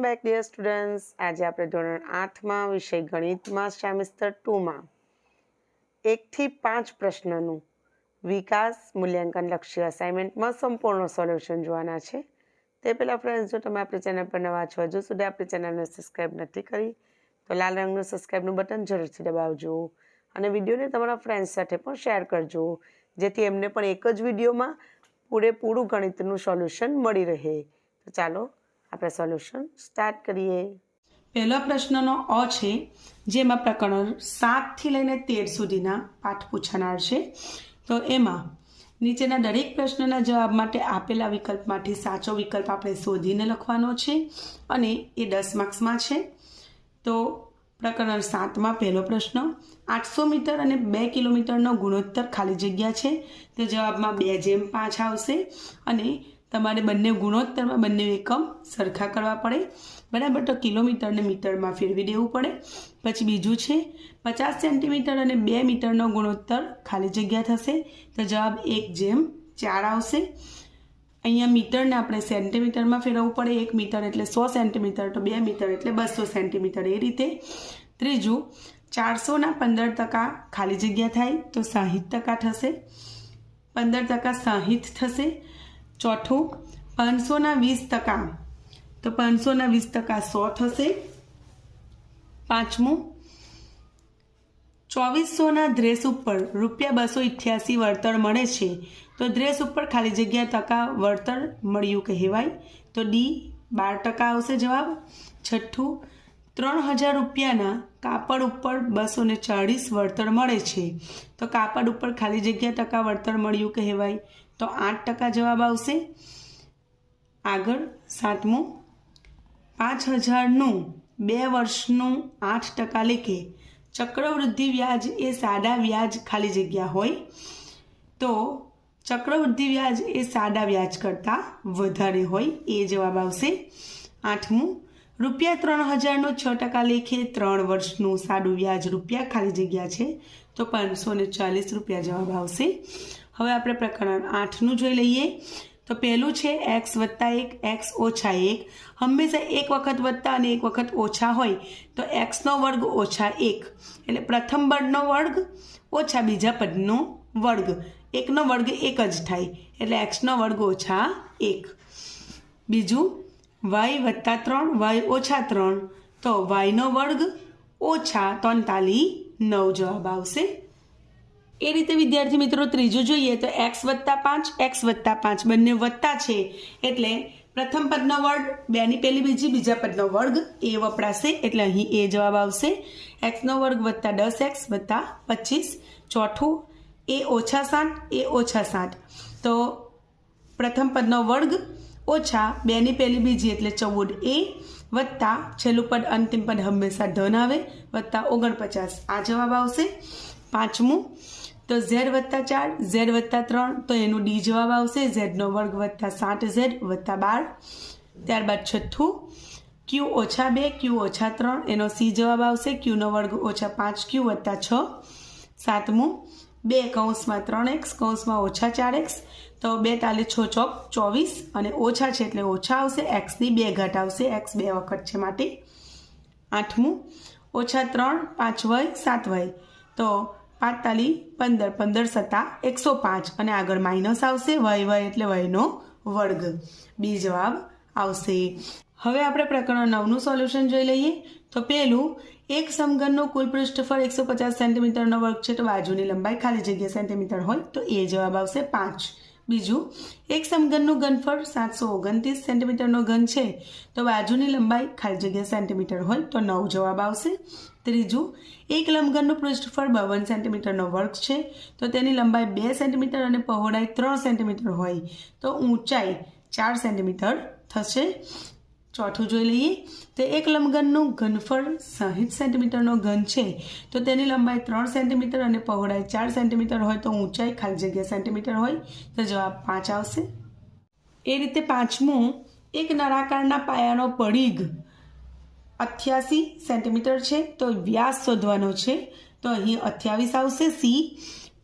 Back dear students. આજે આપણે ધોરણ 8માં વિષય ગણિતમાં સેમિસ્ટર 2માં 1 થી 5 પ્રશ્નનું વિકાસ મૂલ્યાંકન લક્ષ્ય અસાઇનમેન્ટમાં સંપૂર્ણ સોલ્યુશન જોવાના છે। તે પહેલાં ફ્રેન્ડ્સ, જો તમે આપણી ચેનલ પર નવા છો, હજુ સુધી આપણી ચેનલને સબસ્ક્રાઈબ નથી કરી તો લાલ રંગનું સબસ્ક્રાઈબનું બટન જરૂરથી દબાવજો અને વિડીયોને તમારા ફ્રેન્ડ્સ સાથે પણ શેર કરજો, જેથી એમને પણ એક જ વિડીયોમાં પૂરેપૂરું ગણિતનું સોલ્યુશન મળી રહે। તો ચાલો આપણે સોલ્યુશન સ્ટાર્ટ કરીએ। પહેલો પ્રશ્નનો અ છે, જેમાં પ્રકરણ 7 થી લઈને 13 સુધીના પાઠ પૂછાનાર છે। તો એમાં નીચેના દરેક પ્રશ્નના જવાબ માટે આપેલા વિકલ્પમાંથી સાચો વિકલ્પ આપણે શોધીને લખવાનો છે અને એ 10 માર્ક્સમાં છે। તો પ્રકરણ 7માં પહેલો પ્રશ્ન, 800 મીટર અને 2 કિલોમીટરનો ગુણોત્તર ખાલી જગ્યા છે। તો જવાબમાં 2:5 આવશે અને તમારે બંને ગુણોત્તરમાં બંને એકમ સરખા કરવા પડે, બરાબર। તો કિલોમીટરને મીટરમાં ફેરવી દેવું પડે। પછી બીજું છે 50 સેન્ટીમીટર અને 2 મીટરનો ગુણોત્તર ખાલી જગ્યા થશે। તો જવાબ 1:4 આવશે। અહીંયા મીટરને આપણે સેન્ટીમીટરમાં ફેરવવું પડે। 1 મીટર એટલે 100 સેન્ટીમીટર, તો 2 મીટર એટલે 200 સેન્ટીમીટર, એ રીતે। ત્રીજું, 400ના 15% ખાલી જગ્યા થાય તો 60% થશે। 15% 60 થશે। ચોથું, 500ના 20%, તો 500ના 20% 100 થશે। પાંચમું, 2400ના ડ્રેસ ઉપર ₹288 વળતર મળે છે, તો ડ્રેસ ઉપર ખાલી જગ્યા ટકા વળતર મળ્યું કહેવાય। તો ડી 12% આવશે જવાબ। છઠ્ઠું, 3000 રૂપિયાના કાપડ ઉપર 240 વળતર મળે છે, તો કાપડ ઉપર ખાલી જગ્યા ટકા વળતર મળ્યું કહેવાય। તો 8% જવાબ આવશે। આગળ સાતમું, 5000નું 2 વર્ષનું 8% લેખે ચક્રવૃદ્ધિ વ્યાજ એ સાદા વ્યાજ ખાલી જગ્યા હોય તો ચક્રવૃદ્ધિ વ્યાજ એ સાદા વ્યાજ કરતાં વધારે હોય, એ જવાબ આવશે। આઠમું, ₹3000નું 6% લેખે 3 વર્ષનું સાદું વ્યાજ રૂપિયા ખાલી જગ્યા છે, તો ₹540 જવાબ આવશે। હવે આપણે પ્રકરણ 8નું જોઈ લઈએ। તો પહેલું છે x + 1 x - 1। હંમેશા એક વખત વત્તા અને એક વખત ઓછા હોય તો x² - 1 એટલે પ્રથમ પદનો વર્ગ ઓછા બીજા પદનો વર્ગ, એકનો વર્ગ એક જ થાય એટલે x² - 1। બીજું, y + 3 y - 3 તો y² - 43 જવાબ આવશે। એ રીતે વિદ્યાર્થી મિત્રો ત્રીજું જોઈએ તો x + 5 x + 5 બંને વત્તા છે એટલે પ્રથમ પદનો વર્ગ, બેની પહેલી બીજી, બીજા પદનો વર્ગ એ વપરાશે એટલે અહીં એ જવાબ આવશે। x² + 10x + 25। ચોથું, a - 7 a - 7 તો પ્રથમ પદનો વર્ગ ઓછા બેની પહેલી બીજી એટલે 14a વત્તા છેલ્લું પદ અંતિમ પદ હંમેશા ધન આવે વત્તા 49, આ જવાબ આવશે। પાંચમું, તો z + 4 z + 3 તો એનું ડી જવાબ આવશે, z² + 7z + 12। ત્યારબાદ છઠ્ઠું, q - 2 q - 3 એનો સી જવાબ આવશે, q² - 5q + 6। સાતમું, 2 કૌંસમાં 3x કૌંસમાં -4x તો 2 × 6 = 24 અને ઓછા છે એટલે ઓછા આવશે, x² આવશે, x 2 વખત છે માટે। આઠમું, -3 5y 7y તો 45 15 15 × 7 105 અને આગળ માઇનસ આવશે, y એટલે y² બી જવાબ આવશે। હવે આપણે પ્રકરણ 9નું સોલ્યુશન જોઈ લઈએ। તો પહેલું, એક સમઘનનું કુલ પૃષ્ઠફળ 150 સેન્ટીમીટરનો વર્ગ છે, તો બાજુની લંબાઈ ખાલી જગ્યા સેન્ટીમીટર હોય તો એ જવાબ આવશે 5। બીજું, એક સમઘનનું ઘનફળ 729 સેન્ટીમીટરનો ઘન છે, તો બાજુની લંબાઈ ખાલી જગ્યા સેન્ટીમીટર હોય તો 9 જવાબ આવશે। ત્રીજું, એક લંબઘનનું પૃષ્ઠફળ 52 સેન્ટીમીટરનો વર્ગ છે, તો તેની લંબાઈ 2 સેન્ટીમીટર અને પહોળાઈ 3 સેન્ટીમીટર હોય તો ઊંચાઈ 4 સેન્ટીમીટર થશે। ચોથું જોઈ લઈએ તો એક લંબઘનનું ઘનફળ 60 સેન્ટીમીટરનો ઘન છે, તો તેની લંબાઈ 3 સેન્ટીમીટર અને પહોળાઈ 4 સેન્ટીમીટર હોય તો ઊંચાઈ ખાલી જગ્યા સેન્ટીમીટર હોય તો જવાબ 5 આવશે। એ રીતે પાંચમું, એક નળાકારના પાયાનો પરિઘ 88 સેન્ટીમીટર છે, તો વ્યાસ શોધવાનો છે તો અહીં 28 આવશે સી।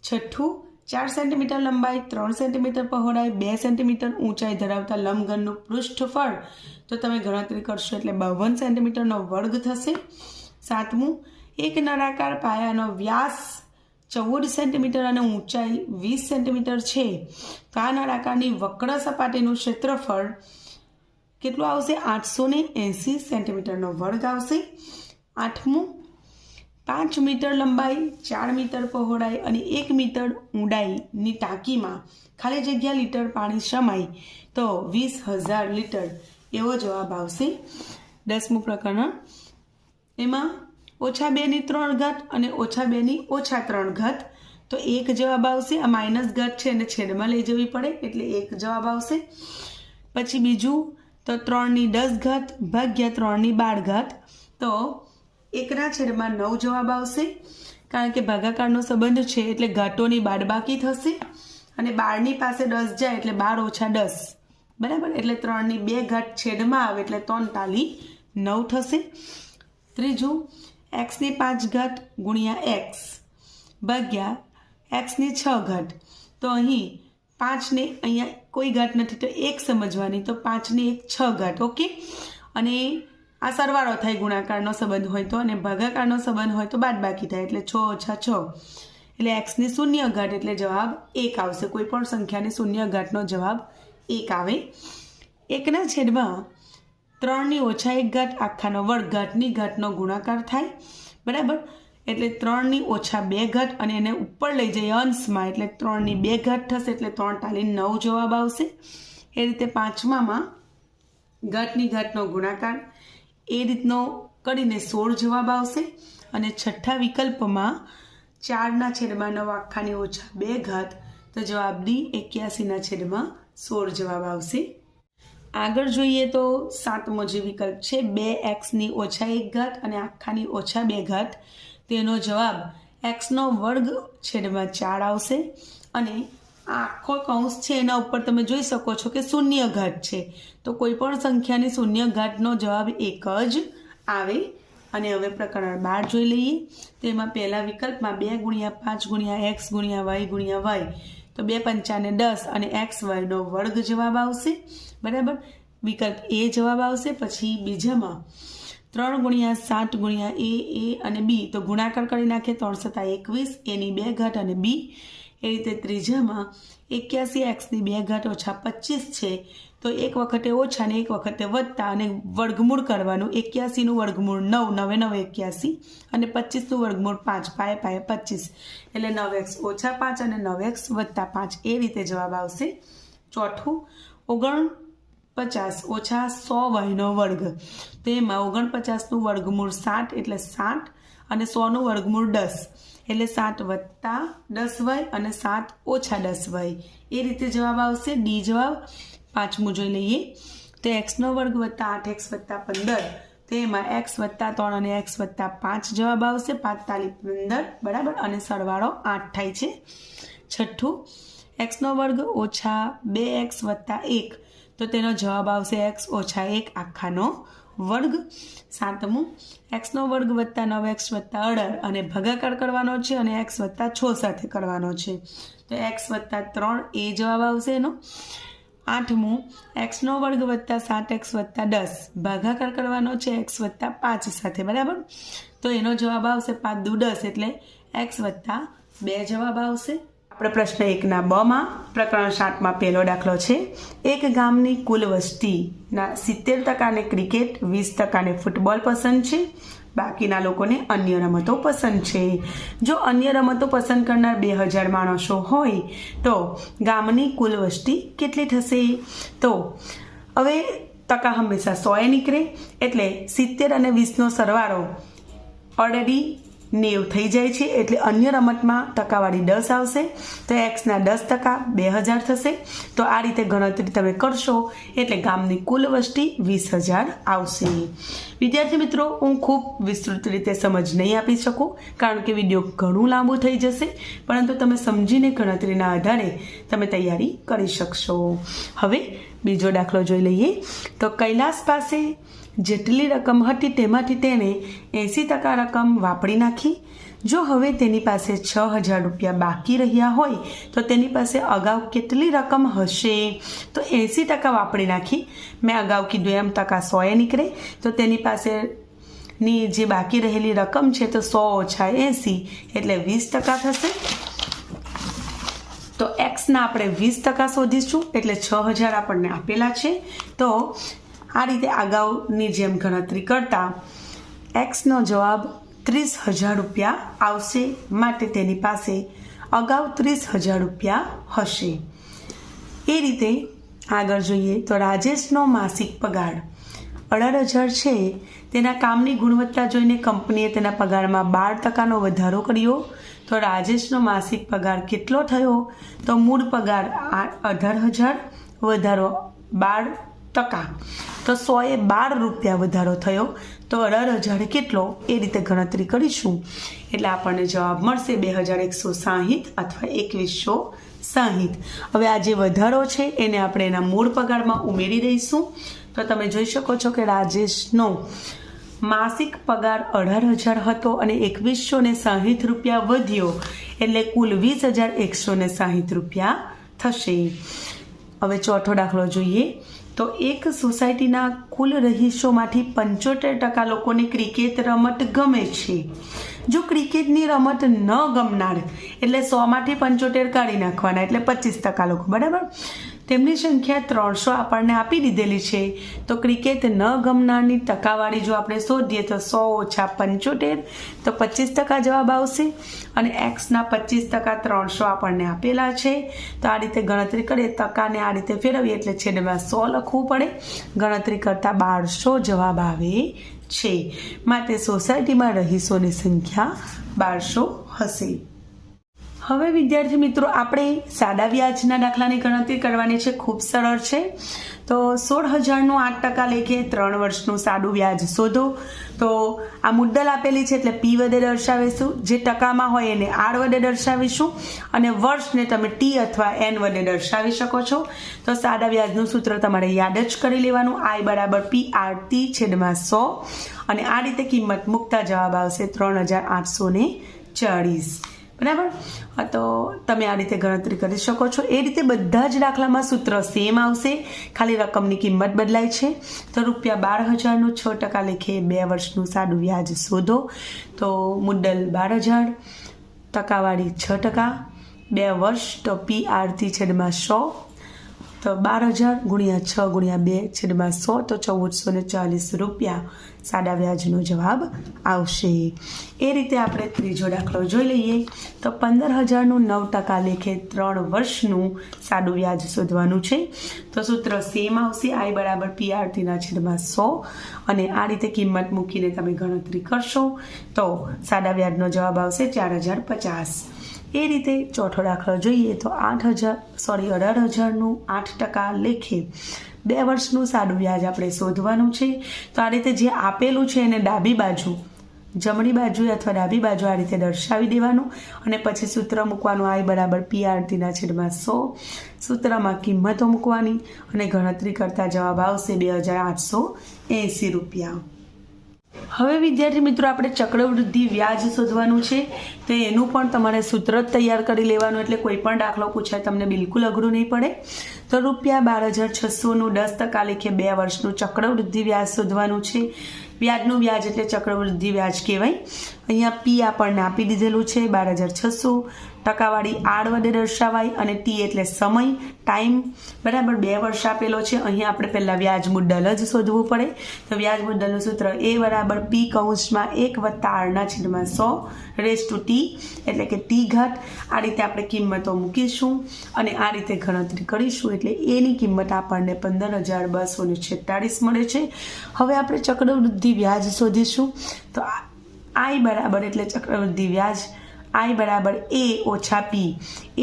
છઠ્ઠું, 4 સેન્ટીમીટર લંબાઈ, 3 સેન્ટીમીટર પહોળાઈ, 2 સેન્ટીમીટર ઊંચાઈ ધરાવતા લંબઘનનું પૃષ્ઠફળ તો તમે ગણતરી કરશો એટલે 52 સેન્ટીમીટરનો વર્ગ થશે. 7મું, એક નળાકાર પાયાનો વ્યાસ 14 સેન્ટીમીટર અને ઊંચાઈ 20 સેન્ટીમીટર છે તો આ નળાકારની વક્ર સપાટીનું ક્ષેત્રફળ કેટલું આવશે? 880 સેન્ટીમીટરનો વર્ગ આવશે. 8મું, 5 મીટર લંબાઈ, 4 મીટર પહોળાઈ અને 1 મીટર ઊંડાઈની ટાંકીમાં ખાલી જગ્યા લીટર પાણી સમાય તો 20,000 લીટર એવો જવાબ આવશે. 10મું પ્રકરણ, એમાં -2/3 અને -2/3 તો 1 જવાબ આવશે. આ માઇનસ ઘાત છે અને છેદમાં લઈ જવી પડે એટલે 1 જવાબ આવશે. પછી બીજું તો 3/10 ભાગ્યા 3/12 તો 1/9 જવાબ આવશે. કારણ કે ભાગાકારનો સંબંધ છે એટલે ઘાતોની બાદબાકી થશે અને 12ની પાસે 10 જાય એટલે 12 - 10 બરાબર, એટલે 3/2 છેદમાં આવે એટલે 3/9 થશે. ત્રીજું, x5 ગુણ્યા x ભાગ્યા x6 તો અહીં 5ને અહીંયા કોઈ ઘાત નથી તો 1 સમજવાની તો 5 ને 1 6 ઓકે. અને આ સરવાળો થાય ગુણાકારનો સંબંધ હોય તો, અને ભાગાકારનો સંબંધ હોય તો બાદબાકી થાય એટલે 6 - 6 એટલે xની 0 ઘાત એટલે જવાબ 1 આવશે. કોઈ પણ સંખ્યાની 0 ઘાતનો જવાબ 1 આવે. 1/3 -1 આખાનો વર્ગ ઘાતની ઘાતનો ગુણાકાર થાય બરાબર, એટલે 3 - 2 અને એને ઉપર લઈ જઈએ અંશમાં એટલે 3/2 થશે એટલે 3/9 જવાબ આવશે. એ રીતે 5મામાં ઘાતની ઘાતનો ગુણાકાર એ રીતનો કરીને 16 જવાબ આવશે. અને 6થા વિકલ્પમાં 4/9 આખાની -2 તો જવાબ D 81/16 જવાબ આવશે. આગળ જોઈએ તો 7મો જે વિકલ્પ છે 2x - 1 અને આખાની -2 તેનો જવાબ x² છેદમાં 4 આવશે. અને આ આખો કૌંસ છે એના ઉપર તમે જોઈ શકો છો કે 0 ઘાત છે તો કોઈ પણ સંખ્યાની 0 ઘાતનો જવાબ 1 જ આવે. અને હવે પ્રકરણ 12 જોઈ લઈએ. તેમાં પહેલા વિકલ્પમાં 2 × 5 × x × y તો 2 × 5 = 10 અને xy² જવાબ આવશે બરાબર, વિકલ્પ એ જવાબ આવશે. પછી બીજામાં 3 × 7 × a અને b તો ગુણાકાર કરી નાખીએ 3 × 21 a² અને b. એ રીતે ત્રીજામાં 81x² - 25 છે તો એક વખતે ઓછા ને એક વખતે વત્તા અને વર્ગમૂળ કરવાનું. 81નું વર્ગમૂળ 9 9 9 81 અને 25નું વર્ગમૂળ 5 5 5 25 એટલે 9x - 5 અને 9x - 5 એ રીતે જવાબ આવશે. ચોથું, 49 - 100y² તો એમાં 49નું વર્ગમૂળ 7 એટલે 7 અને 100નું વર્ગમૂળ 10 એટલે 7 + 10y અને 7 - 10y એ રીતે જવાબ આવશે. ડી જવાબ. 5મું જોઈ લઈએ તો x² + 8x + 15 તો એમાં x + 3 અને x + 5 જવાબ આવશે. 5 × 15 બરાબર અને સરવાળો 8 થાય છે. છઠ્ઠું, x² - 2x + 1 તો તેનો જવાબ આવશે x - 1 આખાનો વર્ગ. 7મું, x² + 9x + 18 અને ભાગાકાર કરવાનો છે અને x + 6 સાથે કરવાનો છે તો x + 3 એ જવાબ આવશે એનો. 8મું, x² + 7x + 10 ભાગાકાર કરવાનો છે x + 5 સાથે બરાબર તો એનો જવાબ આવશે 5 × 10 એટલે x + 2 જવાબ આવશે. આપણે પ્રશ્ન 1ના બમાં પ્રકરણ 7માં પહેલો દાખલો છે. એક ગામની કુલ વસ્તીના 70% ક્રિકેટ, 20% ફૂટબોલ પસંદ છે, બાકીના લોકોને અન્ય રમતો પસંદ છે. જો અન્ય રમતો પસંદ કરનાર 2000 માણસો હોય તો ગામની કુલ વસ્તી કેટલી થશે? તો હવે ટકા હંમેશા 100 નીકળે એટલે 70 અને 20નો સરવાળો ઓલરેડી 90 થઈ જાય છે એટલે અન્ય રમતમાં ટકાવાળી 10 આવશે તો xના 10% 2000 થશે. તો આ રીતે ગણતરી તમે કરશો એટલે ગામની કુલ વસ્તી 20000 આવશે. વિદ્યાર્થી મિત્રો, હું ખૂબ વિસ્તૃત રીતે સમજ નહીં આપી શકું કારણ કે વિડીયો ઘણું લાંબુ થઈ જશે, પરંતુ તમે સમજીને ગણતરીના આધારે તમે તૈયારી કરી શકશો. હવે બીજો દાખલો જોઈ લઈએ તો કૈલાસ પાસે જેટલી રકમ હતી તેમાંથી તેણે 80% રકમ વાપરી નાખી. જો હવે તેની પાસે 6,000 રૂપિયા બાકી રહ્યા હોય તો તેની પાસે અગાઉ કેટલી રકમ હશે? તો 80% વાપરી નાખી. મેં અગાઉ કીધું એમ ટકા 100 નીકળે, તો તેની પાસેની જે બાકી રહેલી રકમ છે તો 100 ઓછા 80 એટલે 20% થશે. તો એક્સના આપણે 20% શોધીશું, એટલે 6,000 આપણને આપેલા છે. તો આ રીતે અગાઉની જેમ ગણતરી કરતા એક્સનો જવાબ 30,000 રૂપિયા આવશે. માટે તેની પાસે અગાઉ 30,000 રૂપિયા હશે. એ રીતે આગળ જોઈએ તો રાજેશનો માસિક પગાર 18,000 છે. તેના કામની ગુણવત્તા જોઈને કંપનીએ તેના પગારમાં 12% વધારો કર્યો. તો રાજેશનો માસિક પગાર કેટલો થયો? તો મૂળ પગાર 18,000 વધારો 12%, તો 112 રૂપિયા વધારો થયો. તો 18,000 કેટલો એ રીતે ગણતરી કરીશું એટલે આપણને જવાબ મળશે 2,160 અથવા 2,160. હવે આ જે વધારો છે એને આપણે એના મૂળ પગારમાં ઉમેરી દઈશું. તો તમે જોઈ શકો છો કે રાજેશનો માસિક પગાર 18,000 હતો અને 2,160 રૂપિયા વધ્યો એટલે કુલ 20,160 રૂપિયા થશે. હવે ચોથો દાખલો જોઈએ તો એક સોસાયટીના કુલ રહીશોમાંથી 75% લોકોને ક્રિકેટ રમત ગમે છે. જો ક્રિકેટની રમત ન ગમનાર એટલે 100માંથી 75 કાઢી નાખવાના એટલે 25% લોકો, બરાબર. તેમની સંખ્યા 300 આપણને આપી દીધેલી છે. તો ક્રિકેટ ન ગમનારની ટકાવારી જો આપણે શોધીએ તો 100 ઓછા 75 તો 25% જવાબ આવશે. અને એક્સના 25% 300 આપણને આપેલા છે. તો આ રીતે ગણતરી કરીએ, ટકાને આ રીતે ફેરવીએ એટલે છેદમાં 100 લખવું પડે. ગણતરી કરતાં 1200 જવાબ આવે છે. માટે સોસાયટીમાં રહીશોની સંખ્યા 1200 હશે. હવે વિદ્યાર્થી મિત્રો આપણે સાદા વ્યાજના દાખલાની ગણતરી કરવાની છે. ખૂબ સરળ છે. તો 16,000નું 8% લેખે 3 વર્ષનું સાદું વ્યાજ શોધો. તો આ મુદ્દલ આપેલી છે એટલે P વડે દર્શાવીશું. જે ટકામાં હોય એને R વડે દર્શાવીશું અને વર્ષને તમે T અથવા N વડે દર્શાવી શકો છો. તો સાદા વ્યાજનું સૂત્ર તમારે યાદ જ કરી લેવાનું. I = PRT/100 અને આ રીતે કિંમત મૂકતા જવાબ આવશે 3,840. બરાબર. તો તમે આ રીતે ગણતરી કરી શકો છો. એ રીતે બધા જ દાખલામાં સૂત્ર સેમ આવશે, ખાલી રકમની કિંમત બદલાય છે. તો ₹12,000નું 6% લેખે 2 વર્ષનું સાદું વ્યાજ શોધો. તો મુદ્દલ 12,000, ટકાવાળી 6%, 2 વર્ષ તો PRT/100. તો 12,000 × 6 × 2/100 તો 1,440 રૂપિયા સાદા વ્યાજનો જવાબ આવશે. એ રીતે આપણે ત્રીજો દાખલો જોઈ લઈએ. તો 15,000નું 9% લેખે 3 વર્ષનું સાદું વ્યાજ શોધવાનું છે. તો સૂત્ર સેમ આવશે. I = PRT/100 અને આ રીતે કિંમત મૂકીને તમે ગણતરી કરશો તો સાદા વ્યાજનો જવાબ આવશે 4,050. એ રીતે ચોથો દાખલો જોઈએ તો 18,000નું 8% લેખે 2 વર્ષનું સાદું વ્યાજ આપણે શોધવાનું છે. તો આ રીતે જે આપેલું છે એને ડાબી બાજુ, જમણી બાજુ અથવા ડાબી બાજુ આ રીતે દર્શાવી દેવાનું અને પછી સૂત્ર મૂકવાનું. I = PRT/100. સૂત્રમાં કિંમતો મૂકવાની અને ગણતરી કરતા જવાબ આવશે 2,880 રૂપિયા. હવે વિદ્યાર્થી મિત્રો આપણે ચક્રવૃદ્ધિ વ્યાજ શોધવાનું છે. તો એનું પણ તમારે સૂત્ર જ તૈયાર કરી લેવાનું એટલે કોઈ પણ દાખલો પૂછાય તમને બિલકુલ અઘરું નહીં પડે. તો ₹12,600નું 10% લેખે 2 વર્ષનું ચક્રવૃદ્ધિ વ્યાજ શોધવાનું છે. વ્યાજનું વ્યાજ એટલે ચક્રવૃદ્ધિ વ્યાજ કહેવાય. અહીંયા P આપણને આપી દીધેલું છે 12,600, ટકાવાળી R વડે દર્શાવાય અને T એટલે સમય, ટાઈમ, બરાબર. 2 વર્ષ આપેલો છે. અહીંયા આપણે પહેલાં વ્યાજ મુદ્દલ જ શોધવું પડે. તો વ્યાજ મુદ્દલનું સૂત્ર A = P(100)/100T એટલે કે T ઘાત. આ રીતે આપણે કિંમતો મૂકીશું અને આ રીતે ગણતરી કરીશું એટલે એની કિંમત આપણને 15,246 મળે છે. હવે આપણે ચક્રવૃદ્ધિ વ્યાજ શોધીશું. તો I બરાબર એટલે ચક્રવૃદ્ધિ વ્યાજ I = A - P.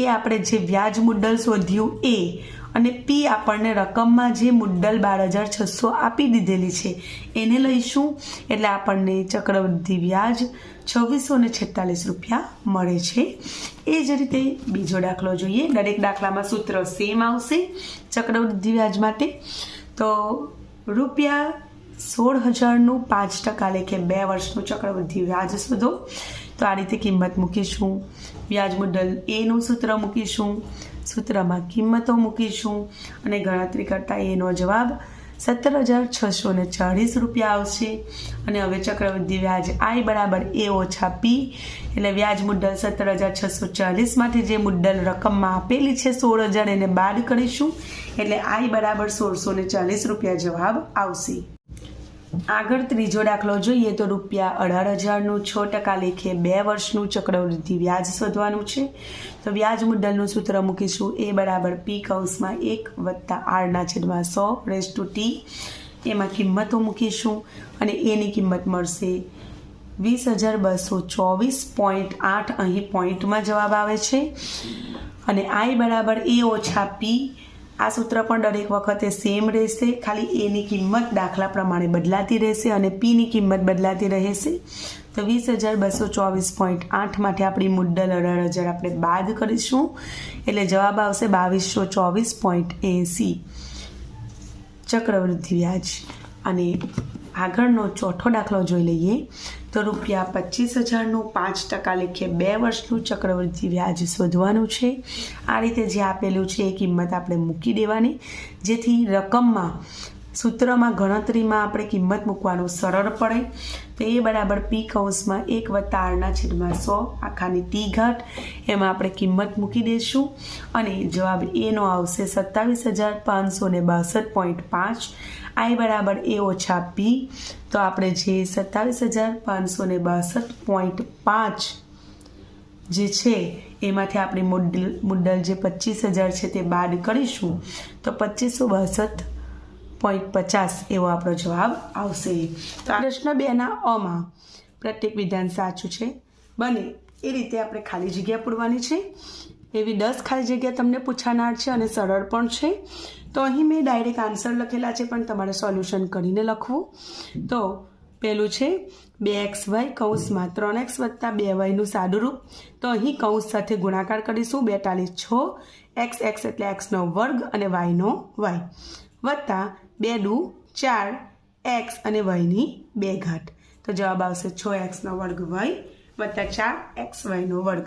એ આપણે જે વ્યાજ મુદ્દલ શોધ્યું એ અને P આપણને રકમમાં જે મુદ્દલ 12,600 આપી દીધેલી છે એને લઈશું એટલે આપણને ચક્રવૃદ્ધિ વ્યાજ 2,646 રૂપિયા મળે છે. એ જ રીતે બીજો દાખલો જોઈએ. દરેક દાખલામાં સૂત્ર સેમ આવશે ચક્રવૃદ્ધિ વ્યાજ માટે. તો ₹16,000નું 5% લેખે 2 વર્ષનું ચક્રવૃદ્ધિ વ્યાજ શોધો. તો તો આ રીતે કિંમત મૂકીશું. વ્યાજ મુદ્દલ એનું સૂત્ર મૂકીશું, સૂત્રમાં કિંમતો મૂકીશું અને ગણતરી કરતાં એનો જવાબ 17,640 રૂપિયા આવશે. અને હવે ચક્રવૃદ્ધિ વ્યાજ I બરાબર A ઓછા P, એટલે વ્યાજ મુદ્દલ 17,640 માંથી જે મુદ્દલ રકમમાં આપેલી છે 16,000 એને બાદ કરીશું, એટલે I બરાબર 1,640 રૂપિયા જવાબ આવશે. આગળ ત્રીજો દાખલો જોઈએ તો રૂપિયા 18,000નું 6% લેખે 2 વર્ષનું ચક્રવૃદ્ધિ વ્યાજ શોધવાનું છે. તો વ્યાજ મુદ્દલનું સૂત્ર મૂકીશું A બરાબર P કૌંસમાં 1 વત્તા R/100 એમાં કિંમતો મૂકીશું અને એની કિંમત મળશે 20,224.8, અહીં પોઈન્ટમાં જવાબ આવે છે. અને I બરાબર A ઓછા P, આ સૂત્ર પણ દરેક વખતે સેમ રહેશે, ખાલી એની કિંમત દાખલા પ્રમાણે બદલાતી રહેશે અને પીની કિંમત બદલાતી રહેશે. તો 20,224.8 માટે આપણી મુદ્દલ 18,000 આપણે બાદ કરીશું, એટલે જવાબ આવશે 2224.80 ચક્રવૃદ્ધિ વ્યાજ. અને આગળનો ચોથો દાખલો જોઈ લઈએ તો રૂપિયા 25,000નું 5% લેખે 2 વર્ષનું ચક્રવૃદ્ધિ વ્યાજ શોધવાનું છે. આ રીતે જે આપેલું છે એ કિંમત આપણે મૂકી દેવાની, જેથી રકમમાં સૂત્રમાં ગણતરીમાં આપણે કિંમત મૂકવાનું સરળ પડે. તો એ બરાબર P કૌંસમાં 1 વત્તા R/100 આખાની T ઘાત, એમાં આપણે કિંમત મૂકી દઈશું અને જવાબ એનો આવશે 27,562.5. I બરાબર A ઓછા P, તો આપણે જે 27,562.5 જે છે એમાંથી આપણી મુદ્દલ જે 25,000 છે તે બાદ કરીશું, તો 2562.50 એવો આપણો જવાબ આવશે. તો પ્રશ્ન 2ના અમાં પ્રત્યેક વિધાન સાચું છે બને એ રીતે આપણે ખાલી જગ્યા પૂરવાની છે. એવી 10 ખાલી જગ્યા તમને પૂછાનાર છે અને સરળ પણ છે. તો અહીં મેં ડાયરેક્ટ આન્સર લખેલા છે, પણ તમારે સોલ્યુશન કરીને લખવું. તો પહેલું છે 2xy કૌંસમાં 3x વત્તા 2yનું સાદું રૂપ. તો અહીં કૌંસ સાથે ગુણાકાર કરીશું, 2 × 6, x એટલે xનો વર્ગ અને yનો y, વત્તા 2 × 4 x અને yની 2 ઘાત. તો જવાબ આવશે 6xનો વર્ગ y વત્તા 4xyનો વર્ગ.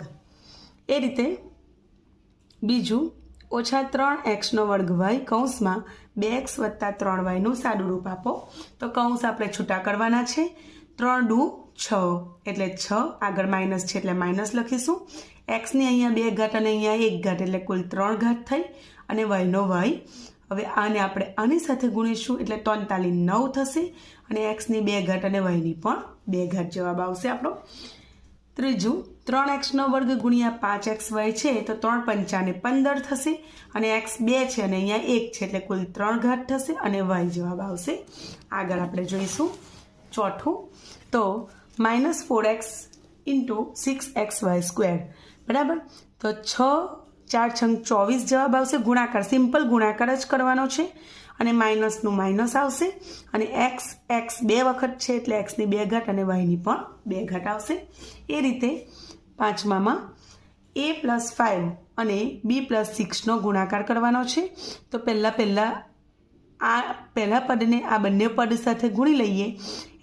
એ રીતે બીજું ઓછા 3xનો વર્ગ y કૌંસમાં 2x વત્તા 3yનું સાદું રૂપ આપો. તો કૌંસ આપણે છૂટા કરવાના છે. 3 × 6 એટલે 6, આગળ માઇનસ છે એટલે માઇનસ લખીશું. xની અહીંયા 2 ઘાત અને અહીંયા 1 ઘાત એટલે કુલ 3 ઘાત થઈ, અને yનો y. હવે આને આપણે આની સાથે ગુણીશું એટલે 43 થશે, અને xની 2 ઘાત અને yની પણ 2 ઘાત જવાબ આવશે આપણો. ત્રીજું 3xનો વર્ગ ગુણ્યા 5xy છે, તો 3 × 5 = 15 થશે, અને x 2 છે અને અહીંયા 1 છે એટલે કુલ 3 ઘાત થશે, અને y જવાબ આવશે. આગળ આપણે જોઈશું ચોથું, તો -4x × 6xy², બરાબર. તો 6 × 4 = 24 જવાબ આવશે. ગુણાકાર, સિમ્પલ ગુણાકાર જ કરવાનો છે, અને માઇનસનું માઇનસ આવશે, અને x 2 વખત છે એટલે xની 2 ઘાત અને yની પણ 2 ઘાત આવશે. એ રીતે પાંચમામાં a + 5 અને b + 6નો ગુણાકાર કરવાનો છે. તો પહેલાં આ પહેલા પદને આ બંને પદ સાથે ગુણી લઈએ,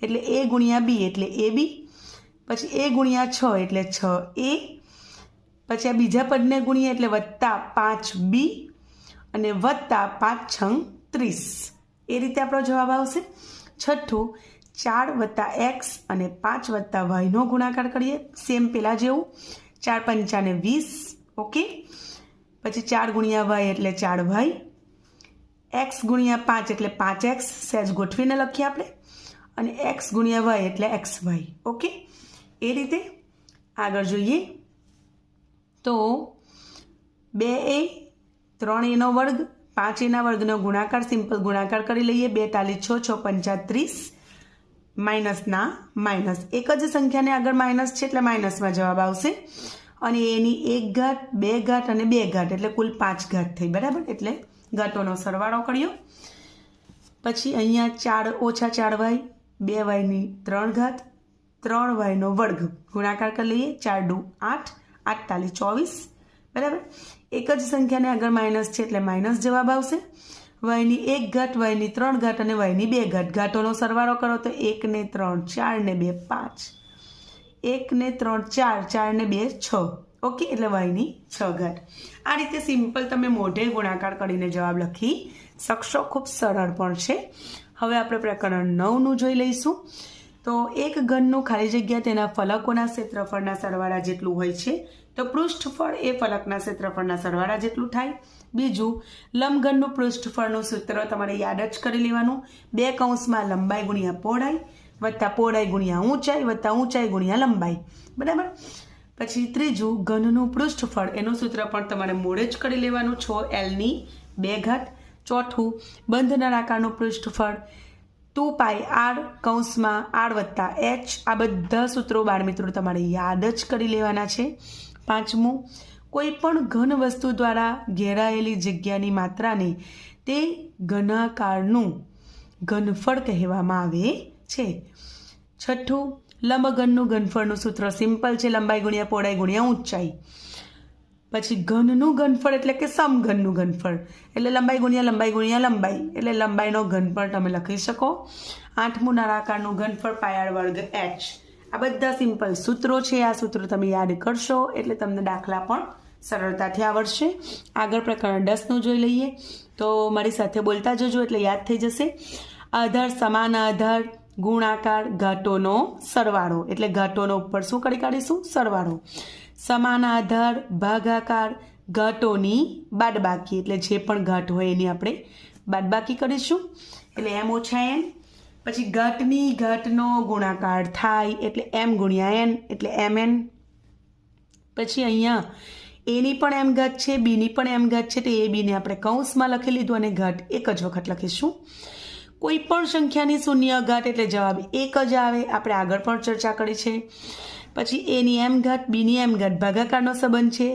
એટલે a × b એટલે ab, પછી a × 6 એટલે 6a, પછી આ બીજા પદને ગુણીએ એટલે વત્તા 5b અને વત્તા 5 × 30. એ રીતે આપણો જવાબ આવશે. છઠ્ઠું 4 વત્તા x અને 5 વત્તા yનો ગુણાકાર કરીએ, સેમ પેલા જેવું. 4 × 5 = 20, ઓકે. પછી 4 × y એટલે 4y, x × 5 એટલે 5x, સહેજ ગોઠવીને લખીએ આપણે, અને x × y એટલે xy, ઓકે. એ રીતે આગળ જોઈએ તો 2a 3aનો વર્ગ 5aના વર્ગનો ગુણાકાર, સિમ્પલ ગુણાકાર કરી લઈએ. 2 × 6 = 6 × 5 = 30, માઇનસના માઇનસ, એક જ સંખ્યાને આગળ માઇનસ છે એટલે માઇનસમાં જવાબ આવશે. અને એની 1 ઘાત 2 ઘાત અને 2 ઘાત એટલે કુલ 5 ઘાત થઈ, બરાબર. એટલે ઘાતોનો સરવાળો કર્યો. પછી અહીંયા 4 ઓછા 4y, 2yની 3 ઘાત, 3yનો વર્ગ ગુણાકાર કરી લઈએ. 4 × 8 = 8 × 24, બરાબર. એક જ સંખ્યાને આગળ માઇનસ છે એટલે માઇનસ જવાબ આવશે. yની 1 ઘાત, yની 3 ઘાત અને yની 2 ઘાત. ઘાતોનો સરવાળો કરો તો 1 ને 3 4 ને 2 5. 1 ને 3 4, 4 ને 2 6, ઓકે, એટલે y ની 6 ઘાત. આ રીતે સિમ્પલ તમે મોઢે ગુણાકાર કરીને જવાબ લખી શકશો. ખૂબ સરળ પણ છે. હવે આપણે પ્રકરણ 9નું જોઈ લઈશું. તો એક ઘનનું ખાલી જગ્યા તેના ફલકોના ક્ષેત્રફળના સરવાળા જેટલું હોય છે, તો પૃષ્ઠફળ એ ફલકના ક્ષેત્રફળના સરવાળા જેટલું થાય. બીજું, લંબઘનનું પૃષ્ઠફળનું સૂત્ર તમારે યાદ જ કરી લેવાનું. 2 કૌંસમાં લંબાઈ ગુણ્યા પહોળાઈ વત્તા પહોળાઈ ગુણ્યા ઊંચાઈ વત્તા ઊંચાઈ ગુણ્યા લંબાઈ, બરાબર. પછી ત્રીજું, ઘનનું પૃષ્ઠફળ એનું સૂત્ર પણ તમારે મોડે જ કરી લેવાનું, 6l ની 2 ઘાત. ચોથું, બંધ નળાકારનું પૃષ્ઠફળ 2πr કૌંસમાં r વત્તા h. આ બધા સૂત્રો બાળમિત્રો તમારે યાદ જ કરી લેવાના છે. પાંચમું, કોઈ પણ ઘન વસ્તુ દ્વારા ઘેરાયેલી જગ્યાની માત્રાને તે ઘનાકારનું ઘનફળ કહેવામાં આવે છે. છઠ્ઠું, લંબઘનનું ઘનફળનું સૂત્ર સિમ્પલ છે, લંબાઈ ગુણ્યા પહોળાઈ ગુણ્યા ઊંચાઈ. પછી ઘનનું ઘનફળ એટલે કે સમઘનનું ઘનફળ એટલે લંબાઈ ગુણ્યા લંબાઈ એટલે લંબાઈનો ઘનફળ તમે લખી શકો. આઠમું, નળાકારનું ઘનફળ πr વર્ગ h. આ બધા સિમ્પલ સૂત્રો છે. આ સૂત્રો તમે યાદ કરશો એટલે તમને દાખલા પણ સરળતાથી આવડશે. આગળ પ્રકરણ 10નું જોઈ લઈએ. તો મારી સાથે બોલતા જજો એટલે યાદ થઈ જશે. આધાર, સમાન આધાર, ગુણાકાર, ઘાટોનો સરવાળો એટલે ઘાટોનો ઉપર શું કરી કાઢીશું? સરવાળો. સમાન આધાર, ભાગાકાર, ઘાટોની બાદબાકી એટલે જે પણ ઘાટ હોય એની આપણે બાદબાકી કરીશું એટલે m ઓછા n. પછી ઘાટની ઘાટનો ગુણાકાર થાય એટલે m ગુણ્યા n એટલે mn. પછી અહીંયા એની પણ m ઘાત છે, બીની પણ m ઘાત છે, તો એ બીને આપણે કૌંસમાં લખી લીધું અને ઘાટ એક જ વખત લખીશું. કોઈ પણ સંખ્યાની શૂન્ય ઘાત એટલે જવાબ એક જ આવે. આપણે આગળ પણ ચર્ચા કરી છે. પછી એની m ઘાત, બીની m ઘાત ભાગાકારનો સંબંધ છે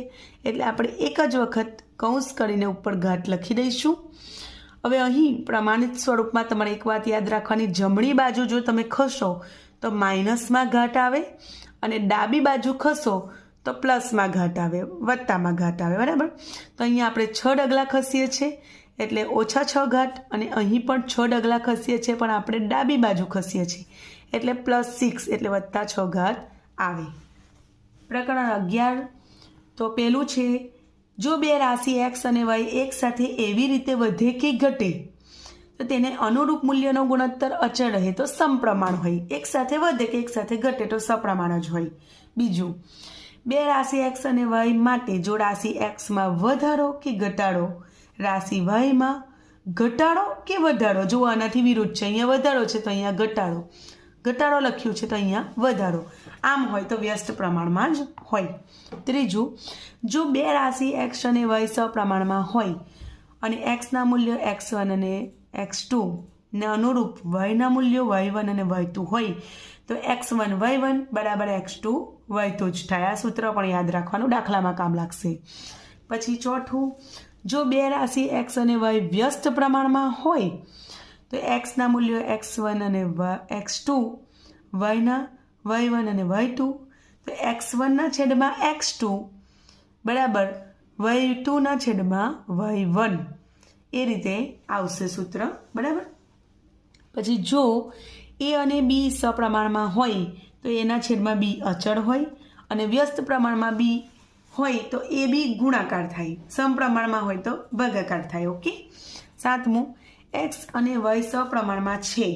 એટલે આપણે એક જ વખત કૌંસ કરીને ઉપર ઘાત લખી દઈશું. હવે અહીં પ્રમાણિત સ્વરૂપમાં તમારે એક વાત યાદ રાખવાની, જમણી બાજુ જો તમે ખસો તો માઇનસમાં ઘાત આવે અને ડાબી બાજુ ખસો તો પ્લસમાં ઘાત આવે, વત્તામાં ઘાત આવે, બરાબર. તો અહીંયા આપણે 6 ડગલા ખસીએ છીએ એટલે ઓછા 6 ઘાત અને અહીં પણ 6 ડગલા ખસીએ છીએ પણ આપણે ડાબી બાજુ ખસીએ છીએ એટલે +6 એટલે વત્તા 6 ઘાત આવે. પ્રકરણ 11. તો પેલું છે, જો બે રાશિ x અને y એક સાથે એવી રીતે વધે કે ઘટે તો તેને અનુરૂપ મૂલ્યનો ગુણોત્તર અચળ રહે તો સમપ્રમાણ હોય. એક સાથે વધે કે એક સાથે ઘટે તો સપ્રમાણ જ હોય. બીજું, બે રાશિ x અને y માટે જો રાશિ x માં વધારો કે ઘટાડો, રાશિ y માં ઘટાડો કે વધારો, જો આનાથી વિરુદ્ધ છે, અહીંયા વધારો છે તો અહીંયા ઘટાડો, ઘટાડો લખ્યું છે તો અહીંયા વધારો, આમ હોય તો વ્યસ્ત પ્રમાણમાં જ હોય. ત્રીજું, જો બે રાશિ x અને y સપ્રમાણમાં હોય અને xના મૂલ્યો x1 અને x2 ને અનુરૂપ yના મૂલ્યો y1 અને y2 હોય તો x1 y1 બરાબર x2 y2 જ થાય. આ સૂત્ર પણ યાદ રાખવાનું, દાખલામાં કામ લાગશે. પછી ચોથું, જો બે રાશિ x અને y વ્યસ્ત પ્રમાણમાં હોય તો xના મૂલ્યો x1 અને x2, yના y1 અને y2 તો x1ના છેદમાં x2 બરાબર y2ના છેદમાં y1 એ રીતે આવશે સૂત્ર, બરાબર. પછી જો a અને b સપ્રમાણમાં હોય તો એના છેદમાં b અચળ હોય અને વ્યસ્ત પ્રમાણમાં b હોય તો એ b ગુણાકાર થાય, સમપ્રમાણમાં હોય તો ભાગાકાર થાય. ઓકે. સાતમું, x અને y સપ્રમાણમાં છે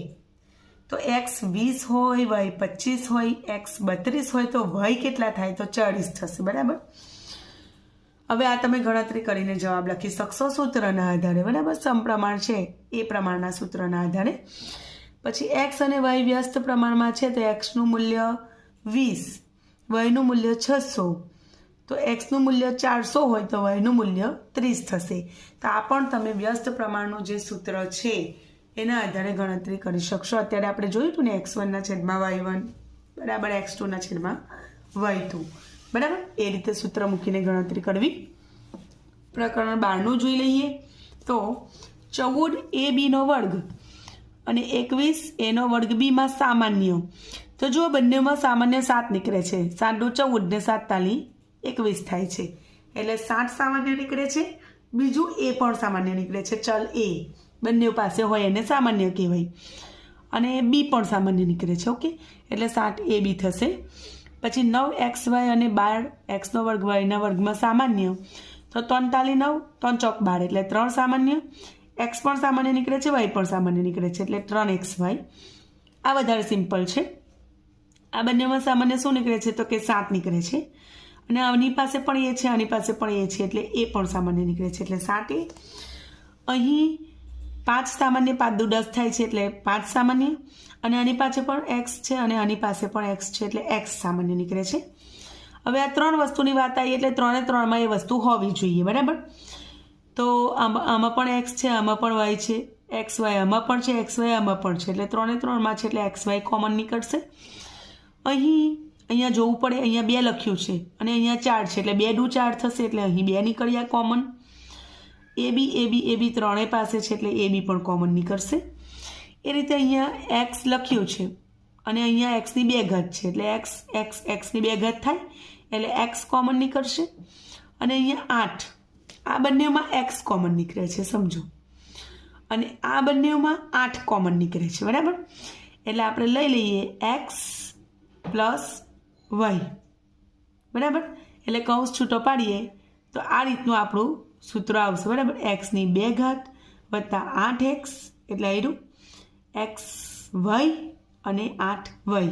તો x 20 હોય, y 25 હોય, x 32 હોય તો y કેટલા થાય તો 40 થશે, બરાબર. હવે આ તમે ગણતરી કરીને જવાબ લખી શકશો સૂત્રના આધારે, બરાબર. સમપ્રમાણ છે એ પ્રમાણના સૂત્રના આધારે. પછી x અને y વ્યસ્ત પ્રમાણમાં છે તો xનું મૂલ્ય 20, yનું મૂલ્ય 600, તો xનું મૂલ્ય 400 હોય તો yનું મૂલ્ય 30 થશે. તો આ પણ તમે વ્યસ્ત પ્રમાણનું જે સૂત્ર છે એના આધારે ગણતરી કરી શકશો. અત્યારે આપણે જોયું હતું ને x1ના છેદમાં y1 બરાબર x2ના છેદમાં y2, બરાબર. એ રીતે સૂત્ર મૂકીને ગણતરી કરવી. પ્રકરણ 12નું જોઈ લઈએ. તો 14ab વર્ગ અને 21a વર્ગ બીમાં સામાન્ય. તો જો બંનેમાં સામાન્ય 7 નીકળે છે, 7 × 14 ને 7 તાલી 21 થાય છે એટલે 7 સામાન્ય નીકળે છે. બીજું એ પણ સામાન્ય નીકળે છે, ચલ a બંને પાસે હોય એને સામાન્ય કહેવાય અને બી પણ સામાન્ય નીકળે છે. ઓકે, એટલે 7ab થશે. પછી 9xy અને 12x નો વર્ગ yના વર્ગમાં સામાન્ય, તો 3 તાલી 9, 3 ચોક 12 એટલે 3 સામાન્ય, x પણ સામાન્ય નીકળે છે, y પણ સામાન્ય નીકળે છે એટલે 3xy. આ વધારે સિમ્પલ છે. આ બંનેમાં સામાન્ય શું નીકળે છે તો કે 7 નીકળે છે, અને આની પાસે પણ એ છે, આની પાસે પણ એ છે એટલે એ પણ સામાન્ય નીકળે છે એટલે 7 એ. અહીં 5 સામાન્ય, 5 દુ 10 થાય છે એટલે 5 સામાન્ય, અને આની પાસે પણ x છે અને આની પાસે પણ x છે એટલે x સામાન્ય નીકળે છે. હવે આ 3 વસ્તુની વાત આવી એટલે 3 એ 3માં એ વસ્તુ હોવી જોઈએ, બરાબર. તો આમાં પણ x છે, આમાં પણ y છે, xy આમાં પણ છે, xy આમાં પણ છે એટલે 3 એ 3માં છે એટલે xy કોમન નીકળશે. અહીંયા જોવું પડે, અહીંયા 2 લખ્યું છે અને અહીંયા 4 છે એટલે 2 દુ 4 થશે એટલે અહીં 2 નીકળ્યા કોમન. AB ત્રણેય પાસે છે એટલે AB પણ કોમન નીકળશે. એ રીતે અહીંયા x લખ્યું છે અને અહીંયા x ની 2 ઘાત છે એટલે x ની 2 ઘાત થાય એટલે x કોમન નીકળશે. અને અહીંયા 8, આ બંનેમાં x કોમન નીકળે છે સમજો, અને આ બંનેમાં 8 કોમન નીકળે છે, બરાબર. એટલે આપણે લઈ લઈએ x પ્લસ y, બરાબર. એટલે કૌંસ છૂટો પાડીએ તો આ રીતનું આપણું સૂત્ર આવશે, બરાબર. x ની 2 ઘાત વત્તા 8x એટલે આવ્યું xy અને 8y.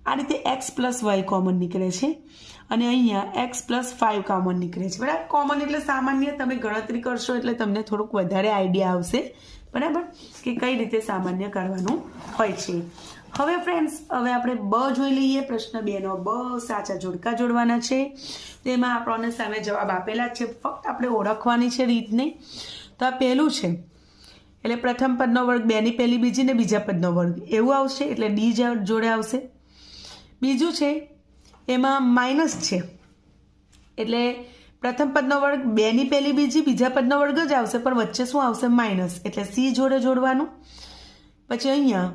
આ રીતે x પ્લસ y કોમન નીકળે છે અને અહીંયા x પ્લસ 5 કોમન નીકળે છે, બરાબર. કોમન એટલે સામાન્ય, તમે ગણતરી કરશો એટલે તમને થોડુંક વધારે આઈડિયા આવશે, બરાબર, કે કઈ રીતે સામાન્ય કરવાનું હોય છે. હવે ફ્રેન્ડ્સ, હવે આપણે બ જોઈ લઈએ. પ્રશ્ન 2 નો બ, સાચા જોડકા જોડવાના છે. તેમાં આપણને સામે જવાબ આપેલા છે, ફક્ત આપણે ઓળખવાની છે રીતને. તો આ પહેલું છે એટલે પ્રથમ પદનો વર્ગ 2 ની પહેલી બીજી ને બીજા પદનો વર્ગ એવું આવશે એટલે ડી જોડે આવશે. બીજું છે એમાં માઇનસ છે એટલે પ્રથમ પદનો વર્ગ 2 ની પહેલી બીજી બીજા પદનો વર્ગ જ આવશે, પણ વચ્ચે શું આવશે માઇનસ, એટલે સી જોડે જોડવાનું. પછી અહીંયા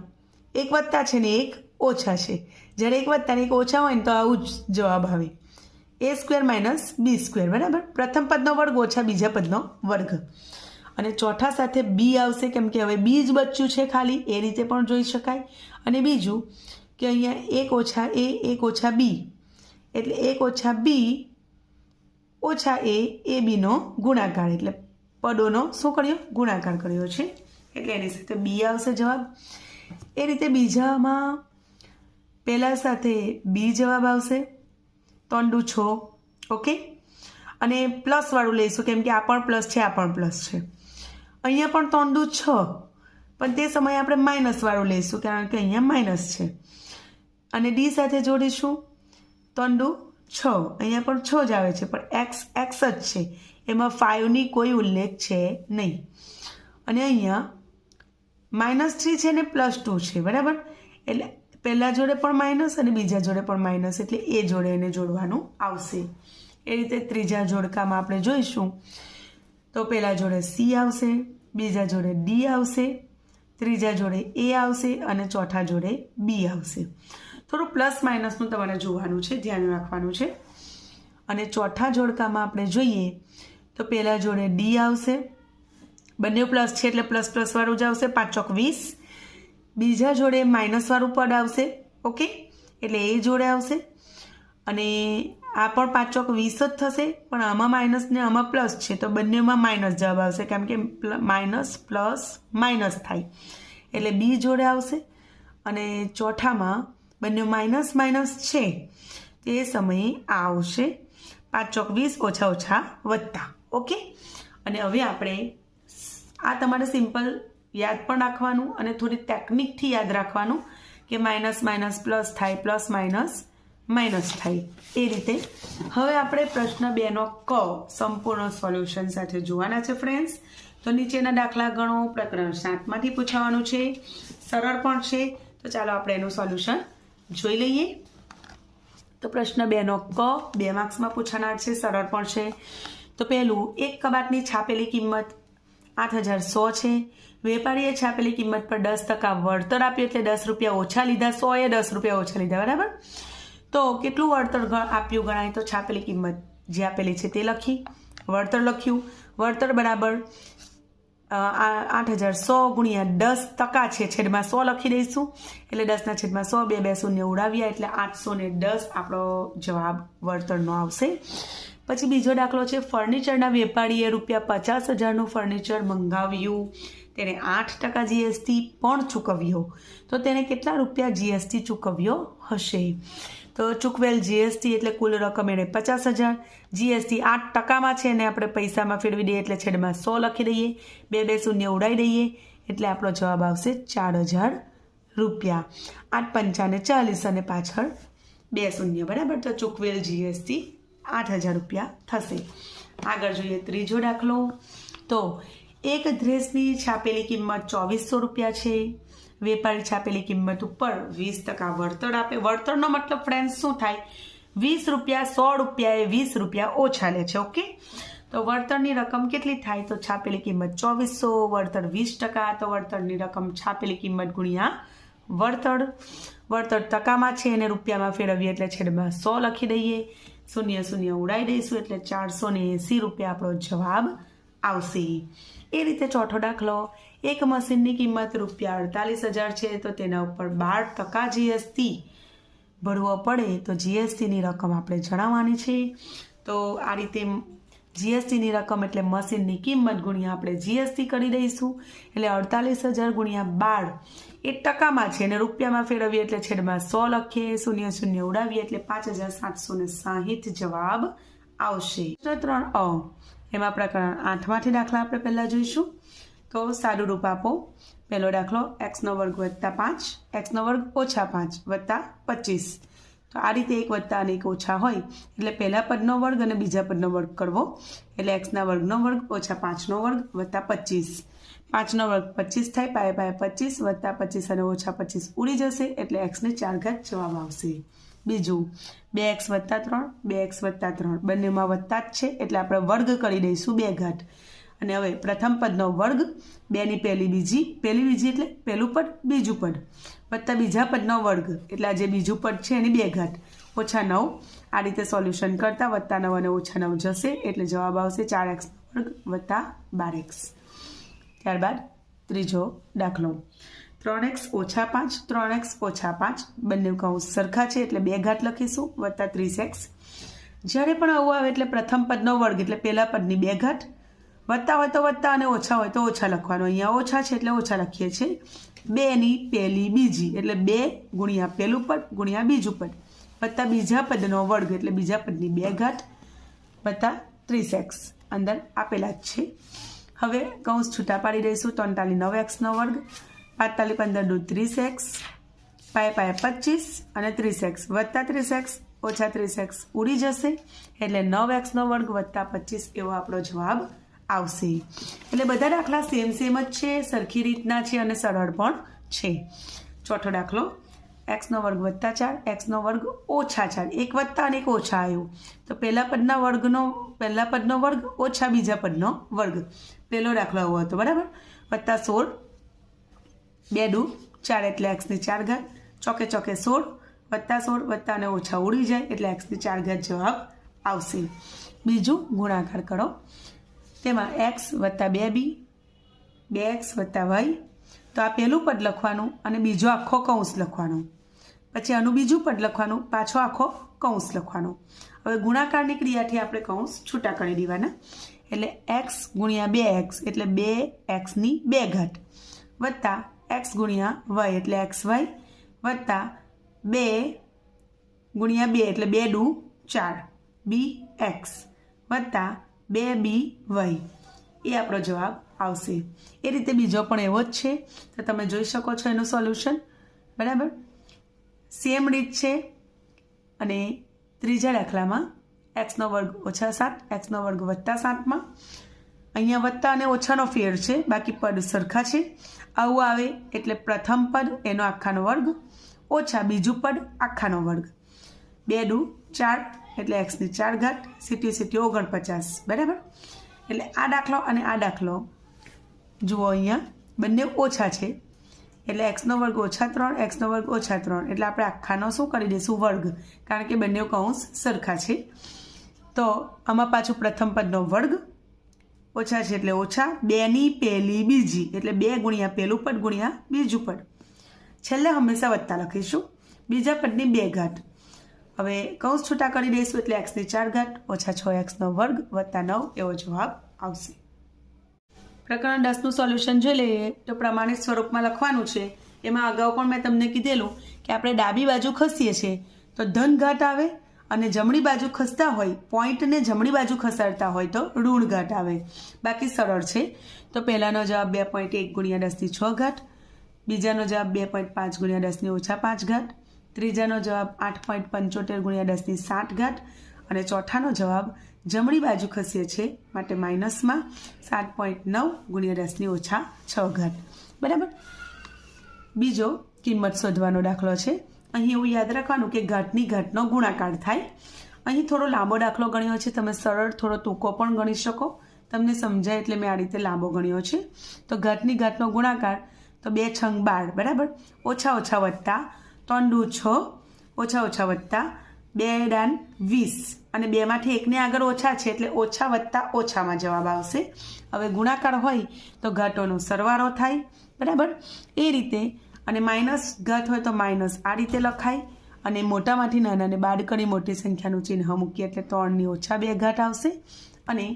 1 વત્તા છે ને 1 ઓછા છે, જ્યારે 1 વત્તા ને 1 ઓછા હોય ને તો આવું જ જવાબ આવે, a² માઇનસ b², બરાબર. પ્રથમ પદનો વર્ગ ઓછા બીજા પદનો વર્ગ, અને ચોથા સાથે b આવશે કેમ કે હવે b જ બચ્યું છે ખાલી, એ રીતે પણ જોઈ શકાય. અને બીજું કે અહીંયા 1 ઓછા a 1 ઓછા b એટલે 1 ઓછા b ઓછા a bનો ગુણાકાર, એટલે પદોનો શું કર્યો ગુણાકાર કર્યો છે એટલે એની સાથે b આવશે જવાબ. એ રીતે બીજામાં પહેલા સાથે b જવાબ આવશે, 3 દુ 6, ઓકે. અને પ્લસ વાળું લઈશું કેમ કે આ પણ પ્લસ છે, આ પણ પ્લસ છે. અહીંયા પણ 3 દુ 6, પણ તે સમયે આપણે માઇનસ વાળું લઈશું કારણ કે અહીંયા માઇનસ છે. અને ડી સાથે જોડીશું 3 દુ 6, અહીંયા પણ 6 જ આવે છે પણ x જ છે, એમાં 5ની કોઈ ઉલ્લેખ છે નહીં. અને અહીંયા -3 છે ને +2 છે, બરાબર. એટલે પહેલા જોડે પણ માઇનસ અને બીજા જોડે પણ માઇનસ એટલે એ જોડે એને જોડવાનું આવશે. એ રીતે ત્રીજા જોડકામાં આપણે જોઈશું તો પહેલા જોડે સી આવશે, બીજા જોડે ડી આવશે, ત્રીજા જોડે એ આવશે અને ચોથા જોડે બી આવશે. થોડું પ્લસ માઇનસનું તમારે જોવાનું છે, ધ્યાન રાખવાનું છે. અને ચોથા જોડકામાં આપણે જોઈએ તો પહેલા જોડે ડી આવશે, બંને પ્લસ છે એટલે પ્લસ પ્લસ વાળું જ આવશે, 5 ચોક 20. બીજા જોડે માઇનસ વાળું પદ આવશે, ઓકે, એટલે એ જોડે આવશે. અને આ પણ 5 ચોક 20 જ થશે, પણ આમાં માઇનસ ને આમાં પ્લસ છે તો બંનેમાં માઇનસ જવાબ આવશે કેમ કે માઇનસ પ્લસ માઇનસ થાય એટલે બી જોડે આવશે. અને ચોથામાં બંને માઇનસ માઇનસ છે તે સમયે આ આવશે, 5 ચોક 20 ઓછા ઓછા વત્તા, ઓકે. અને હવે આપણે આ તમારે સિમ્પલ યાદ પણ રાખવાનું અને થોડી ટેકનિકથી યાદ રાખવાનું કે માઇનસ માઇનસ પ્લસ થાય, પ્લસ માઇનસ માઇનસ થાય, એ રીતે. હવે આપણે પ્રશ્ન 2 નો ક સંપૂર્ણ સોલ્યુશન સાથે જોવાના છે ફ્રેન્ડ્સ. તો નીચેના દાખલા ગણો, પ્રકરણ 7માંથી પૂછવાનું છે, સરળ પણ છે. તો ચાલો આપણે એનું સોલ્યુશન જોઈ લઈએ. તો પ્રશ્ન 2 નો ક 2 માર્ક્સમાં પૂછાનાર છે, સરળ પણ છે. તો પહેલું, એક કબાટની છાપેલી કિંમત 8100 છે. વેપારીએ છાપેલી કિંમત પર 10% વળતર આપ્યું એટલે 10 રૂપિયા ઓછા લીધા, 100 એ 10 રૂપિયા ઓછા લીધા, બરાબર. તો કેટલું વળતર આપ્યું ગણાય? તો છાપેલી કિંમત જે આપેલી છે તે લખી, વળતર લખ્યું. વળતર બરાબર 8,100 ગુણ્યા 10% છે, છેદમાં 100 લખી દઈશું. એટલે 10/100, 2 2 શૂન્ય ઉડાવ્યા એટલે 810 આપણો જવાબ વળતરનો આવશે. પછી બીજો દાખલો છે, ફર્નિચરના વેપારીએ ₹50,000નું ફર્નિચર મંગાવ્યું, તેને 8% જીએસટી પણ ચૂકવ્યો, તો તેને કેટલા રૂપિયા જીએસટી ચૂકવ્યો હશે? તો ચૂકવેલ જીએસટી એટલે કુલ રકમ એને 50,000, જીએસટી 8%માં છે અને આપણે પૈસામાં ફેરવી દઈએ એટલે છેદમાં 100 લખી દઈએ, 2 2 શૂન્ય ઉડાવી દઈએ એટલે આપણો જવાબ આવશે 4,000 રૂપિયા. 8 પંચાને 40 અને પાછળ 2 શૂન્ય, બરાબર. તો ચૂકવેલ જીએસટી 8,000 રૂપિયા થશે. આગળ જોઈએ ત્રીજો દાખલો. તો એક ડ્રેસની છાપેલી કિંમત 2,400 રૂપિયા છે. વેપારી છાપેલી કિંમત ઉપર 20% વળતર આપે. વળતરનો મતલબ ફ્રેન્ડ્સ શું થાય? 20 રૂપિયા 100 રૂપિયાએ 20 રૂપિયા ઓછા લે છે. ઓકે, તો વળતરની રકમ કેટલી થાય? તો છાપેલી કિંમત 2,400, વળતર 20%, તો વળતરની રકમ છાપેલી કિંમત ગુણ્યા વળતર. વળતર ટકામાં છે અને રૂપિયામાં ફેરવીએ એટલે છેદમાં 100 લખી દઈએ, શૂન્ય શૂન્ય ઉડાવી દઈશું એટલે 480 રૂપિયા આપણો જવાબ આવશે. એ રીતે ચોથો દાખલો, એક મશીનની કિંમત ₹48,000 છે, તો તેના ઉપર 12% જીએસટી ભરવો પડે, તો જીએસટીની રકમ આપણે જણાવવાની છે. તો આ રીતે જીએસટીની રકમ એટલે મશીનની કિંમત ગુણ્યા આપણે જીએસટી કરી દઈશું એટલે 48,000 ગુણ્યા 12 એ ટકામાં છે અને રૂપિયામાં ફેરવીએ એટલે છેદમાં 100 લખીએ, શૂન્ય શૂન્ય ઉડાવીએ એટલે 5,760 જવાબ આવશે. 3 એમાં પ્રકરણ 8માંથી દાખલા આપણે પહેલાં જોઈશું. તો સાદું રૂપ આપો. પહેલો દાખલો, x² + 5, x² - 5 વત્તા 25. તો આ રીતે એક વત્તા અને એક ઓછા હોય એટલે પહેલા પદનો વર્ગ અને બીજા પદનો વર્ગ કરવો, એટલે x² ² ઓછા 5 વર્ગ વત્તા 25. 5 વર્ગ 25 થાય, પાયે પાયે 25 વત્તા 25 અને ઓછા 25 ઉડી જશે એટલે x ને 4 જવાબ આવશે. બીજું 2x + 3, 2x + 3 બંનેમાં વત્તા જ છે એટલે આપણે વર્ગ કરી દઈશું 2 અને હવે પ્રથમ પદનો વર્ગ, 2ની પહેલી બીજી એટલે પહેલું પદ બીજું પદ વત્તા બીજા પદનો વર્ગ એટલે આ જે બીજું પદ છે એની 2 ઓછા 9. આ રીતે સોલ્યુશન કરતા વત્તા 9 અને ઓછા 9 જશે એટલે જવાબ આવશે 4x² વત્તા 12x. ત્યારબાદ ત્રીજો દાખલો, 3x - 5, 3x - 5 બંને કૌંસ સરખા છે એટલે 2 લખીશું વત્તા 30x. જ્યારે પણ આવું આવે એટલે પ્રથમ પદનો વર્ગ એટલે પહેલા પદની 2 વત્તા હોય તો વત્તા અને ઓછા હોય તો ઓછા લખવાનું. અહીંયા ઓછા છે એટલે ઓછા લખીએ છીએ. 2ની પહેલી બીજી એટલે 2 ગુણ્યા પહેલું પદ ગુણ્યા બીજું પદ વત્તા બીજા પદનો વર્ગ એટલે બીજા પદની 2 વત્તા 30x અંદર આપેલા જ છે. હવે કૌંસ છૂટા પાડી દઈશું. 43 9x² 45 15 × 30x, પાયે પાયે 25 અને 30x વત્તા 30x ઓછા 30x ઉડી જશે એટલે 9x² વત્તા 25 એવો આપણો જવાબ આવશે. એટલે બધા દાખલા સેમ જ છે, સરખી રીતના છે અને સરળ પણ છે. ચોથો દાખલો, x² + 4, x² ઓછા 4, એક વત્તા અને એક ઓછા આવ્યું તો પહેલા પદનો વર્ગ ઓછા બીજા પદનો વર્ગ. પહેલો દાખલો એવો હતો, બરાબર. વત્તા 16, 2 દુ 4 એટલે x ની 4 ચોકે ચોકે 16 વત્તા 16 વત્તા અને ઓછા ઉડી જાય એટલે x ની 4 જવાબ આવશે. બીજું ગુણાકાર કરો. તેમાં x વત્તા 2b, 2x વત્તા y, તો આ પહેલું પદ લખવાનું અને બીજો આખો કૌંસ લખવાનો, પછી આનું બીજું પદ લખવાનું, પાછો આખો કૌંસ લખવાનો. હવે ગુણાકારની ક્રિયાથી આપણે કૌંસ છૂટા કરી દેવાના એટલે x ગુણ્યા 2x એટલે 2x ની 2 વત્તા x ગુણ્યા y એટલે xy વત્તા 2 ગુણ્યા 2 એટલે 2 દુ 4 bx વત્તા 2by એ આપણો જવાબ આવશે. એ રીતે બીજો પણ એવો જ છે, તો તમે જોઈ શકો છો એનું સોલ્યુશન, બરાબર. સેમ રીત છે. અને ત્રીજા દાખલામાં x² - 7, x² વત્તા 7માં અહીંયા વત્તા અને ઓછાનો ફેર છે, બાકી પદ સરખા છે. આવું આવે એટલે પ્રથમ પદ એનો આખાનો વર્ગ ઓછા બીજું પદ આખાનો વર્ગ, 2 દુ 4 એટલે x ની 4 સીટી 49, બરાબર. એટલે આ દાખલો અને આ દાખલો જુઓ, અહીંયા બંને ઓછા છે એટલે x² - 3, x² - 3 એટલે આપણે આખાનો શું કરી દઈશું? વર્ગ, કારણ કે બંને કૌંસ સરખા છે. તો આમાં પાછું પ્રથમ પદનો વર્ગ ઓછા છે એટલે ઓછા, 2ની પહેલી બીજી એટલે 2 ગુણ્યા પહેલું પદ ગુણ્યા બીજું પદ. છેલ્લે હંમેશા વત્તા લખીશું, બીજા પદની 2 ઘાત. હવે કૌંસ છૂટા કરી દઈશું એટલે x ની 4 ઘાત ઓછા 6x નો વર્ગ વત્તા 9 એવો જવાબ આવશે. પ્રકરણ 10નું સોલ્યુશન જોઈ લઈએ તો પ્રમાણિત સ્વરૂપમાં લખવાનું છે. એમાં અગાઉ પણ મેં તમને કીધેલું કે આપણે ડાબી બાજુ ખસીએ છીએ તો ધન ઘાત આવે અને જમણી બાજુ ખસતા હોય, પોઈન્ટને જમણી બાજુ ખસાડતા હોય તો ઋણ ઘાત આવે. બાકી સરળ છે. તો પહેલાનો જવાબ 2.1 ગુણ્યા 10ની 6 ઘાત, બીજાનો જવાબ 2.5 ગુણ્યા 10ની ઓછા 5 ઘાત, ત્રીજાનો જવાબ 8.75 ગુણ્યા 10ની 7 ઘાત અને ચોથાનો જવાબ જમણી બાજુ ખસીએ છીએ માટે માઇનસમાં 7.9 ગુણ્યા 10ની ઓછા 6 ઘાત. બરાબર. બીજો કિંમત શોધવાનો દાખલો છે. અહીં એવું યાદ રાખવાનું કે ઘાતની ઘાતનો ગુણાકાર થાય. અહીં થોડો લાંબો દાખલો ગણ્યો છે, તમે સરળ થોડો ટૂંકો પણ ગણી શકો. તમને સમજાય એટલે મેં આ રીતે લાંબો ગણ્યો છે. તો ઘાતની ઘાતનો ગુણાકાર તો 2 છંગ 12 બરાબર, ઓછા ઓછા વત્તા 3 દુ 6 ઓછા ઓછા વત્તા 2 દાન 20 અને 2માંથી 1ને આગળ ઓછા છે એટલે ઓછા વત્તા ઓછામાં જવાબ આવશે. હવે ગુણાકાર હોય તો ઘાતોનો સરવાળો થાય. બરાબર. એ રીતે અને માઇનસ ઘાત હોય તો માઇનસ આ રીતે લખાય અને મોટામાંથી નાનાને બાદ કરી મોટી સંખ્યાનું ચિહ્ન મૂકીએ એટલે 3ની ઓછા 2 ઘાત આવશે અને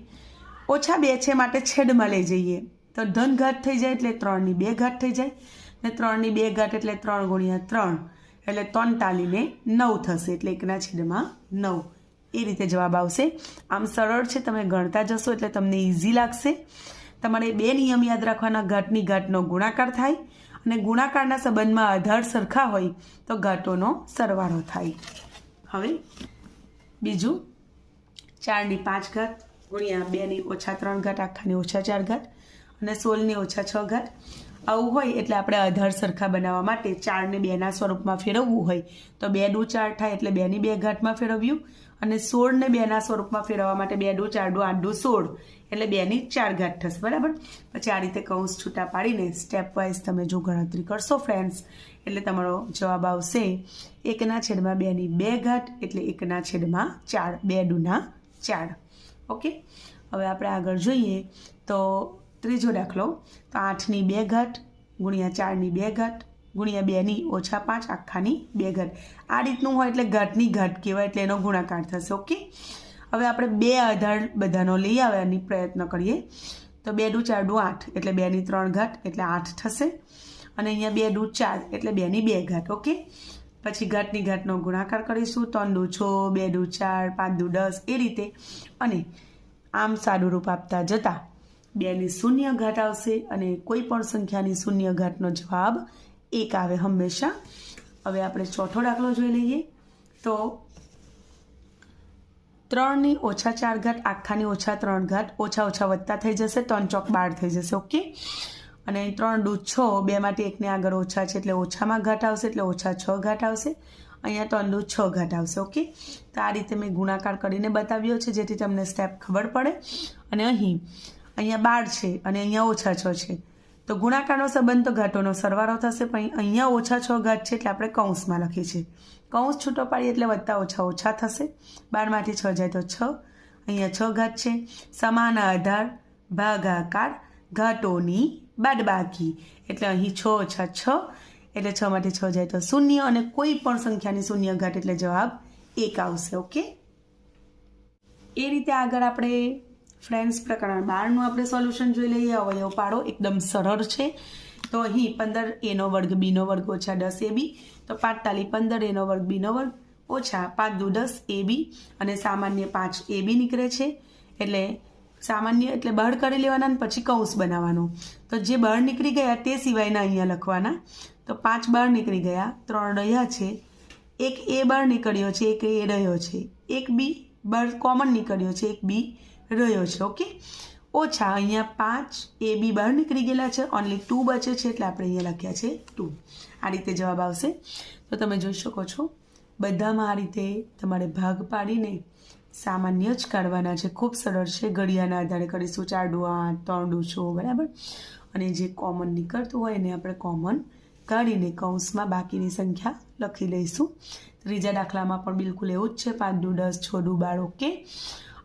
ઓછા 2 છે માટે છેદમાં લઈ જઈએ તો ધન ઘાત થઈ જાય એટલે 3ની 2 ઘાત થઈ જાય ને 3ની 2 ઘાત એટલે 3 ગુણ્યા 3 એટલે 3 તાલીને 9 થશે એટલે 1/9. એ રીતે જવાબ આવશે. આમ સરળ છે, તમે ગણતા જશો એટલે તમને ઇઝી લાગશે. તમારે 2 નિયમ યાદ રાખવાના. ઘાતની ઘાતનો ગુણાકાર થાય અને ગુણાકારના સંબંધમાં આધાર સરખા હોય તો ઘાતોનો સરવાળો થાય. હવે બીજું 4ની 5 ઘાત ગુણ્યા 2ની ઓછા 3 ઘાત આખાની ઓછા 4 ઘાત અને 16ની ઓછા 6 ઘાત. આવું હોય એટલે આપણે આધાર સરખા બનાવવા માટે 4ને 2ના સ્વરૂપમાં ફેરવવું હોય તો 2 દુ 4 થાય એટલે 2ની 2 ઘાતમાં ફેરવ્યું અને 16ને 2ના સ્વરૂપમાં ફેરવવા માટે 2 દુ 4 દુ 8 દુ 16 એટલે 2ની 4 ઘાત થશે. બરાબર. પછી આ રીતે કૌંસ છૂટા પાડીને સ્ટેપ વાઇઝ તમે જો ગણતરી કરશો ફ્રેન્ડ્સ એટલે તમારો જવાબ આવશે 1/2ની 2 ઘાત એટલે 1/4 2 દુના 4. ઓકે. હવે આપણે આગળ જોઈએ તો ત્રીજો દાખલો તો 8ની 2 ઘાત ગુણ્યા 4ની 2 ઘાત ગુણ્યા 2ની ઓછા 5 આખાની 2 ઘાત. આ રીતનું હોય એટલે ઘાતની ઘાત કહેવાય એટલે એનો ગુણાકાર થશે. ઓકે. હવે આપણે 2 આધાર બધાનો લઈ આવવાની પ્રયત્ન કરીએ તો 2 દુ 4 દુ 8 એટલે 2ની 3 ઘાત એટલે 8 થશે અને અહીંયા 2 દુ 4 એટલે 2ની 2 ઘાત. ઓકે. પછી ઘાતની ઘાતનો ગુણાકાર કરીશું 3 દુ 6 2 દુ 4 5 દુ 10 એ રીતે અને આમ સાદું રૂપ આપતા જતા 2ની શૂન્ય ઘાત આવશે અને કોઈ પણ સંખ્યાની શૂન્ય ઘાતનો જવાબ 1 આવે હંમેશા. હવે આપણે ચોથો દાખલો જોઈ લઈએ તો 3ની ઓછા 4 ઘાત આખાની ઓછા 3 ઘાત ઓછા ઓછા વત્તા થઈ જશે 3 ચોક 12 થઈ જશે. ઓકે. અને 3 દુ 6 2માંથી 1ને આગળ ઓછા છે એટલે ઓછામાં ઘાત આવશે એટલે ઓછા 6 ઘાત આવશે. અહીંયા 3 દુ 6 ઘાત આવશે. ઓકે. તો આ રીતે મેં ગુણાકાર કરીને બતાવ્યો છે જેથી તમને સ્ટેપ ખબર પડે. અને અહીંયા 12 છે અને અહીંયા ઓછા 6 છે તો ગુણાકારનો સંબંધ તો ઘાતોનો સરવાળો થશે પણ અહીંયા ઓછા 6 ઘાત છે એટલે આપણે કૌંસમાં લખીએ છીએ. કૌંસ છૂટો પાડીએ એટલે વત્તા ઓછા ઓછા થશે. 12માંથી 6 જાય તો 6. અહીંયા 6 ઘાત છે. સમાન આધાર ભાગાકાર ઘાતોની બાદબાકી એટલે અહીં 6 ઓછા 6 એટલે 6માંથી 6 જાય તો 0 અને કોઈ પણ સંખ્યાની શૂન્ય ઘાત એટલે જવાબ 1 આવશે. ઓકે. એ રીતે આગળ આપણે ફ્રેન્ડ્સ પ્રકરણ 12નું આપણે સોલ્યુશન જોઈ લઈએ. અવયવ પાડો એકદમ સરળ છે. તો અહીં 15a² b² ઓછા 10ab તો 5 તાલી 15a² b² ઓછા 5 દુ 10ab અને સામાન્ય 5ab નીકળે છે એટલે સામાન્ય એટલે બહાર કાઢી લેવાના અને પછી કૌંસ બનાવવાનું. તો જે બહાર નીકળી ગયા તે સિવાયના અહીંયા લખવાના. તો 5 બહાર નીકળી ગયા, 3 રહ્યા છે, 1 a બહાર નીકળ્યો છે, 1 a રહ્યો છે, 1 b બહાર કોમન નીકળ્યો છે, 1 b રહ્યો છે. ઓકે. ઓછા અહીંયા 5 ab બહાર નીકળી ગયેલા છે, ઓનલી 2 બચે છે એટલે આપણે અહીંયા લખ્યા છે 2. આ રીતે જવાબ આવશે. તો તમે જોઈ શકો છો બધામાં આ રીતે તમારે ભાગ પાડીને સામાન્ય જ કાઢવાના છે. ખૂબ સરળ છે. ઘડિયાના આધારે કરીશું 4 દુ 8 3 દુ 6 બરાબર. અને જે કોમન નીકળતું હોય એને આપણે કોમન કાઢીને કૌંસમાં બાકીની સંખ્યા લખી લઈશું. ત્રીજા દાખલામાં પણ બિલકુલ એવું જ છે. 5 દુ 10 6 દુ 12. ઓકે.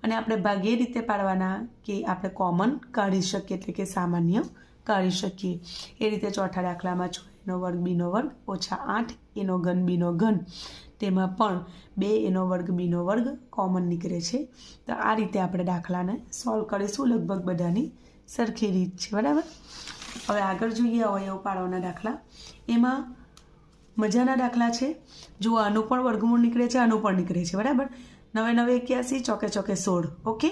અને આપણે ભાગ એ રીતે પાડવાના કે આપણે કોમન કાઢી શકીએ, એટલે કે સામાન્ય કાઢી શકીએ. એ રીતે ચોથા દાખલામાં 6 એનો વર્ગ બીનો વર્ગ ઓછા 8 એનો ઘન બીનો ઘન, તેમાં પણ 2 એનો વર્ગ બીનો વર્ગ કોમન નીકળે છે. તો આ રીતે આપણે દાખલાને સોલ્વ કરીશું. લગભગ બધાની સરખી રીત છે, બરાબર. હવે આગળ જોઈએ અવયવ પાડવાના દાખલા. એમાં મજાના દાખલા છે. જુઓ, આનું પણ વર્ગમૂળ નીકળે છે, આનું પણ નીકળે છે, બરાબર. 9 9 81, ચોકે ચોકે 16, ઓકે,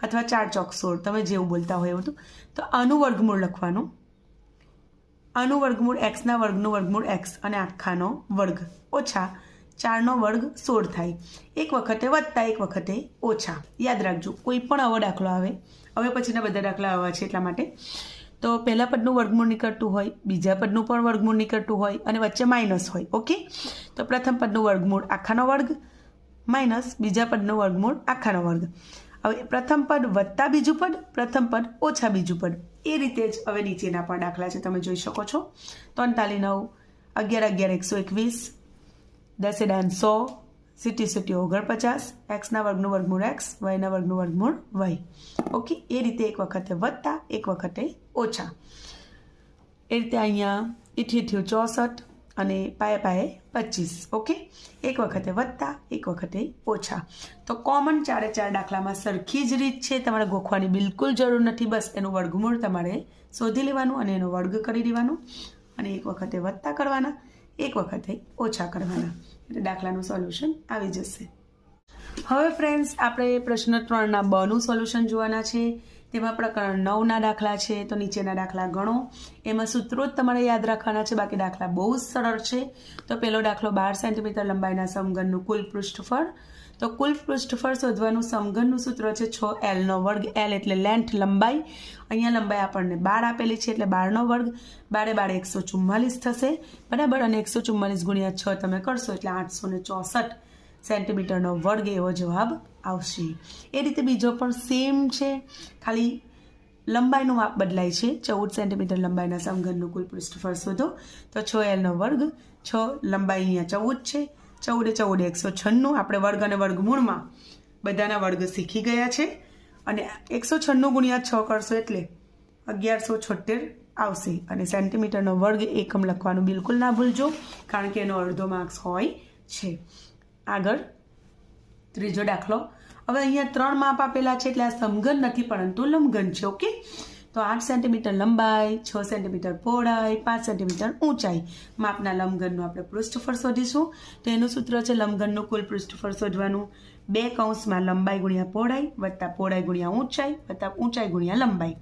અથવા 4 ચોક 16, તમે જેવું બોલતા હોય એવું. તો આનું વર્ગમૂળ લખવાનું. આનું વર્ગમૂળ એક્સના વર્ગનું વર્ગમૂળ એક્સ અને આખાનો વર્ગ ઓછા 4નો વર્ગ 16 થાય. એક વખતે વત્તા, એક વખતે ઓછા. યાદ રાખજો, કોઈ પણ આવો દાખલો આવે, હવે પછીના બધા દાખલા આવા છે એટલા માટે, તો પહેલા પદનું વર્ગમૂળ નીકળતું હોય, બીજા પદનું પણ વર્ગમૂળ નીકળતું હોય અને વચ્ચે માઇનસ હોય, ઓકે. તો પ્રથમ પદનું વર્ગમૂળ આખાનો વર્ગ માઇનસ બીજા પદનું વર્ગમૂળ આખાનો વર્ગ. હવે પ્રથમ પદ વત્તા બીજું પદ, પ્રથમ પદ ઓછા બીજું પદ. એ રીતે જ હવે નીચેના પણ દાખલા છે, તમે જોઈ શકો છો. 43 9, 11 11 121, 10 દાન 100, સીટી 49, એક્સના વર્ગનું વર્ગમૂળ એક્સ, વાયના વર્ગનું વર્ગમૂળ વાય, ઓકે. એ રીતે એક વખતે વત્તા, એક વખતે ઓછા. એ રીતે અહીંયા 88 64 અને પાયે પાયે 25, ઓકે. એક વખતે વત્તા, એક વખતે ઓછા. તો કોમન 4 દાખલામાં સરખી જ રીત છે, તમારે ગોખવાની બિલકુલ જરૂર નથી. બસ એનું વર્ગમૂળ તમારે શોધી લેવાનું અને એનો વર્ગ કરી દેવાનું, અને એક વખતે વત્તા કરવાના, એક વખતે ઓછા કરવાના, એટલે દાખલાનું સોલ્યુશન આવી જશે. હવે ફ્રેન્ડ્સ, આપણે પ્રશ્ન 3ના બનું સોલ્યુશન જોવાના છે. તેમાં પ્રકરણ 9ના દાખલા છે. તો નીચેના દાખલા ગણો. એમાં સૂત્રો જ તમારે યાદ રાખવાના છે, બાકી દાખલા બહુ જ સરળ છે. તો પહેલો દાખલો 12 સેન્ટીમીટર લંબાઈના સમઘનનું કુલ પૃષ્ઠફળ. તો કુલ પૃષ્ઠફળ શોધવાનું સમઘનનું સૂત્ર છે 6Lનો વર્ગ. L એટલે લેન્થ, લંબાઈ. અહીંયા લંબાઈ આપણને 12 આપેલી છે, એટલે 12નો વર્ગ. 12 12 144 થશે, બરાબર. અને 144 ગુણ્યા 6 તમે કરશો એટલે 864 સેન્ટીમીટરનો વર્ગ એવો જવાબ આવશે. એ રીતે બીજો પણ સેમ છે, ખાલી લંબાઈનું માપ બદલાય છે. 14 સેન્ટીમીટર લંબાઈના સમઘનનું કુલ પૃષ્ઠફળ શોધો. તો 6Lનો વર્ગ, 6 લંબાઈ અહીંયા 14 છે, 14 14 196. આપણે વર્ગ અને વર્ગમૂળમાં બધાના વર્ગ શીખી ગયા છે. અને 196 ગુણ્યા 6 કરશો એટલે 1176 આવશે. અને સેન્ટીમીટરનો વર્ગ એકમ લખવાનું બિલકુલ ના ભૂલજો, કારણ કે એનો અડધો માર્ક્સ હોય છે. આગળ ત્રીજો દાખલો. હવે અહીંયા 3 માપ આપેલા છે, એટલે આ સમઘન નથી પરંતુ લંબઘન છે, ઓકે. તો 8 સેન્ટીમીટર લંબાઈ, 6 સેન્ટીમીટર પહોળાઈ, 5 સેન્ટીમીટર ઊંચાઈ માપના લંબઘનનું આપણે પૃષ્ઠફળ શોધીશું. તો એનું સૂત્ર છે લંબઘનનું કુલ પૃષ્ઠફળ શોધવાનું 2 કૌંસમાં લંબાઈ ગુણ્યા પહોળાઈ વત્તા પહોળાઈ ગુણ્યા ઊંચાઈ વત્તા ઊંચાઈ ગુણ્યા લંબાઈ,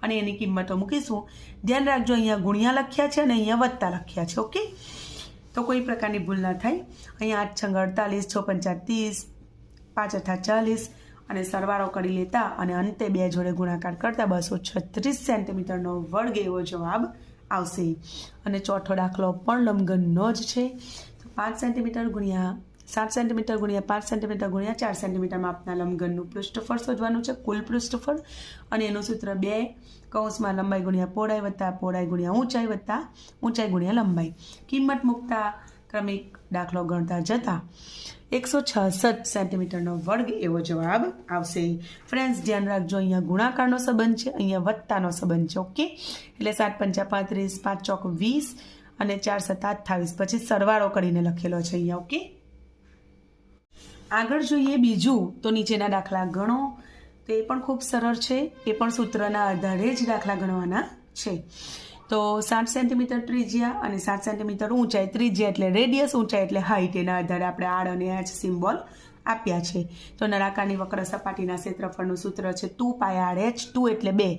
અને એની કિંમતો મૂકીશું. ધ્યાન રાખજો, અહીંયા ગુણ્યા લખ્યા છે અને અહીંયા વત્તા લખ્યા છે, ઓકે. તો કોઈ પ્રકારની ભૂલ ના થાય. અહીંયા 8 6 48, 6 5 30, 5 8 40 અને સરવાળો કરી લેતા અને અંતે 2 જોડે ગુણાકાર કરતા 236 સેન્ટીમીટરનો વર્ગ એવો જવાબ આવશે. અને ચોથો દાખલો પણ લંબઘનનો જ છે. તો 5 સેન્ટીમીટર ગુણ્યા 7 સેન્ટીમીટર ગુણ્યા 5 સેન્ટીમીટર ગુણ્યા 4 સેન્ટીમીટર માપના લંબઘનનું પૃષ્ઠફળ શોધવાનું છે, કુલ પૃષ્ઠફળ. અને એનું સૂત્ર 2 કૌંસમાં લંબાઈ ગુણ્યા પહોળાઈ વત્તા પહોળાઈ ગુણ્યા ઊંચાઈ વત્તા ઊંચાઈ ગુણ્યા લંબાઈ. કિંમત મૂકતા ક્રમિક દાખલો ગણતા જતા 166 સેન્ટીમીટરનો વર્ગ એવો જવાબ આવશે. ફ્રેન્ડ્સ, ધ્યાન રાખજો, અહીંયા ગુણાકારનો સંબંધ છે, અહીંયા વત્તાનો સંબંધ છે, ઓકે. એટલે 7 5 35, 5 ચોક 20 અને 4 7 28, પછી સરવાળો કરીને લખેલો છે અહીંયા, ઓકે. આગળ જોઈએ બીજું. તો નીચેના દાખલા ગણો. તો એ પણ ખૂબ સરળ છે, એ પણ સૂત્રના આધારે જ દાખલા ગણવાના છે. તો 7 સેન્ટીમીટર ત્રિજ્યા અને 7 સેન્ટીમીટર ઊંચાઈ. ત્રિજ્યા એટલે રેડિયસ, ઊંચાઈ એટલે હાઇટ. એના આધારે આપણે આર અને એચ સિમ્બોલ આપ્યા છે. તો નળાકારની વક્ર સપાટીના ક્ષેત્રફળનું સૂત્ર છે 2πr/h. 2 એટલે 2.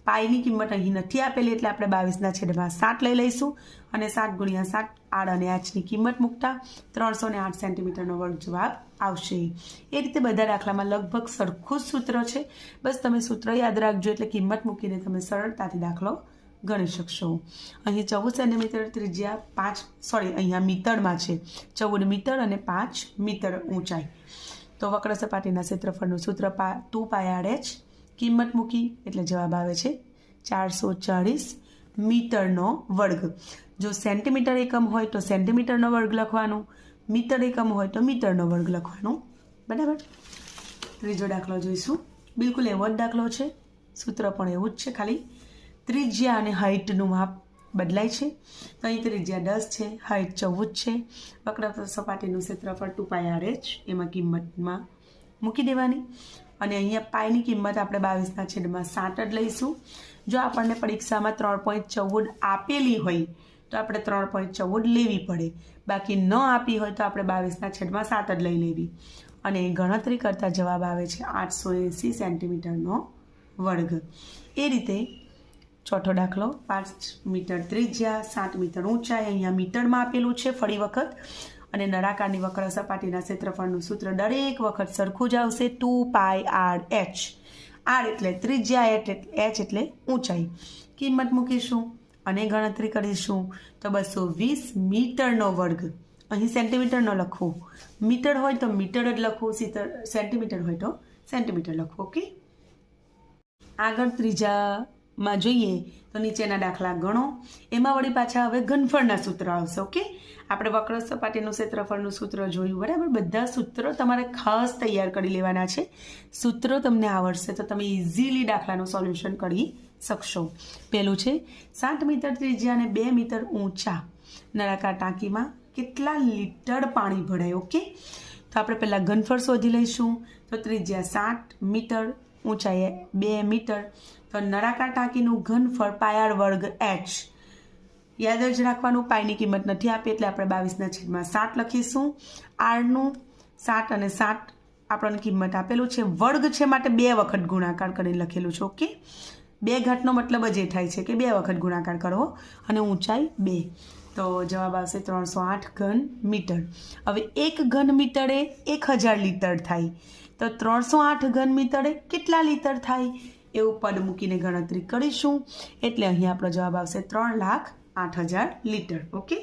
પાઈની કિંમત અહીં નથી આપેલી, એટલે આપણે 22/7 લઈ લઈશું. અને 7 ગુણ્યા 7 આર અને એચની કિંમત મૂકતા 308 સેન્ટીમીટરનો વર્ગ જવાબ આવશે. એ રીતે બધા દાખલામાં લગભગ સરખું જ સૂત્ર છે. બસ તમે સૂત્ર યાદ રાખજો, એટલે કિંમત મૂકીને તમે સરળતાથી દાખલો ગણી શકશો. અહીં 14 સેન્ટીમીટર ત્રિજ્યા અહીંયા મીટરમાં છે. 14 મીટર અને 5 મીટર ઊંચાઈ. તો વક્ર સપાટીના ક્ષેત્રફળનું સૂત્ર 2πr/h. કિંમત મૂકી એટલે જવાબ આવે છે 440 મીટરનો વર્ગ. જો સેન્ટીમીટર એકમ હોય તો સેન્ટીમીટરનો વર્ગ લખવાનું, મીટર એકમ હોય તો મીટરનો વર્ગ લખવાનું, બરાબર. ત્રીજો દાખલો જોઈશું. બિલકુલ એવો જ દાખલો છે, સૂત્ર પણ એવું જ છે, ખાલી ત્રિજ્યા અને હાઇટનું માપ બદલાય છે. તો અહીં ત્રિજ્યા 10 છે, હાઇટ 14 છે. વક્ર સપાટીનું ક્ષેત્રફળ 2πr/h, એમાં કિંમતમાં મૂકી દેવાની. અને અહીંયા પાયની કિંમત આપણે 22/7 જ લઈશું. જો આપણને પરીક્ષામાં 3.14 આપેલી હોય તો આપણે 3.14 લેવી પડે, બાકી ન આપી હોય તો આપણે 22/7 જ લઈ લેવી. અને ગણતરી કરતાં જવાબ આવે છે 880 સેન્ટીમીટરનો વર્ગ. એ રીતે ચોથો દાખલો, 5 મીટર ત્રિજ્યા, 7 મીટર ઊંચાઈ, અહીંયા મીટરમાં આપેલું છે ફરી વખત. અને નળાકારની વક્ર સપાટીના ક્ષેત્રફળનું સૂત્ર દરેક વખત સરખું જ આવશે, 2πr/h. r એટલે ત્રિજ્યા, h એટલે ઊંચાઈ. કિંમત મૂકીશું અને ગણતરી કરીશું તો 220 મીટરનો વર્ગ. અહીં સેન્ટીમીટર ન લખવું, મીટર હોય તો મીટર જ લખવું, સેન્ટીમીટર હોય તો સેન્ટીમીટર લખવું. ઓકે, આગળ ત્રીજામાં જોઈએ તો નીચેના દાખલા ગણો. એમાં વળી પાછા હવે ઘનફળના સૂત્ર આવશે. ઓકે, આપણે વક્ર સપાટીનું ક્ષેત્રફળનું સૂત્ર જોયું, બરાબર. બધા સૂત્રો તમારે ખાસ તૈયાર કરી લેવાના છે. સૂત્રો તમને આવડશે તો તમે ઇઝીલી દાખલાનું સોલ્યુશન કરી શકશો. પહેલું છે 7 મીટર ત્રિજ્યા અને 2 મીટર ઊંચા નળાકાર ટાંકીમાં કેટલા લીટર પાણી ભરાય. ઓકે, તો આપણે પહેલાં ઘનફળ શોધી લઈશું. તો ત્રિજ્યા 7 મીટર, ઊંચાઈ 2 મીટર, તો નળાકાર ટાંકીનું ઘનફળ πr²h. યાદ જ રાખવાનું, પાયની કિંમત નથી આપી એટલે આપણે 22/7 લખીશું. આરનું 7 અને 7 આપણને કિંમત આપેલું છે, વર્ગ છે માટે 2 વખત ગુણાકાર કરીને લખેલું છે. ઓકે, 2 ઘાતનો મતલબ જ એ થાય છે કે 2 વખત ગુણાકાર કરવો. અને ઊંચાઈ 2, તો જવાબ આવશે 308 ઘન મીટર. હવે 1 ઘન મીટરે 1000 લીટર થાય, તો 308 ઘન મીટરે કેટલા લીટર થાય એવું પદ મૂકીને ગણતરી કરીશું. એટલે અહીં આપણો જવાબ આવશે 3,08,000 લીટર. ઓકે,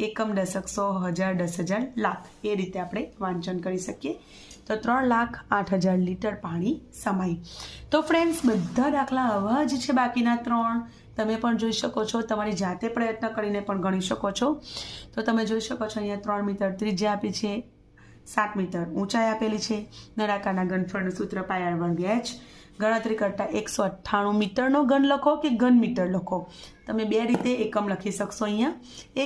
એકમ, દશક, 100, 1000, 10,000, લાખ, એ રીતે આપણે વાંચન કરી શકીએ. તો 3,08,000 લીટર પાણી સમાય. તો ફ્રેન્ડ્સ, બધા દાખલા આવા જ છે, બાકીના 3 તમે પણ જોઈ શકો છો, તમારી જાતે પ્રયત્ન કરીને પણ ગણી શકો છો. તો તમે જોઈ શકો છો અહીંયા 3 મીટર ત્રિજ્યા આપી છે, 7 મીટર ઊંચાઈ આપેલી છે, નળાકારના ઘનફળનું સૂત્ર πr²h. ગણતરી કરતાં 198 મીટરનો ઘન લખો કે ઘન મીટર લખો, તમે 2 રીતે એકમ લખી શકશો. અહીંયા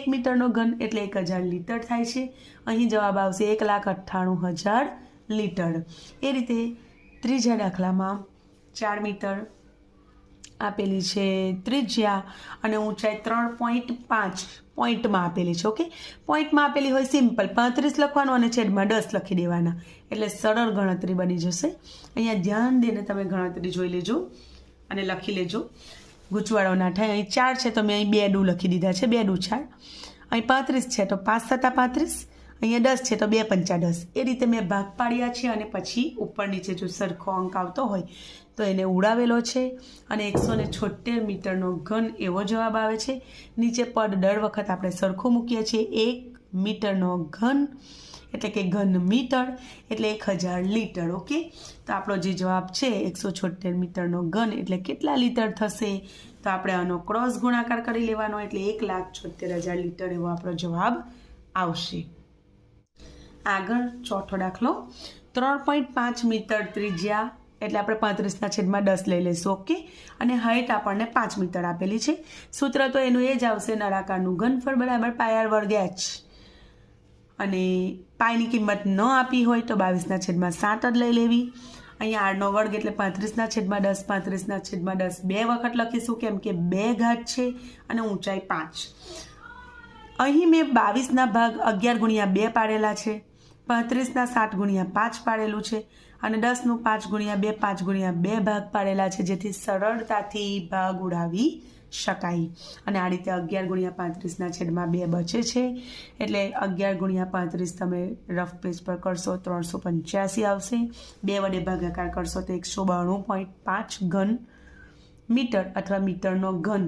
1 મીટરનો ઘન એટલે 1000 લીટર થાય છે. અહીં જવાબ આવશે 1,98,000 લીટર. એ રીતે ત્રીજા દાખલામાં 4 મીટર આપેલી છે ત્રિજ્યા અને ઊંચાઈ 3.5 પોઈન્ટમાં આપેલી છે. ઓકે, પોઈન્ટમાં આપેલી હોય સિમ્પલ 35 લખવાનું અને છેદમાં 10 લખી દેવાના, એટલે સરળ ગણતરી બની જશે. અહીંયા ધ્યાન દઈને તમે ગણતરી જોઈ લેજો અને લખી લેજો, ગૂંચવાડો ના થાય. અહીં 4 છે તો મેં અહીં 2 ડુ લખી દીધા છે, 2 ડુ 4. અહીં 35 છે તો 5 × 7 = 35. અહીંયા 10 છે તો 2 × 5 = 10. એ રીતે મેં ભાગ પાડ્યા છે અને પછી ઉપર નીચે જો સરખો અંક આવતો હોય તો એને ઉડાવેલો છે. અને 176 મીટરનો ઘન એવો જવાબ આવે છે. નીચે પદ દર વખત આપણે સરખું મૂકીએ છીએ. 1 મીટરનો ઘન એટલે કે ઘન મીટર એટલે 1000 લીટર. ઓકે, તો આપણો જે જવાબ છે 176 મીટરનો ઘન એટલે કેટલા લીટર થશે, તો આપણે આનો ક્રોસ ગુણાકાર કરી લેવાનો એટલે 1,76,000 લીટર એવો આપણો જવાબ આવશે. આગળ ચોથો દાખલો, 3.5 મીટર ત્રિજ્યા એટલે આપણે 35/10 લઈ લઈશું. ઓકે, અને હાઇટ આપણને 5 મીટર આપેલી છે. સૂત્ર તો એનું એ જ આવશે, નળાકારનું ઘનફળ બરાબર πr²h. અને પાયની કિંમત ન આપી હોય તો 22/7 જ લઈ લેવી. અહીંયા આરનો વર્ગ એટલે 35/10, 35/10 2 વખત લખીશું કેમ કે 2 ઘાત છે અને ઊંચાઈ 5. અહીં મેં 22ના ભાગ 11 × 2 પાડેલા છે, 35ના 7 × 5 પાડેલું છે અને 10નું 5 × 2 5 × 2 ભાગ પાડેલા છે, જેથી સરળતાથી ભાગ ઉડાવી શકાય. અને આ રીતે 11 × 35/2 બચે છે, એટલે 11 × 35 તમે રફ પેજ પર કરશો 385 આવશે. 2 વડે ભાગાકાર કરશો તો 192.5 ઘન મીટર અથવા મીટરનો ઘન.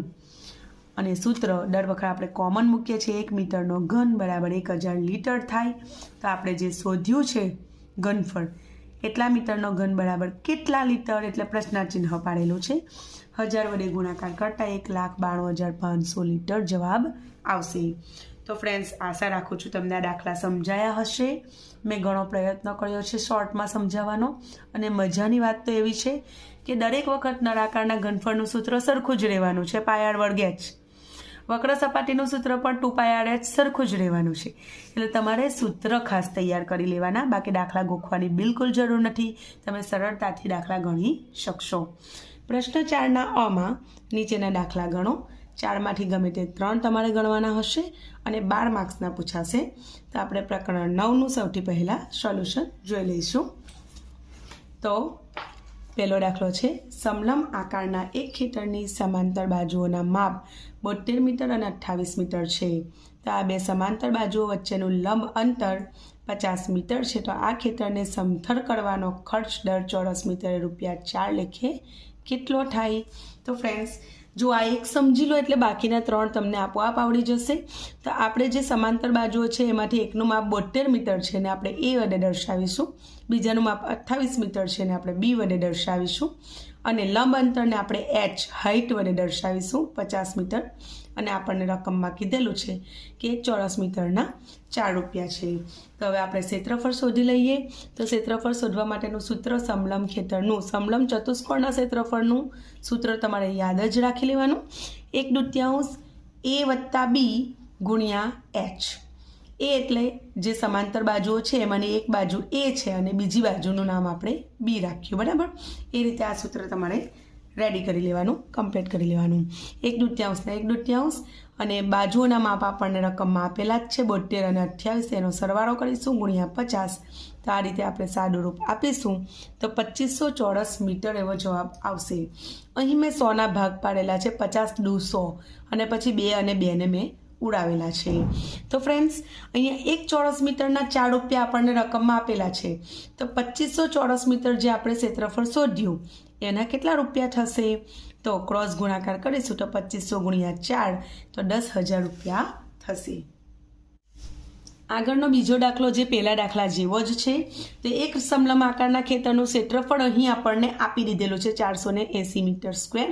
અને સૂત્ર દર વખત આપણે કોમન મૂકીએ છીએ, 1 મીટરનો ઘન બરાબર 1000 લીટર થાય. તો આપણે જે શોધ્યું છે ઘનફળ એટલા મીટરનો ઘન બરાબર કેટલા લીટર એટલે પ્રશ્નાર્થ ચિહ્ન પાડેલું છે. 1000 વડે ગુણાકાર કરતાં 1,92,500 લીટર જવાબ આવશે. તો ફ્રેન્ડ્સ, આશા રાખું છું તમને આ દાખલા સમજાયા હશે. મેં ઘણો પ્રયત્ન કર્યો છે શોર્ટમાં સમજાવવાનો, અને મજાની વાત તો એવી છે કે દરેક વખત નળાકારના ઘનફળનું સૂત્ર સરખું જ રહેવાનું છે, પાયાળ વર્ગ h. વક્ર સપાટીનું સૂત્ર પણ 2 પાયાળ h સરખું જ રહેવાનું છે. એટલે તમારે સૂત્ર ખાસ તૈયાર કરી લેવાના, બાકી દાખલા ગોખવાની બિલકુલ જરૂર નથી. તમે સરળતાથી દાખલા ગણી શકશો. પ્રશ્ન 4ના અમાં નીચેના દાખલા ગણો. 4માંથી ગમે તે 3 તમારે ગણવાના હશે અને 12 માર્ક્સના પૂછાશે. તો આપણે પ્રકરણ 9નું સૌથી પહેલાં સોલ્યુશન જોઈ લઈશું. તો પહેલો દાખલો છે, સમલંબ આકારના એક ખેતરની સમાંતર બાજુઓના માપ 72 મીટર અને 28 મીટર છે. તો આ બે સમાંતર બાજુઓ વચ્ચેનું લંબ અંતર 50 મીટર છે. તો આ ખેતરને સમથળ કરવાનો ખર્ચ દર ચોરસ મીટરે ₹4 લેખે કેટલો થાય? તો ફ્રેન્ડ્સ, જો આ એક સમજી લો એટલે બાકીના 3 તમને આપોઆપ આવડી જશે. તો આપણે જે સમાંતર બાજુઓ છે એમાંથી એકનું માપ 72 મીટર છે ને આપણે A વડે દર્શાવીશું, બીજાનું માપ 28 મીટર છે ને આપણે B વડે દર્શાવીશું, અને લંબ અંતરને આપણે h હાઇટ વડે દર્શાવીશું 50 મીટર. અને આપણને રકમમાં કીધેલું છે કે ચોરસ મીટરના ₹4 છે. તો હવે આપણે ક્ષેત્રફળ શોધી લઈએ. તો ક્ષેત્રફળ શોધવા માટેનું સૂત્ર સમલંબ ખેતરનું, સમલંબ ચતુષ્કોણના ક્ષેત્રફળનું સૂત્ર તમારે યાદ જ રાખી લેવાનું. 1/2 A + B ગુણ્યા h. એ એટલે જે સમાંતર બાજુઓ છે એમાંની એક બાજુ A છે અને બીજી બાજુનું નામ આપણે B રાખ્યું, બરાબર? એ રીતે આ સૂત્ર તમારે રેડી કરી લેવાનું, કમ્પ્લીટ કરી લેવાનું. 1/2 ને 1/2 અને બાજુઓના માપ આપણને રકમમાં આપેલા જ છે 72 અને 28. એનો સરવાળો કરીશું ગુણ્યા 50. તો આ રીતે આપણે સાદું રૂપ આપીશું તો 2500 ચોરસ મીટર એવો જવાબ આવશે. અહીં મેં 100ના ભાગ પાડેલા છે, 50 દુ 100, અને પછી 2 અને 2 ને મેં ઉડાવેલા છે. તો ફ્રેન્ડ્સ, અહીંયા 1 ચોરસ મીટરના ₹4 આપણને રકમમાં આપેલા છે. તો 2500 ચોરસ મીટર જે આપણે ક્ષેત્રફળ શોધ્યું એના કેટલા રૂપિયા થશે? તો ક્રોસ ગુણાકાર કરીશું તો 2500 ગુણ્યા 4 તો ₹10,000 થશે. આગળનો બીજો દાખલો જે પહેલા દાખલા જેવો જ છે. તો એક સમલંબ આકારના ખેતરનું ક્ષેત્રફળ અહીં આપણને આપી દીધેલું છે 480 મીટર સ્ક્વેર,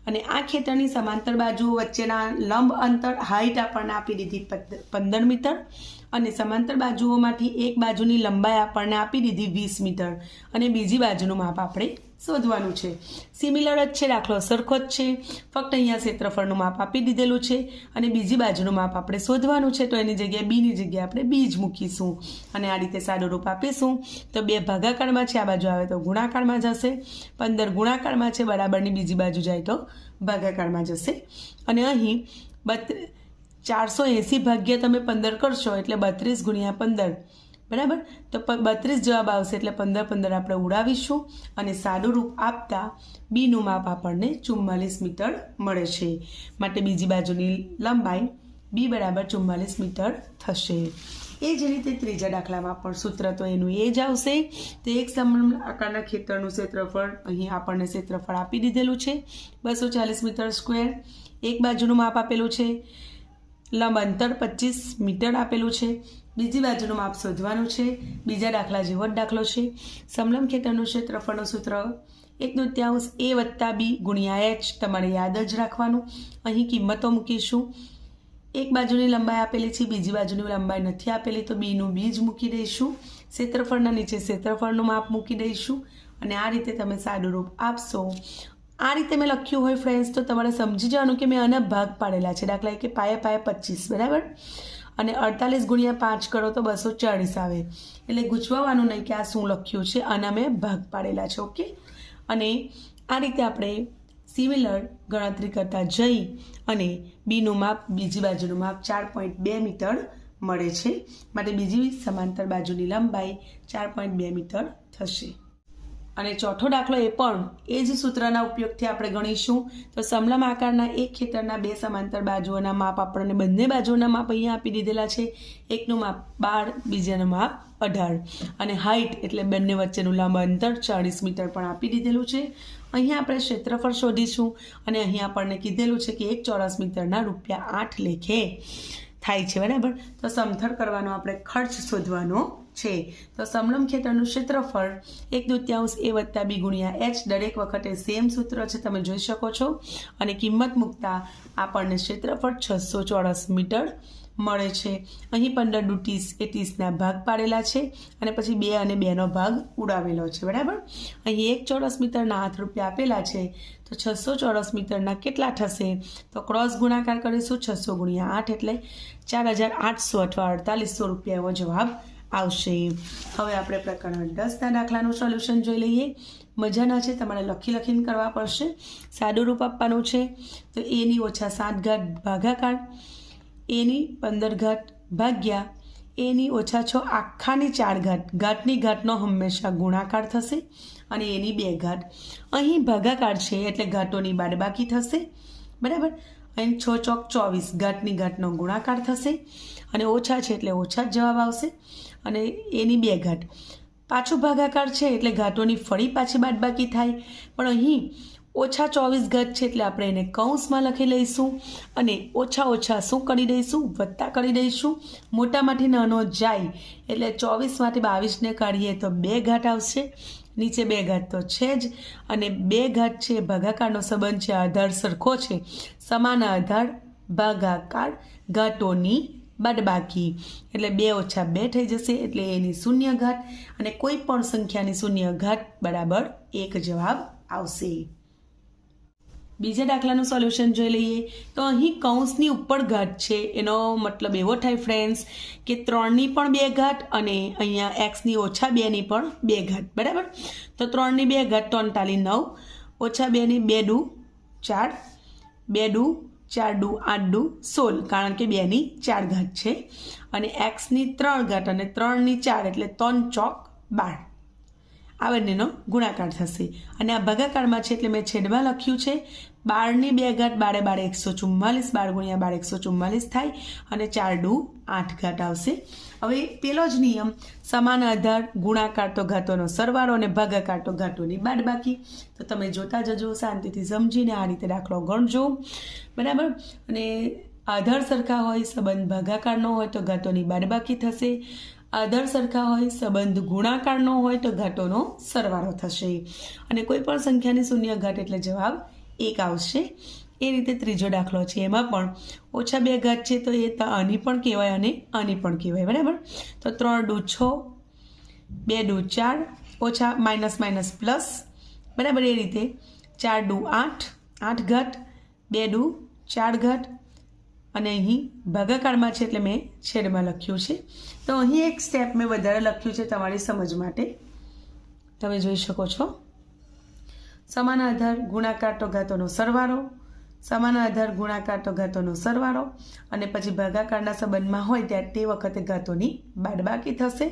અને આ ખેતરની સમાંતર બાજુઓ વચ્ચેના લંબ અંતર હાઇટ આપણને આપી દીધી 15 મીટર, અને સમાંતર બાજુઓમાંથી એક બાજુની લંબાઈ આપણને આપી દીધી 20 મીટર, અને બીજી બાજુનું માપ આપણે શોધવાનું છે. સિમિલર જ છે, દાખલો સરખો જ છે, ફક્ત અહીંયા ક્ષેત્રફળનું માપ આપી દીધેલું છે અને બીજી બાજુનું માપ આપણે શોધવાનું છે. તો એની જગ્યાએ બીની જગ્યાએ આપણે બી જ મૂકીશું અને આ રીતે સાદું રૂપ આપીશું. તો 2 ભાગાકારમાં છે, આ બાજુ આવે તો ગુણાકારમાં જશે. 15 ગુણાકારમાં છે, બરાબરની બીજી બાજુ જાય તો ભાગાકારમાં જશે. અને અહીં 480 ભાગ્યા તમે 15 કરશો એટલે 32 ગુણ્યા 15, બરાબર? તો 32 જવાબ આવશે. એટલે 15 આપણે ઉડાવીશું અને સાદું રૂપ આપતા બીનું માપ આપણને 44 મીટર મળે છે. માટે બીજી બાજુની લંબાઈ B બરાબર 44 મીટર થશે. એ જ રીતે ત્રીજા દાખલામાં પણ સૂત્ર તો એનું એ જ આવશે. તો એક સમલંબ આકારના ખેતરનું ક્ષેત્રફળ અહીં આપણને ક્ષેત્રફળ આપી દીધેલું છે 240 મીટર સ્ક્વેર. એક બાજુનું માપ આપેલું છે, લંબ અંતર 25 મીટર આપેલું છે, બીજી બાજુનું માપ શોધવાનું છે. બીજા દાખલા જેવો જ દાખલો છે. સમલંબ ખેતરનું ક્ષેત્રફળનું સૂત્ર 1/2 A + B ગુણ્યા h તમારે યાદ જ રાખવાનું. અહીં કિંમતો મૂકીશું. એક બાજુની લંબાઈ આપેલી છે, બીજી બાજુની લંબાઈ નથી આપેલી, તો બીનું બી જ મૂકી દઈશું. ક્ષેત્રફળના નીચે ક્ષેત્રફળનું માપ મૂકી દઈશું અને આ રીતે તમે સાદું રૂપ આપશો. આ રીતે મેં લખ્યું હોય ફ્રેન્ડ્સ તો તમારે સમજી જવાનું કે મેં આના ભાગ પાડેલા છે. દાખલા કે પાયે 25, બરાબર? અને 48 ગુણ્યા 5 કરો તો 240 આવે. એટલે ગૂંચવવાનું નહીં કે આ શું લખ્યું છે, આના મેં ભાગ પાડેલા છે. ઓકે, અને આ રીતે આપણે સિમિલર ગણતરી કરતા જઈ અને બીનું માપ, બીજી બાજુનું માપ 4.2 મીટર મળે છે. માટે બીજી સમાંતર બાજુની લંબાઈ 4.2 મીટર થશે. અને ચોથો દાખલો એ પણ એ જ સૂત્રના ઉપયોગથી આપણે ગણીશું. તો સમલંબ આકારના એક ખેતરના 2 સમાંતર બાજુઓના માપ આપણને બંને બાજુઓના માપ અહીંયા આપી દીધેલા છે. એકનું માપ 12, બીજાનું માપ 18, અને હાઇટ એટલે બંને વચ્ચેનું લંબ અંતર 40 મીટર પણ આપી દીધેલું છે. અહીંયા આપણે ક્ષેત્રફળ શોધીશું અને અહીં આપણને કીધેલું છે કે 1 ચોરસ મીટરના ₹8 લેખે થાય છે, બરાબર? તો સમથળ કરવાનો આપણે ખર્ચ શોધવાનો છે. તો સમલંબ ખેતરનું ક્ષેત્રફળ 1/2 a વત્તા b ગુણ્યા h દરેક વખતે સેમ સૂત્ર છે, તમે જોઈ શકો છો. અને કિંમત મૂકતા આપણને ક્ષેત્રફળ 600 ચોરસ મીટર મળે છે. અહીં 15 દુ 30 એ 30ના ભાગ પાડેલા છે અને પછી 2 અને 2નો ભાગ ઉડાવેલો છે. બરાબર. અહીં 1 ચોરસ મીટરના 8 રૂપિયા આપેલા છે, તો 600 ચોરસ મીટરના કેટલા થશે? તો ક્રોસ ગુણાકાર કરીશું. 600 ગુણ્યા 8 એટલે 4800 અથવા 4800 રૂપિયા એવો જવાબ આવશે. હવે આપણે પ્રકરણ 10ના દાખલાનું સોલ્યુશન જોઈ લઈએ. મજાના છે, તમારે લખીને કરવા પડશે. સાદું રૂપ આપવાનું છે. તો a ની ઓછા 7 ઘાત ભાગાકાર a ની 15 ઘાત ભાગ્યા a ની ઓછા 6 આખાની 4 ઘાત, ઘાતની ઘાતનો હંમેશા ગુણાકાર થશે અને a ની 2 ઘાત. અહીં ભાગાકાર છે એટલે ઘાતોની બાદબાકી થશે. બરાબર. અહીં 6 ચોક 24, ઘાતની ઘાતનો ગુણાકાર થશે અને ઓછા છે એટલે ઓછા જ જવાબ આવશે અને a ની 2 ઘાત. પાછું ભાગાકાર છે એટલે ઘાતોની ફરી પાછી બાદબાકી થાય, પણ અહીં ઓછા 24 ઘાત છે એટલે આપણે એને કૌંસમાં લખી લઈશું અને ઓછા ઓછા શું કરી દઈશું? વત્તા કરી દઈશું. મોટામાંથી નાનો જાય એટલે 24માંથી 22ને કાઢીએ તો 2 ઘાત આવશે. નીચે 2 ઘાત તો છે જ અને 2 ઘાત છે ભાગાકારનો સંબંધ છે, આધાર સરખો છે. સમાન આધાર ભાગાકાર ઘાતોની બાદબાકી એટલે 2 ઓછા 2 થઈ જશે એટલે એની 0 ઘાત અને કોઈ પણ સંખ્યાની 0 ઘાત બરાબર 1 જવાબ આવશે. બીજા દાખલાનું સોલ્યુશન જોઈ લઈએ. તો અહીં કૌંસની ઉપર ઘાત છે, એનો મતલબ એવો થાય ફ્રેન્ડ્સ કે 3ની પણ 2 ઘાત અને અહીંયા x ની ઓછા 2ની પણ 2 ઘાત. બરાબર. તો 3ની 2 ઘાત તો 49, ઓછા 2ની 2 દુ 4, 2 દુ 4 દુ 8 દુ 16, કારણ કે 2ની 4 ઘાત છે અને x ની 3 ઘાત અને 3ની 4 એટલે 3 ચોક 12. આ બંનેનો ગુણાકાર થશે અને આ ભાગાકારમાં છે એટલે મેં છેદમાં લખ્યું છે. 12ની 2 ઘાત 12 12 144, 12 ગુણ્યા 12 144 થાય અને 4 દુ 8 ઘાત આવશે. હવે પેલો જ નિયમ, સમાન આધાર ગુણાકાર તો ઘાતોનો સરવાળો અને ભાગાકાર તો ઘાતોની બાદબાકી. તો તમે જોતા જજો, શાંતિથી સમજીને આ રીતે દાખલો ગણજો. બરાબર. અને આધાર સરખા હોય, સંબંધ ભાગાકારનો હોય તો ઘાતોની બાદબાકી થશે. આધાર સરખા હોય, સંબંધ ગુણાકારનો હોય તો ઘાતોનો સરવાળો થશે અને કોઈ પણ સંખ્યાની 0 ઘાત એટલે જવાબ 1 આવશે. એ રીતે ત્રીજો દાખલો છે, એમાં પણ ઓછા 2 ઘાત છે તો એ આની પણ કહેવાય અને આની પણ કહેવાય. બરાબર. તો 3 દુ 6, 2 દુ 4, ઓછા માઇનસ માઇનસ પ્લસ. બરાબર. એ રીતે 4 દુ 8, 8 ઘાત, 2 દુ 4 ઘાત અને અહીં ભાગાકારમાં છે એટલે મેં છેદમાં લખ્યું છે. તો અહીં એક સ્ટેપ મેં વધારે લખ્યું છે તમારી સમજ માટે, તમે જોઈ શકો છો. સમાન આધાર ગુણાકાર તો ઘાતોનો સરવાળો, સમાન આધાર ગુણાકાર તો ઘાતોનો સરવાળો અને પછી ભાગાકારના સંબંધમાં હોય ત્યારે તે વખતે ઘાતોની બાદબાકી થશે.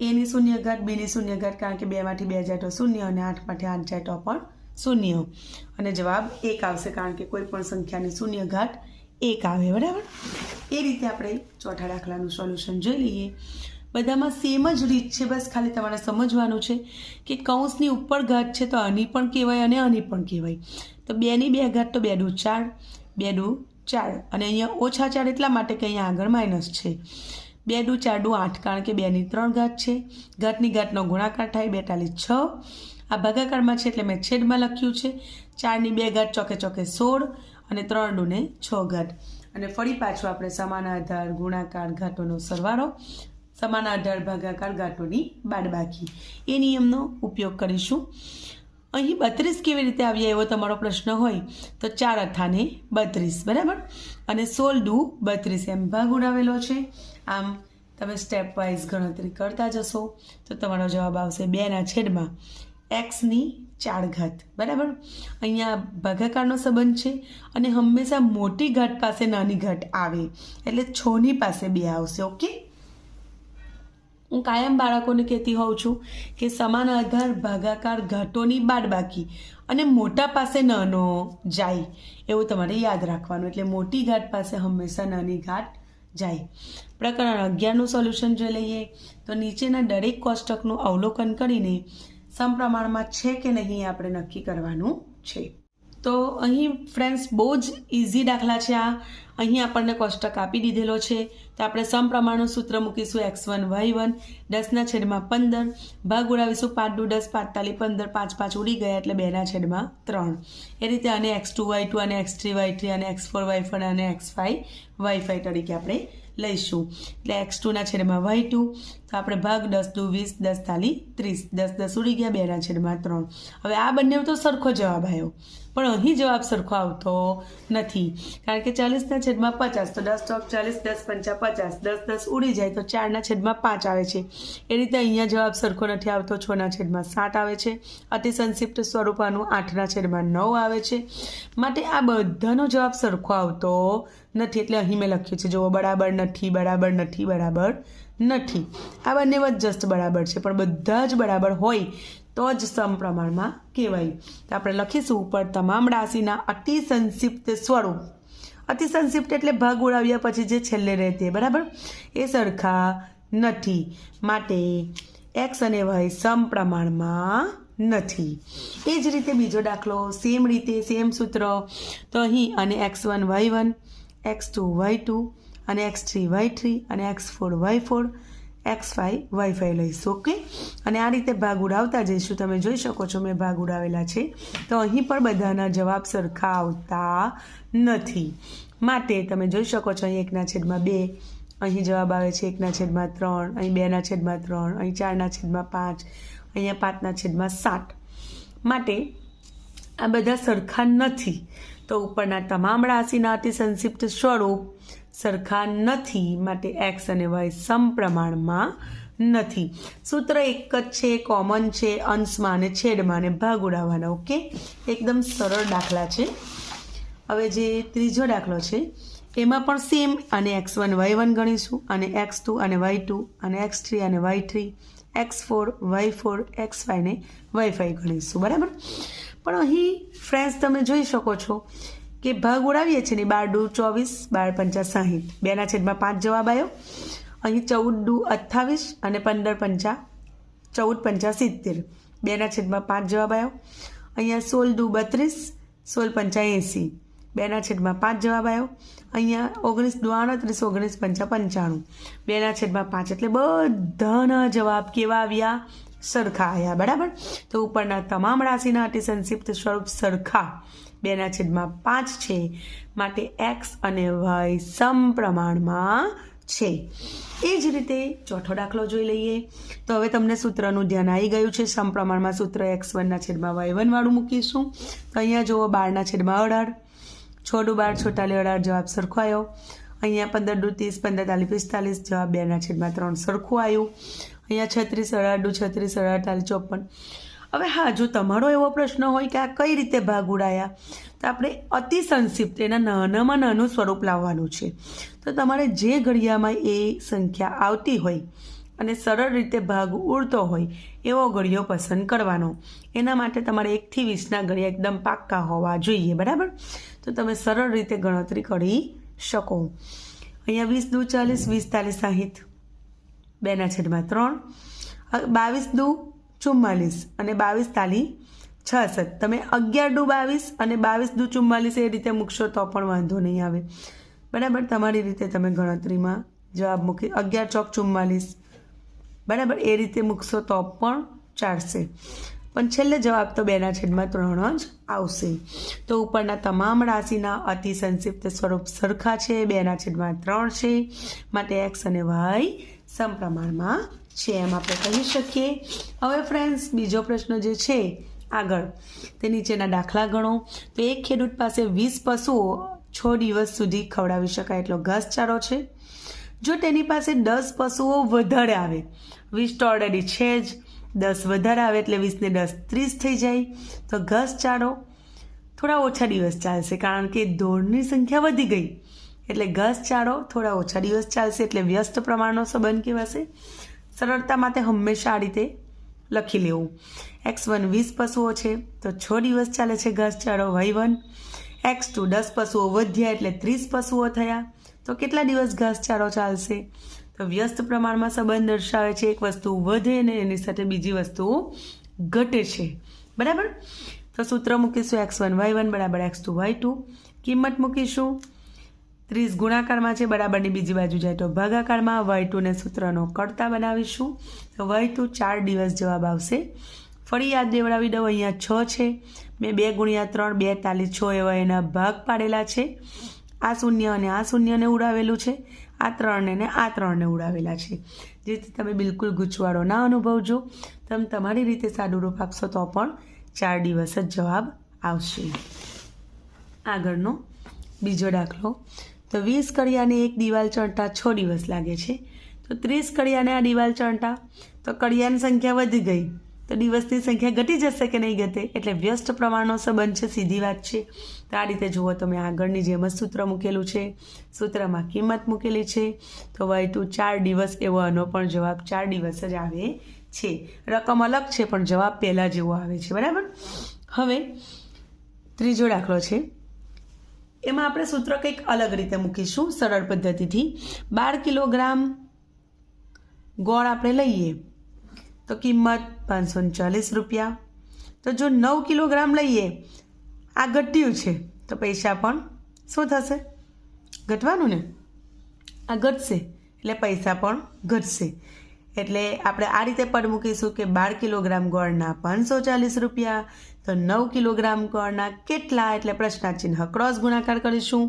a ની 0 ઘાત, b ની 0 ઘાત, કારણ કે 2માંથી 2 જાય તો 0 અને 8માંથી 8 જાય તો પણ 0 અને જવાબ 1 આવશે, કારણ કે કોઈ પણ સંખ્યાની 0 ઘાત 1 આવે. બરાબર. એ રીતે આપણે ચોથા દાખલાનું સોલ્યુશન જોઈ લઈએ. બધામાં સેમ જ રીત છે, બસ ખાલી તમારે સમજવાનું છે કે કૌંસની ઉપર ઘાત છે તો આની પણ કહેવાય અને આની પણ કહેવાય. તો 2ની 2 ઘાત તો 2 દુ 4, 2 દુ 4 અને અહીંયા ઓછા 4 એટલા માટે કે અહીંયા આગળ માઇનસ છે. 2 દુ 4 દુ 8, કારણ કે 2ની 3 ઘાત છે. ઘાતની ઘાતનો ગુણાકાર થાય 42 6. આ ભાગાકારમાં છે એટલે મેં છેદમાં લખ્યું છે. 4ની 2 ઘાત ચોકે ચોકે 16 અને 3 દુ ને 6 ઘાત અને ફરી પાછું આપણે સમાન આધાર ગુણાકાર ઘાતોનો સરવાળો, સમાન આધાર ભાગાકાર ઘાતોની બાદબાકી એ નિયમનો ઉપયોગ કરીશું. અહીં 32 કેવી રીતે આવ્યા એવો તમારો પ્રશ્ન હોય તો 4 અથાને 32. બરાબર. અને 16 દુ 32 એમ ભાગ ઉડાવેલો છે. આમ તમે સ્ટેપ વાઇઝ ગણતરી કરતા જશો તો તમારો જવાબ આવશે 2ના છેદમાં x ની 4 ઘાત. બરાબર. અહીંયા ભાગાકારનો સંબંધ છે અને હંમેશા મોટી ઘાત પાસે નાની ઘાત આવે એટલે 6ની પાસે 2 આવશે. ઓકે. હું કાયમ બાળકોને કહેતી હોઉં છું કે સમાન આધાર ભાગાકાર ઘાતોની બાદબાકી અને મોટા પાસે નાનો જાય એવું તમારે યાદ રાખવાનું. એટલે મોટી ઘાત પાસે હંમેશા નાની ઘાત જાય. પ્રકરણ 11નું સોલ્યુશન જોઈ લઈએ. તો નીચેના દરેક કોષ્ટકનું અવલોકન કરીને સમપ્રમાણમાં છે કે નહીં આપણે નક્કી કરવાનું છે. તો અહીં ફ્રેન્ડ્સ બહુ જ ઇઝી દાખલા છે આ. અહીં આપણને કોષ્ટક આપી દીધેલો છે, તો આપણે સમપ્રમાણનું સૂત્ર મૂકીશું x1 y1 10/15, ભાગ ઉડાવીશું 5 દુ 10, 5 તાલી 15, 5 5 ઉડી ગયા એટલે 2/3. એ રીતે આને x2 y2 અને x3 y3 અને x4 y4 અને x5 y5 તરીકે આપણે લઈશું. એટલે x2/y2, તો આપણે ભાગ 10 દુ 20, 10 તાલી 30, 10 10 ઉડી ગયા 2/3. હવે આ બંને તો સરખો જવાબ આવ્યો, પણ અહીં જવાબ સરખો આવતો નથી, કારણ કે 40/50, તો 10 ચોક 40, 10 પંચા 50, 10 10 ઉડી જાય તો 4/5 આવે છે. એ રીતે અહીંયા જવાબ સરખો નથી આવતો, 6/7 આવે છે. અતિ સંક્ષિપ્ત સ્વરૂપ આનું 8/9 આવે છે. માટે આ બધાનો જવાબ સરખો આવતો નથી, એટલે અહીં મેં લખ્યું છે જુઓ, બરાબર નથી, બરાબર નથી, બરાબર નથી. આ બંને જસ્ટ બરાબર છે, પણ બધા જ બરાબર હોય તો જ સમપ્રમાણમાં કહેવાય. તો આપણે લખીશું ઉપર તમામ રાશિના અતિ સંક્ષિપ્ત સ્વરૂપ. અતિ સંક્ષિપ્ત એટલે ભાગ ઉડાવ્યા પછી જે છેલ્લે રહે તે, બરાબર, એ સરખા નથી. માટે x અને y સમપ્રમાણમાં નથી. એ જ રીતે બીજો દાખલો, સેમ રીતે સેમ સૂત્ર. તો અહીં અને x1 y1, x2 y2 અને x3 y3 અને x4 y4, x5 y5 લઈશું. ઓકે, અને આ રીતે ભાગ ઉડાવતા જઈશું. તમે જોઈ શકો છો મેં ભાગ ઉડાવેલા છે, તો અહીં પણ બધાના જવાબ સરખા આવતા નથી. માટે તમે જોઈ શકો છો અહીં 1/2, અહીં જવાબ આવે છે 1/3, અહીં 2/3, અહીં 4/5, અહીંયા 5/7. માટે આ બધા સરખા નથી. તો ઉપરના તમામ રાશિના અતિ સંક્ષિપ્ત સ્વરૂપ સરખા નથી, માટે x અને y સમપ્રમાણમાં નથી. સૂત્ર એક જ છે, કોમન છે, અંશમાં અને છેદમાં અને ભાગ ઉડાવવાના. ઓકે, એકદમ સરળ દાખલા છે. હવે જે ત્રીજો દાખલો છે એમાં પણ સેમ, અને x1 y1 ગણીશું, અને x2 અને y2 અને x3 અને y3, x4 y4, x5 ને y5 ગણીશું, બરાબર. પણ અહીં ફ્રેન્ડ્સ તમે જોઈ શકો છો કે ભાગ ઉડાવીએ છીએ ને, 12 દુ 24, 12 પંચા 60, 2/5 જવાબ આવ્યો. અહીં 14 દુ 28 અને 15 પંચા 14 પંચા 70, 2/5 જવાબ આવ્યો. અહીંયા 16 દુ 32, 16 પંચા 80, 2/5 જવાબ આવ્યો. અહીંયા 19 દુ 38, 19 પંચા 95, 2/5. એટલે બધાના જવાબ કેવા આવ્યા? સરખા આવ્યા, બરાબર. તો ઉપરના તમામ રાશિના અતિ સંક્ષિપ્ત સ્વરૂપ સરખા 2/5 છે. માટે x અને y સમપ્રમાણમાં છે. એ જ રીતે ચોથો દાખલો જોઈ લઈએ. તો હવે તમને સૂત્રનું ધ્યાન આવી ગયું છે. સમપ્રમાણમાં સૂત્ર x1/y1 વાળું મૂકીશું. તો અહીંયા જુઓ 12/18, 6 દુ 12, 6 તાલી 18, જવાબ સરખો આવ્યો. અહીંયા 15 દુ 30, 15 તાલી 45, જવાબ 2/3 સરખું આવ્યું. અહીંયા 36, 18 દુ 36, 18 તાલી 54. હવે હા, જો તમારો એવો પ્રશ્ન હોય કે આ કઈ રીતે ભાગ ઉડાયા, તો આપણે અતિ સંક્ષિપ્ત એના નાનામાં નાનું સ્વરૂપ લાવવાનું છે. તો તમારે જે ઘડિયામાં એ સંખ્યા આવતી હોય અને સરળ રીતે ભાગ ઉડતો હોય એવો ઘડિયો પસંદ કરવાનો. એના માટે તમારે 1 થી 20ના ઘડિયા એકદમ પાક્કા હોવા જોઈએ, બરાબર. તો તમે સરળ રીતે ગણતરી કરી શકો. અહીંયા 20 દુ 40, 20 તાલી 60, 2/3, 22 દુ 44 અને 22 તાલી 66. તમે 11 દુ 22 અને 22 દુ 44 એ રીતે મૂકશો તો પણ વાંધો નહીં આવે, બરાબર. તમારી રીતે તમે ગણતરીમાં જવાબ મૂકી 11 ચોક 44, બરાબર, એ રીતે મૂકશો તો પણ ચાલશે. પણ છેલ્લે જવાબ તો 2/3 જ આવશે. તો ઉપરના તમામ રાશિના અતિ સંક્ષિપ્ત સ્વરૂપ સરખા છે, 2/3 છે. માટે x અને y સમપ્રમાણમાં છે એમ આપણે કહી શકીએ. હવે ફ્રેન્ડ્સ બીજો પ્રશ્ન જે છે આગળ, તે નીચેના દાખલા ગણો. તો એક ખેડૂત પાસે 20 પશુઓ 6 દિવસ સુધી ખવડાવી શકાય એટલો ઘાસચારો છે. જો તેની પાસે 10 પશુઓ વધારે આવે, 20 તો ઓલરેડી છે જ, 10 વધારે આવે એટલે 20 ને 10 30 થઈ જાય. તો ઘાસચારો થોડા ઓછા દિવસ ચાલશે, કારણ કે ઢોરની સંખ્યા વધી ગઈ, એટલે ઘાસચારો થોડા ઓછા દિવસ ચાલશે, એટલે વ્યસ્ત પ્રમાણનો સંબંધ કહેવાશે. સરળતા માટે હંમેશા આ રીતે લખી લેવું. x1 20 પશુઓ છે તો 6 દિવસ ચાલે છે ઘાસચારો, y1. x2 10 પશુઓ વધ્યા એટલે 30 પશુઓ થયા, તો કેટલા દિવસ ઘાસચારો ચાલશે? તો વ્યસ્ત પ્રમાણમાં સંબંધ દર્શાવે છે. એક વસ્તુ વધે ને એની સાથે બીજી વસ્તુ ઘટે છે, બરાબર. તો સૂત્ર મૂકીશું x1 y1 બરાબર x2 y2. કિંમત મૂકીશું 30 ગુણાકારમાં છે, બરાબરની બીજી બાજુ જાય તો ભાગાકારમાં. y2 ને સૂત્રનો કરતા બનાવીશું તો y2 4 દિવસ જવાબ આવશે. ફરી યાદ દેવડાવી દઉં, અહીંયા 6 છે, મેં 2 ગુણ્યા 3 2 તાલી 6 એવા એના ભાગ પાડેલા છે. આ શૂન્ય અને આ શૂન્યને ઉડાવેલું છે, આ 3 ને આ 3 ઉડાવેલા છે, જેથી તમે બિલકુલ ગૂંચવાડો ના અનુભવજો. તમે તમારી રીતે સાદું રૂપ આપશો તો પણ 4 દિવસ જ જવાબ આવશે. આગળનો બીજો દાખલો, તો 20 કડિયાને એક દિવાલ ચણતા 6 દિવસ લાગે છે. તો 30 કડિયાને આ દિવાલ ચણતા તો કડિયાની સંખ્યા વધી ગઈ તો દિવસની સંખ્યા ઘટી જશે કે નહીં ઘટે? એટલે વ્યસ્ત પ્રમાણનો સંબંધ છે, સીધી વાત છે. તો આ રીતે જુઓ, તમે આગળની જેમ જ સૂત્ર મૂકેલું છે, સૂત્રમાં કિંમત મૂકેલી છે, તો y2 4 દિવસ એવો આનો પણ જવાબ 4 દિવસ જ આવે છે. રકમ અલગ છે પણ જવાબ પહેલાં જેવો આવે છે, બરાબર. હવે ત્રીજો દાખલો છે, એમાં આપણે સૂત્ર કંઈક અલગ રીતે મૂકીશું સરળ પદ્ધતિથી. 12 કિલોગ્રામ ગોળ આપણે લઈએ તો કિંમત 540 રૂપિયા. તો જો 9 કિલોગ્રામ લઈએ, આ ઘટ્યું છે તો પૈસા પણ શું થશે? ઘટવાનું ને, આ ઘટશે એટલે પૈસા પણ ઘટશે. એટલે આપણે આ રીતે પદ મૂકીશું કે 12 કિલોગ્રામ ગોળના 540 રૂપિયા. તો 9 કિલોગ્રામ ગોળના કેટલા? એટલે પ્રશ્નાચિહ્ન ક્રોસ ગુણાકાર કરીશું,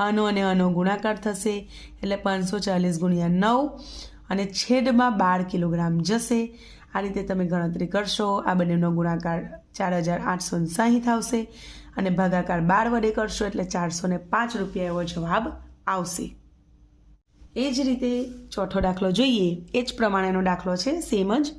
આનો અને આનો ગુણાકાર થશે એટલે 540 ગુણ્યા 9 અને છેદમાં 12 કિલોગ્રામ જશે. આ રીતે તમે ગણતરી કરશો, આ બંનેનો ગુણાકાર 4860 આવશે અને ભાગાકાર 12 વડે કરશો એટલે 405 રૂપિયા એવો જવાબ આવશે. એ જ રીતે ચોથો દાખલો જોઈએ, એ જ પ્રમાણેનો દાખલો છે, સેમ જ.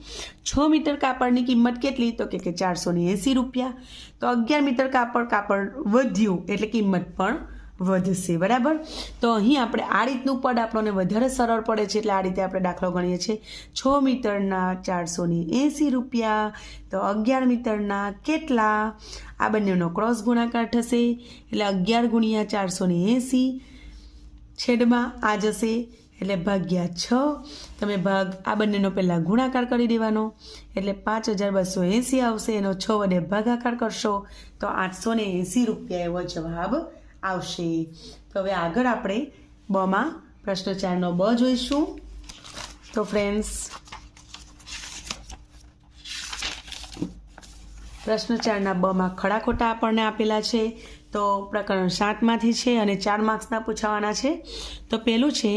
6 મીટર કાપડની કિંમત કેટલી? તો કે 480 રૂપિયા. તો 11 મીટર કાપડ વધ્યું એટલે કિંમત પણ વધશે, બરાબર. તો અહીં આપણે આ રીતનું પદ આપણને વધારે સરળ પડે છે એટલે આ રીતે આપણે દાખલો ગણીએ છીએ. 6 મીટરના 480 રૂપિયા. તો 11 મીટરના કેટલા? આ બંનેનો ક્રોસ ગુણાકાર થશે એટલે 11 ગુણ્યા 480 છેદમાં આ જશે એટલે ભાગ્યા 6. તમે ભાગ આ બંનેનો પહેલાં ગુણાકાર કરી દેવાનો એટલે 5280 આવશે. એનો 6 વડે ભાગાકાર કરશો તો 880 રૂપિયા એવો જવાબ આવશે. તો હવે આગળ આપણે બમાં પ્રશ્ન 4નો બ જોઈશું. તો ફ્રેન્ડ્સ, પ્રશ્ન 4ના બમાં ખડા ખોટા આપણને આપેલા છે. તો પ્રકરણ 7માંથી છે અને 4 માર્ક્સના પૂછાવાના છે. તો પહેલું છે,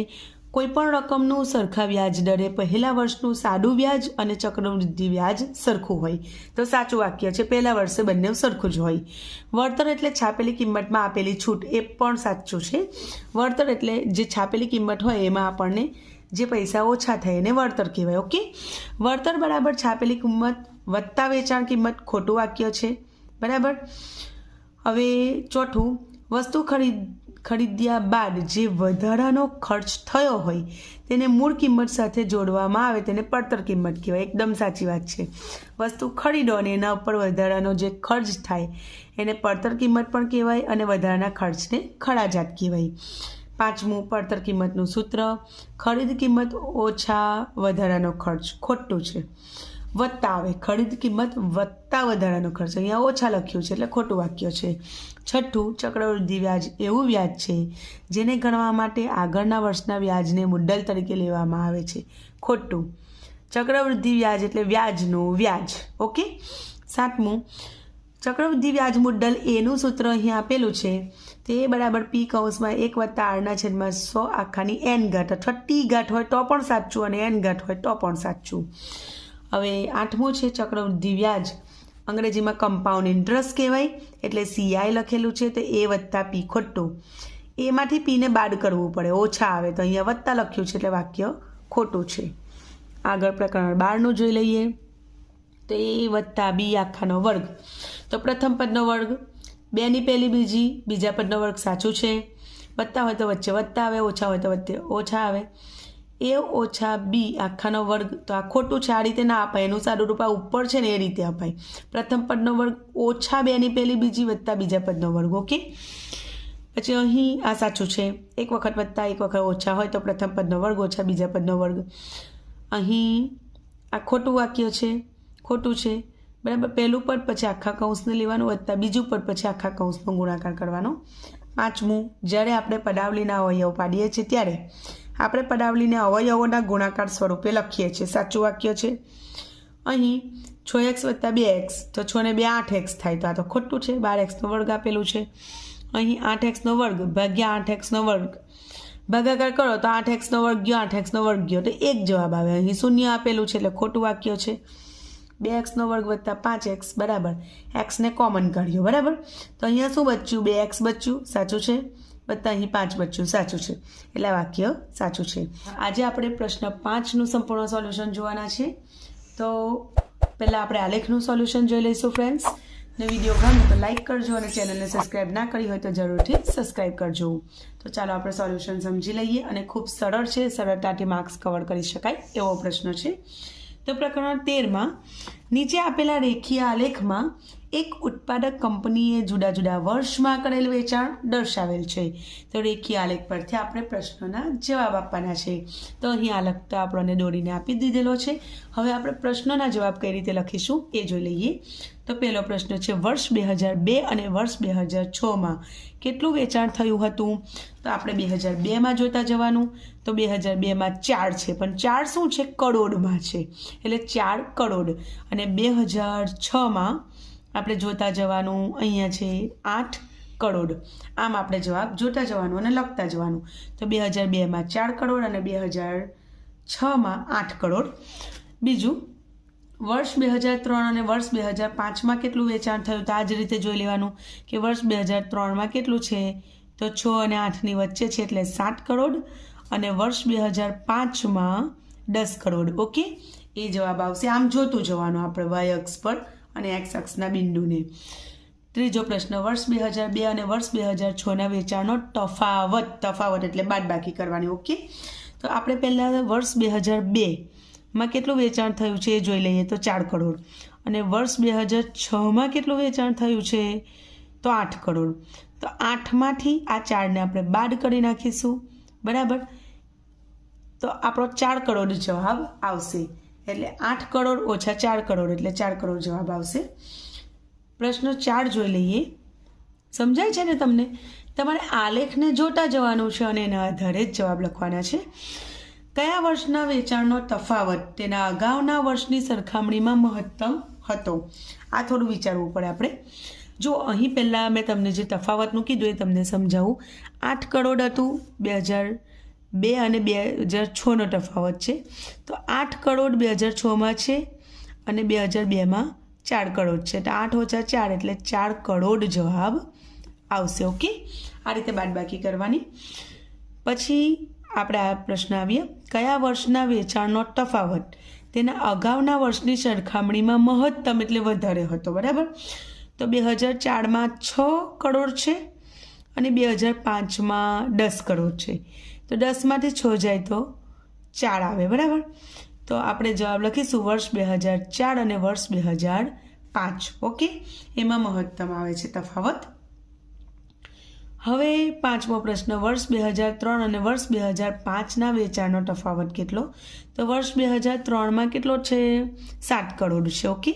કોઈપણ રકમનું સરખા વ્યાજ દરે પહેલા વર્ષનું સાદું વ્યાજ અને ચક્રવૃદ્ધિ વ્યાજ સરખું હોય. તો સાચું વાક્ય છે, પહેલા વર્ષે બંને સરખું જ હોય. વળતર એટલે છાપેલી કિંમતમાં આપેલી છૂટ, એ પણ સાચું છે. વળતર એટલે જે છાપેલી કિંમત હોય એમાં આપણને જે પૈસા ઓછા થાય એને વળતર કહેવાય. ઓકે, વળતર બરાબર છાપેલી કિંમત વત્તા વેચાણ કિંમત, ખોટું વાક્ય છે, બરાબર. હવે ચોથું, વસ્તુ ખરીદ્યા બાદ જે વધારાનો ખર્ચ થયો હોય તેને મૂળ કિંમત સાથે જોડવામાં આવે તેને પડતર કિંમત કહેવાય. એકદમ સાચી વાત છે. વસ્તુ ખરીદો અને એના ઉપર વધારાનો જે ખર્ચ થાય એને પડતર કિંમત પણ કહેવાય અને વધારાના ખર્ચને ખરાજાત કહેવાય. પાંચમું, પડતર કિંમતનું સૂત્ર, ખરીદ કિંમત ઓછા વધારાનો ખર્ચ, ખોટું છે. વત્તા આવે, ખરીદ કિંમત વત્તા વધારાનો ખર્ચ, અહીંયા ઓછા લખ્યું છે એટલે ખોટું વાક્ય છે. છઠ્ઠું, ચક્રવૃદ્ધિ વ્યાજ એવું વ્યાજ છે જેને ગણવા માટે આગળના વર્ષના વ્યાજને મુદ્દલ તરીકે લેવામાં આવે છે. ખોટું. ચક્રવૃદ્ધિ વ્યાજ એટલે વ્યાજનું વ્યાજ. ઓકે. સાતમું, ચક્રવૃદ્ધિ વ્યાજ મુદ્દલ એનું સૂત્ર અહીં આપેલું છે, તે બરાબર p કૌંસમાં 1 વત્તા r/100 આખાની n ઘાત અથવા t ઘાત હોય તો પણ સાચું અને n ઘાત હોય તો પણ સાચું. હવે આઠમું છે, ચક્રવૃદ્ધિ વ્યાજ અંગ્રેજીમાં કમ્પાઉન્ડ ઇન્ટરેસ્ટ કહેવાય એટલે CI લખેલું છે તો a વત્તા p ખોટું. એમાંથી p ને બાદ કરવું પડે, ઓછા આવે તો અહીંયા વત્તા લખ્યું છે એટલે વાક્ય ખોટું છે. આગળ પ્રકરણ 12નું જોઈ લઈએ. તો a વત્તા b આખાનો વર્ગ. તો પ્રથમ પદનો વર્ગ, 2ની પહેલી બીજી, બીજા પદનો વર્ગ સાચું છે. વત્તા હોય તો વચ્ચે વત્તા આવે, ઓછા હોય તો વચ્ચે ઓછા આવે. a ઓછા b આખાનો વર્ગ, તો આ ખોટું છે, આ રીતે ના અપાય. એનું સાદું રૂપ આ ઉપર છે ને એ રીતે અપાય. પ્રથમ પદનો વર્ગ ઓછા 2ની પહેલી બીજી વત્તા બીજા પદનો વર્ગ. ઓકે. પછી અહીં આ સાચું છે, એક વખત વત્તા એક વખત ઓછા હોય તો પ્રથમ પદનો વર્ગ ઓછા બીજા પદનો વર્ગ. અહીં આ ખોટું વાક્ય છે, ખોટું છે. બરાબર. પહેલું પદ પછી આખા કૌંસને લેવાનું વત્તા બીજું પદ પછી આખા કૌંસનો ગુણાકાર કરવાનો. પાંચમું, જ્યારે આપણે પદાવલીના અવયવ પાડીએ છીએ ત્યારે આપણે પદાવલીને અવયવોના ગુણાકાર સ્વરૂપે લખીએ છીએ. સાચું વાક્ય છે. અહીં 6x વત્તા 2x તો 6 ને 2 8x થાય, તો આ તો ખોટું છે. 12x નો વર્ગ આપેલું છે. અહીં 8x નો વર્ગ ભાગ્યા 8x નો વર્ગ ભાગાકાર કરો તો 8x નો વર્ગ ગયો 8x નો વર્ગ ગયો, તો એક જવાબ આવે. અહીં શૂન્ય આપેલું છે એટલે ખોટું વાક્ય છે. 2x નો વર્ગ વત્તા 5x બરાબર x ને કોમન કાઢ્યો. બરાબર. તો અહીંયા શું બચ્યું? 2x બચ્યું, સાચું છે, વત્તા અહીં 5 બચ્યું, સાચું છે, એટલે વાક્ય સાચું છે. આજે આપણે પ્રશ્ન 5નું સંપૂર્ણ સોલ્યુશન જોવાના છે. તો પહેલાં આપણે આલેખનું સોલ્યુશન જોઈ લઈશું ફ્રેન્ડ્સ. ને વિડીયો ગમે તો લાઇક કરજો અને ચેનલને સબસ્ક્રાઈબ ના કરી હોય તો જરૂરથી સબસ્ક્રાઈબ કરજો. તો ચાલો આપણે સોલ્યુશન સમજી લઈએ. અને ખૂબ સરળ છે, સરળતાથી માર્ક્સ કવર કરી શકાય એવો પ્રશ્ન છે. તો પ્રકરણ 13માં નીચે આપેલા રેખીય આલેખમાં એક ઉત્પાદક કંપનીએ જુદા જુદા વર્ષમાં કરેલ વેચાણ દર્શાવેલ છે. તો રેખીય આલેખ પરથી આપણે પ્રશ્નોના જવાબ આપવાના છે. તો અહીં આલેખ તો આપણને દોરીને આપી દીધેલો છે. હવે આપણે પ્રશ્નોના જવાબ કઈ રીતે લખીશું એ જોઈ લઈએ. તો પહેલો પ્રશ્ન છે, વર્ષ 2002 અને વર્ષ 2006માં કેટલું વેચાણ થયું હતું? તો આપણે 2002માં જોતા જવાનું. તો 2002માં 4 છે, પણ 4 શું છે? કરોડમાં છે, એટલે 4 કરોડ. અને 2006માં આપણે જોતા જવાનું, અહીંયા છે 8 કરોડ. આમ આપણે જવાબ જોતા જવાનું અને લખતા જવાનું. તો 2002માં 4 કરોડ અને 2006માં 8 કરોડ. બીજું, વર્ષ 2003 અને વર્ષ 2005માં કેટલું વેચાણ થયું? તો આ જ રીતે જોઈ લેવાનું કે વર્ષ 2003માં કેટલું છે? તો 6 અને 8ની વચ્ચે છે એટલે 7 કરોડ. અને વર્ષ 2005માં 10 કરોડ. ઓકે, એ જવાબ આવશે. આમ જોતું જવાનું આપણે વાય અક્ષ પર અને એક્સ અક્ષના બિંદુને. ત્રીજો પ્રશ્ન, વર્ષ 2002 અને વર્ષ 2006ના વેચાણનો તફાવત એટલે બાદબાકી કરવાની. ઓકે, તો આપણે પહેલાં વર્ષ 2002માં કેટલું વેચાણ થયું છે એ જોઈ લઈએ. તો 4 કરોડ. અને વર્ષ 2006માં કેટલું વેચાણ થયું છે? તો 8 કરોડ. તો 8માંથી આ 4ને આપણે બાદ કરી નાખીશું. બરાબર. તો આપણો 4 કરોડ જવાબ આવશે. એટલે 8 કરોડ ઓછા 4 કરોડ એટલે 4 કરોડ જવાબ આવશે. પ્રશ્ન 4 જોઈ લઈએ. સમજાય છે ને તમને? તમારે આલેખને જોતા જવાનું છે અને એના આધારે જ જવાબ લખવાના છે. કયા વર્ષના વેચાણનો તફાવત તેના અગાઉના વર્ષની સરખામણીમાં મહત્તમ હતો? આ થોડું વિચારવું પડે આપણે. જો અહીં પહેલાં મેં તમને જે તફાવતનું કીધું એ તમને સમજાવું. 8 કરોડ હતું 2002 અને 2006નો તફાવત છે. તો 8 કરોડ 2006માં છે અને 2002માં 4 કરોડ છે. તો 8 ઓછા 4 એટલે 4 કરોડ જવાબ આવશે. ઓકે, આ રીતે બાદબાકી કરવાની. પછી આપણે આ પ્રશ્ન આવીએ, કયા વર્ષના વેચાણનો તફાવત તેના અગાઉના વર્ષની સરખામણીમાં મહત્તમ એટલે વધારે હતો? બરાબર. તો 2004માં 6 કરોડ છે અને 2005માં 10 કરોડ છે. તો 10માંથી 6 જાય તો 4 આવે. બરાબર. તો આપણે જવાબ લખીશું વર્ષ 2004 અને વર્ષ 2005. ઓકે, એમાં મહત્તમ આવે છે તફાવત. હવે 5મો પ્રશ્ન, વર્ષ 2003 અને વર્ષ 2005ના વેચાણનો તફાવત કેટલો? તો વર્ષ 2003માં કેટલો છે? 7 કરોડ છે. ઓકે,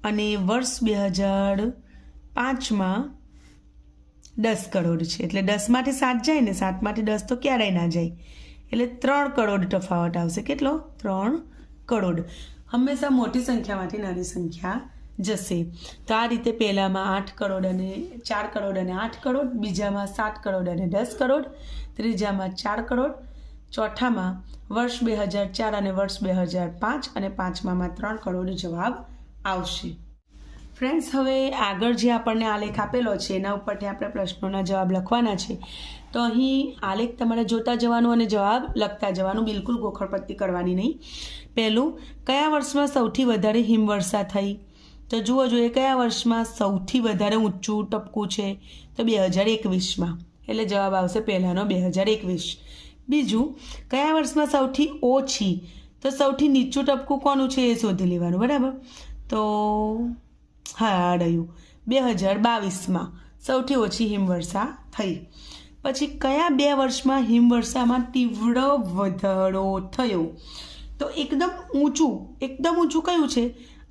અને વર્ષ 2005માં 10 કરોડ છે. એટલે 10માંથી 7 જાય ને, 7માંથી 10 તો ક્યારેય ના જાય, એટલે 3 કરોડ તફાવત આવશે. કેટલો? 3 કરોડ. હંમેશા મોટી સંખ્યામાંથી નાની સંખ્યા જશે. તો આ રીતે પહેલામાં 8 કરોડ અને 4 કરોડ અને 8 કરોડ, બીજામાં 7 કરોડ અને 10 કરોડ, ત્રીજામાં 4 કરોડ, ચોથામાં વર્ષ 2004 અને વર્ષ 2005 અને પાંચમામાં 3 કરોડ જવાબ આવશે. ફ્રેન્ડ્સ, હવે આગળ જે આપણને આલેખ આપેલો છે એના ઉપરથી આપણે પ્રશ્નોના જવાબ લખવાના છે. તો અહીં આલેખ તમારે જોતા જવાનું અને જવાબ લખતા જવાનું, બિલકુલ ગોખણપટ્ટી કરવાની નહીં. પહેલું, કયા વર્ષમાં સૌથી વધારે હિમવર્ષા થઈ? તો જુઓ જોઈએ કયા વર્ષમાં સૌથી વધારે ઊંચું ટપકું છે? તો 2021માં, એટલે જવાબ આવશે પહેલાંનો 2021. બીજું, કયા વર્ષમાં સૌથી ઓછી? તો સૌથી નીચું ટપકું કોનું છે એ શોધી લેવાનું. બરાબર. તો હા, રહ્યું 2022માં સૌથી ઓછી હિમવર્ષા થઈ. પછી કયા 2 વર્ષમાં હિમવર્ષામાં તીવ્ર વધારો થયો? તો એકદમ ઊંચું કયું છે?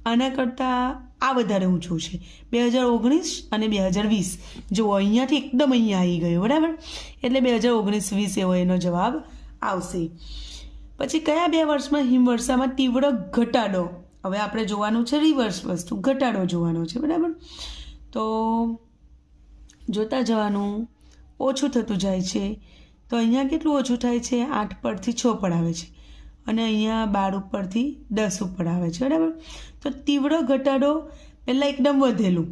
આના કરતાં આ વધારે ઊંચું છે 2019 અને 2020. જો અહીંયાથી એકદમ અહીંયા આવી ગયો, બરાબર, એટલે 2019-20 એવો એનો જવાબ આવશે. પછી કયા 2 વર્ષમાં હિમવર્ષામાં તીવ્ર ઘટાડો? હવે આપણે જોવાનું છે રિવર્સ વસ્તુ, ઘટાડો જોવાનો છે, બરાબર. તો જોતા જવાનું, ઓછું થતું જાય છે. તો અહીંયા કેટલું ઓછું થાય છે? 8 પરથી 6 પર આવે છે અને અહીંયા 12 ઉપરથી 10 ઉપર આવે છે, બરાબર. તો તીવ્ર ઘટાડો પહેલાં એકદમ વધેલું,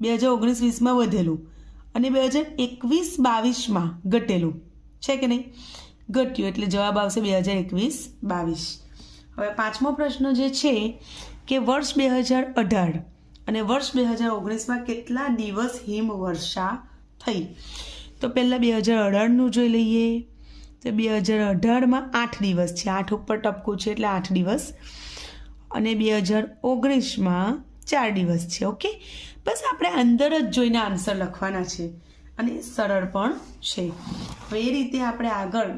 2019-20માં વધેલું અને 2021-22માં ઘટેલું છે કે નહીં? ઘટ્યું, એટલે જવાબ આવશે 2021-22. હવે 5મો પ્રશ્ન જે છે કે વર્ષ 2018 અને વર્ષ 2019માં કેટલા દિવસ હિમવર્ષા થઈ? તો પહેલાં 2018નું જોઈ લઈએ. તો 2018માં 8 દિવસ છે, 8 ઉપર ટપકું છે એટલે 8 દિવસ, અને 2019માં 4 દિવસ છે. ઓકે, બસ આપણે અંદર જ જોઈને આન્સર લખવાના છે અને સરળ પણ છે. હવે એ રીતે આપણે આગળ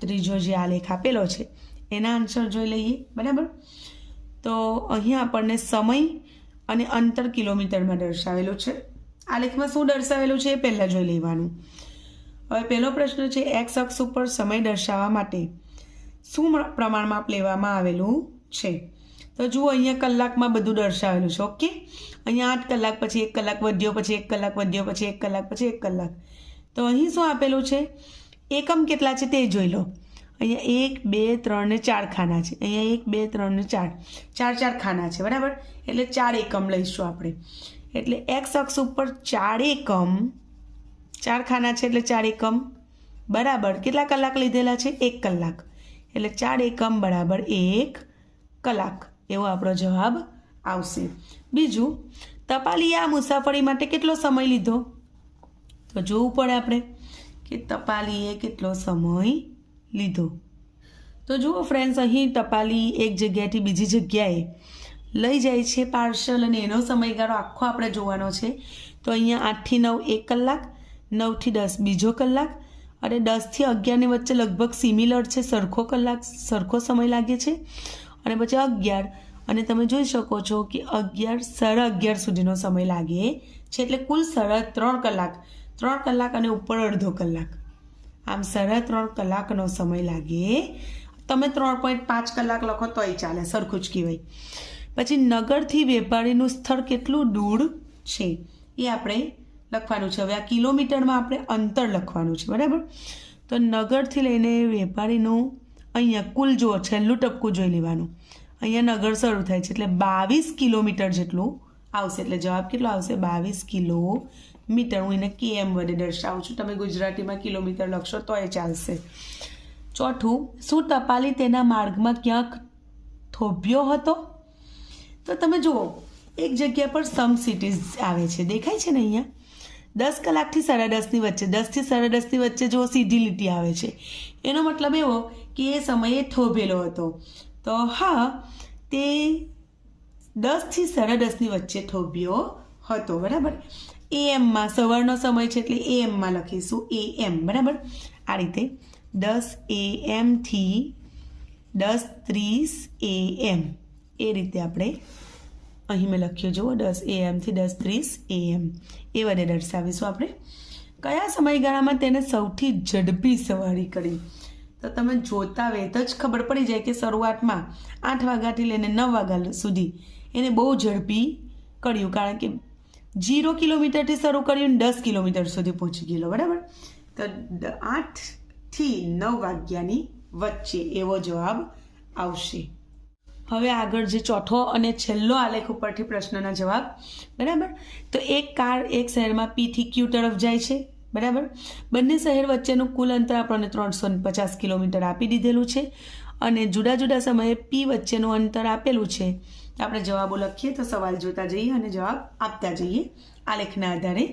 ત્રીજો જે આલેખ આપેલો છે એના આન્સર જોઈ લઈએ, બરાબર. તો અહીંયા આપણને સમય અને અંતર કિલોમીટરમાં દર્શાવેલું છે. આલેખમાં શું દર્શાવેલું છે એ પહેલાં જોઈ લેવાનું. હવે પહેલો પ્રશ્ન છે, એક્સ અક્ષ ઉપર સમય દર્શાવવા માટે શું પ્રમાણમાં લેવામાં આવેલું છે? તો જુઓ, અહીંયા કલાકમાં બધું દર્શાવેલું છે. ઓકે, અહીંયા 8 કલાક, પછી 1 કલાક વધ્યો, પછી 1 કલાક વધ્યો, પછી 1 કલાક, પછી 1 કલાક. તો અહીં શું આપેલું છે? એકમ કેટલા છે તે જોઈ લો. અહીંયા 1, 2, 3 ને 4 ખાના છે. અહીંયા 1, 2, 3 ને 4 ખાના છે, બરાબર. એટલે 4 એકમ લઈશું આપણે. એટલે એક્સ અક્ષ ઉપર 4 એકમ, 4 ખાના છે એટલે 4 એકમ બરાબર કેટલા કલાક લીધેલા છે? 1 કલાક. એટલે 4 એકમ બરાબર 1 કલાક, એવો આપણો જવાબ આવશે. બીજું, તપાલીએ આ મુસાફરી માટે કેટલો સમય લીધો? તો જોવું પડે આપણે કે તપાલીએ કેટલો સમય લીધો. તો જુઓ ફ્રેન્ડ્સ, અહીં ટપાલી એક જગ્યાએથી બીજી જગ્યાએ લઈ જાય છે પાર્સલ, અને એનો સમયગાળો આખો આપણે જોવાનો છે. તો અહીંયા 8 થી 9 1 કલાક, 9 થી 10 બીજો કલાક, અને 10 થી 11ની વચ્ચે લગભગ સિમિલર છે, સરખો સમય લાગે છે. અને પછી 11, અને તમે જોઈ શકો છો કે 11, 11:30 સુધીનો સમય લાગે છે. એટલે કુલ 3.5 કલાક, 3 કલાક અને ઉપર અડધો કલાક, આમ 3.5 કલાકનો સમય લાગે. તમે 3.5 કલાક લખો તોય ચાલે, સરખું જ કહેવાય. પછી નગરથી વેપારીનું સ્થળ કેટલું દૂર છે એ આપણે લખવાનું છે. હવે આ કિલોમીટરમાં આપણે અંતર લખવાનું છે, બરાબર. તો નગરથી લઈને વેપારીનું અહીંયા કુલ જુઓ, છેલ્લું ટપકું જોઈ લેવાનું. અહીંયા નગર શરૂ થાય છે એટલે 22 કિલોમીટર જેટલું આવશે. એટલે જવાબ કેટલો આવશે? 22 કિલોમીટર. હું એને કેએમ વડે દર્શાવું છું, તમે ગુજરાતીમાં કિલોમીટર લખશો તો એ ચાલશે. ચોથું, શું ટપાલી તેના માર્ગમાં ક્યાંક થોભ્યો હતો? તો તમે જુઓ, એક જગ્યા પર સમ સિટીઝ આવે છે, દેખાય છે ને અહીંયા 10 કલાકથી 10:30ની વચ્ચે, 10 થી 10:30ની વચ્ચે જો સીધી લીટી આવે છે, એનો મતલબ એવો કે એ સમયે થોભેલો હતો. તો હા, તે 10 થી 10:30ની વચ્ચે થોભ્યો હતો, બરાબર. એએમમાં સવારનો સમય છે એટલે એએમમાં લખીશું એએમ, બરાબર. આ રીતે 10 AM થી 10:30 AM, એ રીતે આપણે અહીં મેં લખ્યું જુઓ, 10 AM થી 10:30 AM એ વડે દર્શાવીશું આપણે. કયા સમયગાળામાં તેને સૌથી ઝડપી સવારી કરી? તો તમે જોતા વેત જ ખબર પડી જાય કે શરૂઆતમાં 8 વાગ્યાથી લઈને 9 વાગ્યા સુધી એને બહુ ઝડપી કર્યું, કારણ કે 0 કિલોમીટરથી શરૂ કર્યું ને 10 કિલોમીટર સુધી પહોંચી ગયેલો, બરાબર. તો 8 થી 9 વાગ્યાની વચ્ચે એવો જવાબ આવશે. હવે આગળ જે ચોથો અને છેલ્લો આલેખ ઉપરથી પ્રશ્નના જવાબ, બરાબર. તો એક કાર એક શહેરમાં P થી Q તરફ જાય છે, બરાબર. બંને શહેર વચ્ચેનું કુલ અંતર આપણને 350 કિલોમીટર આપી દીધેલું છે, અને જુદા જુદા સમયે P વચ્ચેનું અંતર આપેલું છે. આપણે જવાબો લખીએ તો સવાલ જોતા જઈએ અને જવાબ આપતા જઈએ આલેખના આધારે.